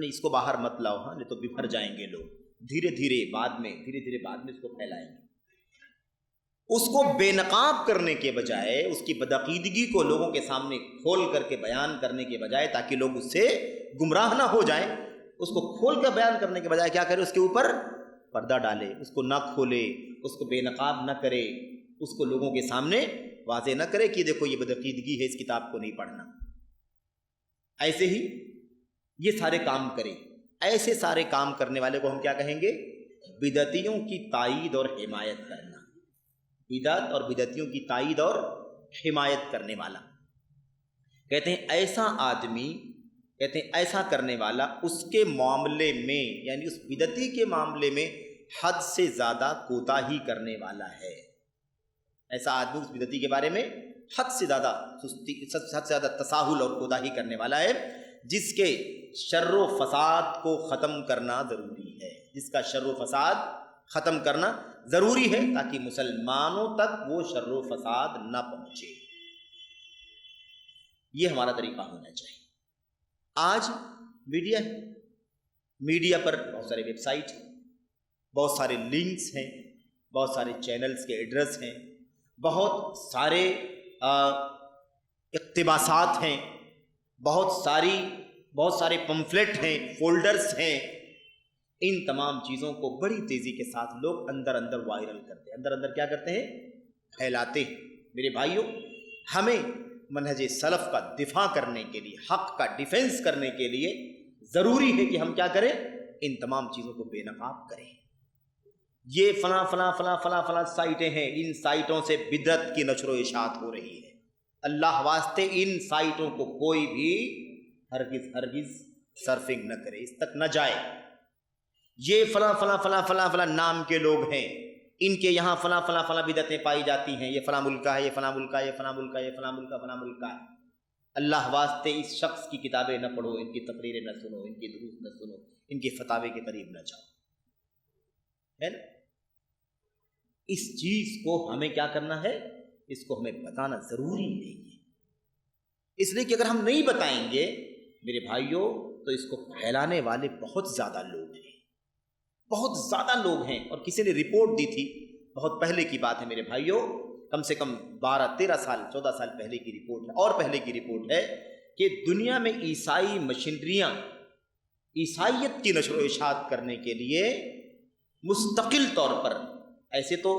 اس کو باہر مت لاؤ، ہاں نہیں تو بکھر جائیں گے لوگ، دھیرے دھیرے بعد میں اس کو پھیلائیں گے۔ اس کو بے نقاب کرنے کے بجائے، اس کی بدعقیدگی کو لوگوں کے سامنے کھول کر کے بیان کرنے کے بجائے، تاکہ لوگ اس سے گمراہ نہ ہو جائیں، اس کو کھول کر بیان کرنے کے بجائے کیا کرے؟ اس کے اوپر پردہ ڈالے، اس کو نہ کھولے، اس کو بے نقاب نہ کرے، اس کو لوگوں کے سامنے واضح نہ کرے کہ دیکھو یہ بدعقیدگی ہے، اس کتاب کو نہیں پڑھنا۔ ایسے ہی یہ سارے کام کرے۔ ایسے سارے کام کرنے والے کو ہم کیا کہیں گے؟ بدعتیوں کی تائید اور حمایت کرنا۔ بدعت اور بدعتیوں کی تائید اور حمایت کرنے والا، کہتے ہیں ایسا آدمی، کہتے ہیں ایسا کرنے والا اس کے معاملے میں، یعنی اس بدعتی کے معاملے میں حد سے زیادہ کوتاہی کرنے والا ہے۔ ایسا آدمی اس بدعتی کے بارے میں حد سے زیادہ سستی، حد سے زیادہ تساہل اور کوتاہی کرنے والا ہے، جس کے شر و فساد کو ختم کرنا ضروری ہے، جس کا شر و فساد ختم کرنا ضروری ہے، تاکہ مسلمانوں تک وہ شر و فساد نہ پہنچے۔ یہ ہمارا طریقہ ہونا چاہیے۔ آج میڈیا پر بہت سارے ویب سائٹ ہیں، بہت سارے لنکس ہیں، بہت سارے چینلز کے ایڈریس ہیں، بہت سارے اقتباسات ہیں، بہت سارے پمفلٹ ہیں، فولڈرز ہیں۔ ان تمام چیزوں کو بڑی تیزی کے ساتھ لوگ اندر وائرل کرتے ہیں، اندر کیا کرتے ہیں؟ پھیلاتے ہیں۔ میرے بھائیوں، ہمیں منہج سلف کا دفاع کرنے کے لیے، حق کا ڈیفنس کرنے کے لیے ضروری ہے کہ ہم کیا کریں؟ ان تمام چیزوں کو بے نقاب کریں۔ یہ فلاں فلاں فلاں فلاں فلاں سائٹیں ہیں، ان سائٹوں سے بدعت کی نشر و اشاعت ہو رہی ہے، اللہ واسطے ان سائٹوں کو کوئی بھی ہرگز سرفنگ نہ کرے، اس تک نہ جائے۔ یہ فلاں فلاں فلاں فلاں فلاں نام کے لوگ ہیں، ان کے یہاں فلاں فلاں فلاں بدعتیں پائی جاتی ہیں، یہ فلاں ملک کا ہے، یہ فلاں ملک کا ہے، یہ فلاں ملک کا ہے، یہ فلاں ملک کا فلاں ملک کا ہے۔ اللہ واسطے اس شخص کی کتابیں نہ پڑھو، ان کی تقریریں نہ سنو، ان کی دروس نہ سنو، ان کے فتاوے کے قریب نہ جاؤ، ہے نا؟ اس چیز کو ہمیں کیا کرنا ہے؟ اس کو ہمیں بتانا ضروری نہیں ہے، اس لیے کہ اگر ہم نہیں بتائیں گے میرے بھائیوں تو اس کو پھیلانے والے بہت زیادہ لوگ ہیں، بہت زیادہ لوگ ہیں۔ اور کسی نے رپورٹ دی تھی، بہت پہلے کی بات ہے میرے بھائیوں، کم سے کم 12-13 سال 14 سال پہلے کی رپورٹ ہے، اور پہلے کی رپورٹ ہے کہ دنیا میں عیسائی مشنریاں عیسائیت کی نشر و اشاعت کرنے کے لیے مستقل طور پر، ایسے تو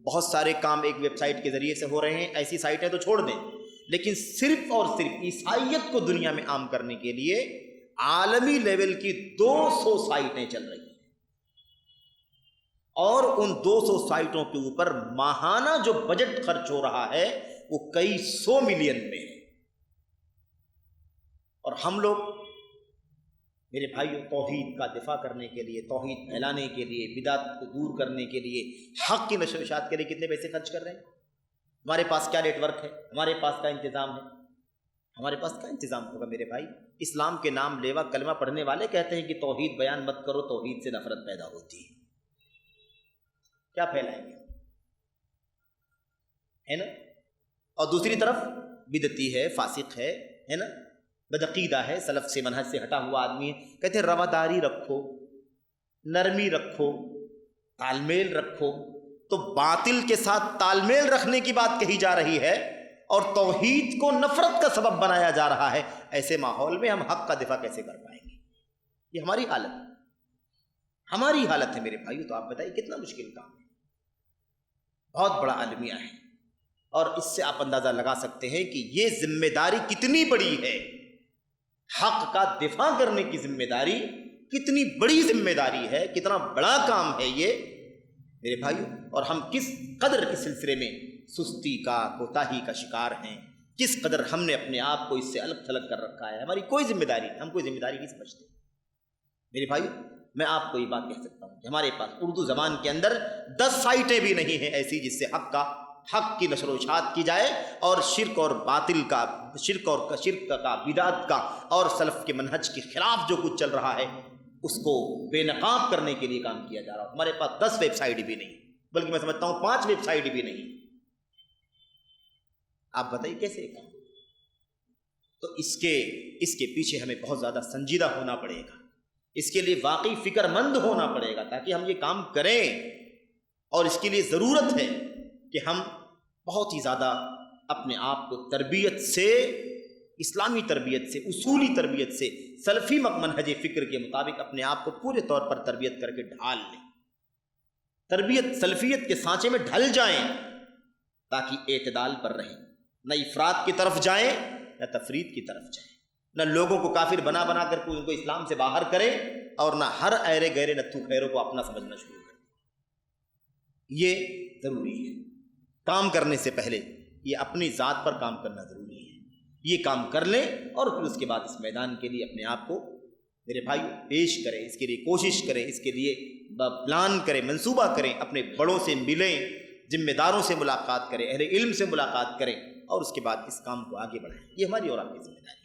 بہت سارے کام ایک ویب سائٹ کے ذریعے سے ہو رہے ہیں، ایسی سائٹیں تو چھوڑ دیں، لیکن صرف اور صرف عیسائیت کو دنیا میں عام کرنے کے لیے عالمی لیول کی 200 سائٹیں چل رہی ہیں، اور ان 200 سائٹوں کے اوپر ماہانہ جو بجٹ خرچ ہو رہا ہے وہ کئی 100 ملین میں ہے۔ اور ہم لوگ میرے بھائیوں توحید کا دفاع کرنے کے لیے، توحید پھیلانے کے لیے، بدعت کو دور کرنے کے لیے، حق کی نشر و اشاعت کے لیے کتنے پیسے خرچ کر رہے ہیں؟ ہمارے پاس کیا نیٹ ورک ہے؟ ہمارے پاس کیا انتظام ہے؟ ہمارے پاس کیا انتظام ہوگا میرے بھائی؟ اسلام کے نام لیوا کلمہ پڑھنے والے کہتے ہیں کہ توحید بیان مت کرو، توحید سے نفرت پیدا ہوتی ہے، کیا پھیلائیں گے، ہے نا؟ اور دوسری طرف بدعتی ہے، فاسق ہے نا، بدعقیدہ ہے، سلف سے منہج سے ہٹا ہوا آدمی ہے، کہتے ہیں رواداری رکھو، نرمی رکھو، تال میل رکھو۔ تو باطل کے ساتھ تال میل رکھنے کی بات کہی جا رہی ہے اور توحید کو نفرت کا سبب بنایا جا رہا ہے، ایسے ماحول میں ہم حق کا دفاع کیسے کر پائیں گے؟ یہ ہماری حالت ہے میرے بھائیو۔ تو آپ بتائیے کتنا مشکل کام ہے، بہت بڑا المیہ ہے، اور اس سے آپ اندازہ لگا سکتے ہیں کہ یہ ذمہ داری کتنی بڑی ہے، حق کا دفاع کرنے کی ذمہ داری کتنی بڑی ذمہ داری ہے، کتنا بڑا کام ہے یہ میرے بھائیو۔ اور ہم کس قدر اس سلسلے میں سستی کا، کوتاہی کا شکار ہیں، کس قدر ہم نے اپنے آپ کو اس سے الگ تھلگ کر رکھا ہے، ہماری کوئی ذمہ داری نہیں، ہم کوئی ذمہ داری نہیں سمجھتے میرے بھائیو۔ میں آپ کو یہ بات کہہ سکتا ہوں کہ ہمارے پاس اردو زبان کے اندر 10 سائٹیں بھی نہیں ہیں ایسی جس سے حق کی نشر و اشاعت کی جائے، اور شرک اور باطل کا، شرک کا، بدعت کا، اور سلف کے منہج کے خلاف جو کچھ چل رہا ہے اس کو بے نقاب کرنے کے لیے کام کیا جا رہا ہے۔ ہمارے پاس 10 ویب سائٹ بھی نہیں، بلکہ میں سمجھتا ہوں 5 ویب سائٹ بھی نہیں۔ آپ بتائیے کیسے کام؟ تو اس کے پیچھے ہمیں بہت زیادہ سنجیدہ ہونا پڑے گا، اس کے لیے واقعی فکر مند ہونا پڑے گا تاکہ ہم یہ کام کریں۔ اور اس کے لیے ضرورت ہے کہ ہم بہت ہی زیادہ اپنے آپ کو تربیت سے، اسلامی تربیت سے، اصولی تربیت سے، سلفی منہج فکر کے مطابق اپنے آپ کو پورے طور پر تربیت کر کے ڈھال لیں، تربیت سلفیت کے سانچے میں ڈھل جائیں تاکہ اعتدال پر رہیں، نہ افراط کی طرف جائیں نہ تفرید کی طرف جائیں، نہ لوگوں کو کافر بنا بنا کر ان کو اسلام سے باہر کریں اور نہ ہر ایرے گہرے نتھو خیروں کو اپنا سمجھنا شروع کریں۔ یہ ضروری ہے، کام کرنے سے پہلے یہ اپنی ذات پر کام کرنا ضروری ہے، یہ کام کر لیں اور پھر اس کے بعد اس میدان کے لیے اپنے آپ کو میرے بھائی پیش کریں، اس کے لیے کوشش کریں، اس کے لیے پلان کریں، منصوبہ کریں، اپنے بڑوں سے ملیں، ذمہ داروں سے ملاقات کریں، اہل علم سے ملاقات کریں اور اس کے بعد اس کام کو آگے بڑھائیں۔ یہ ہماری اور آپ کی ذمہ داری ہے۔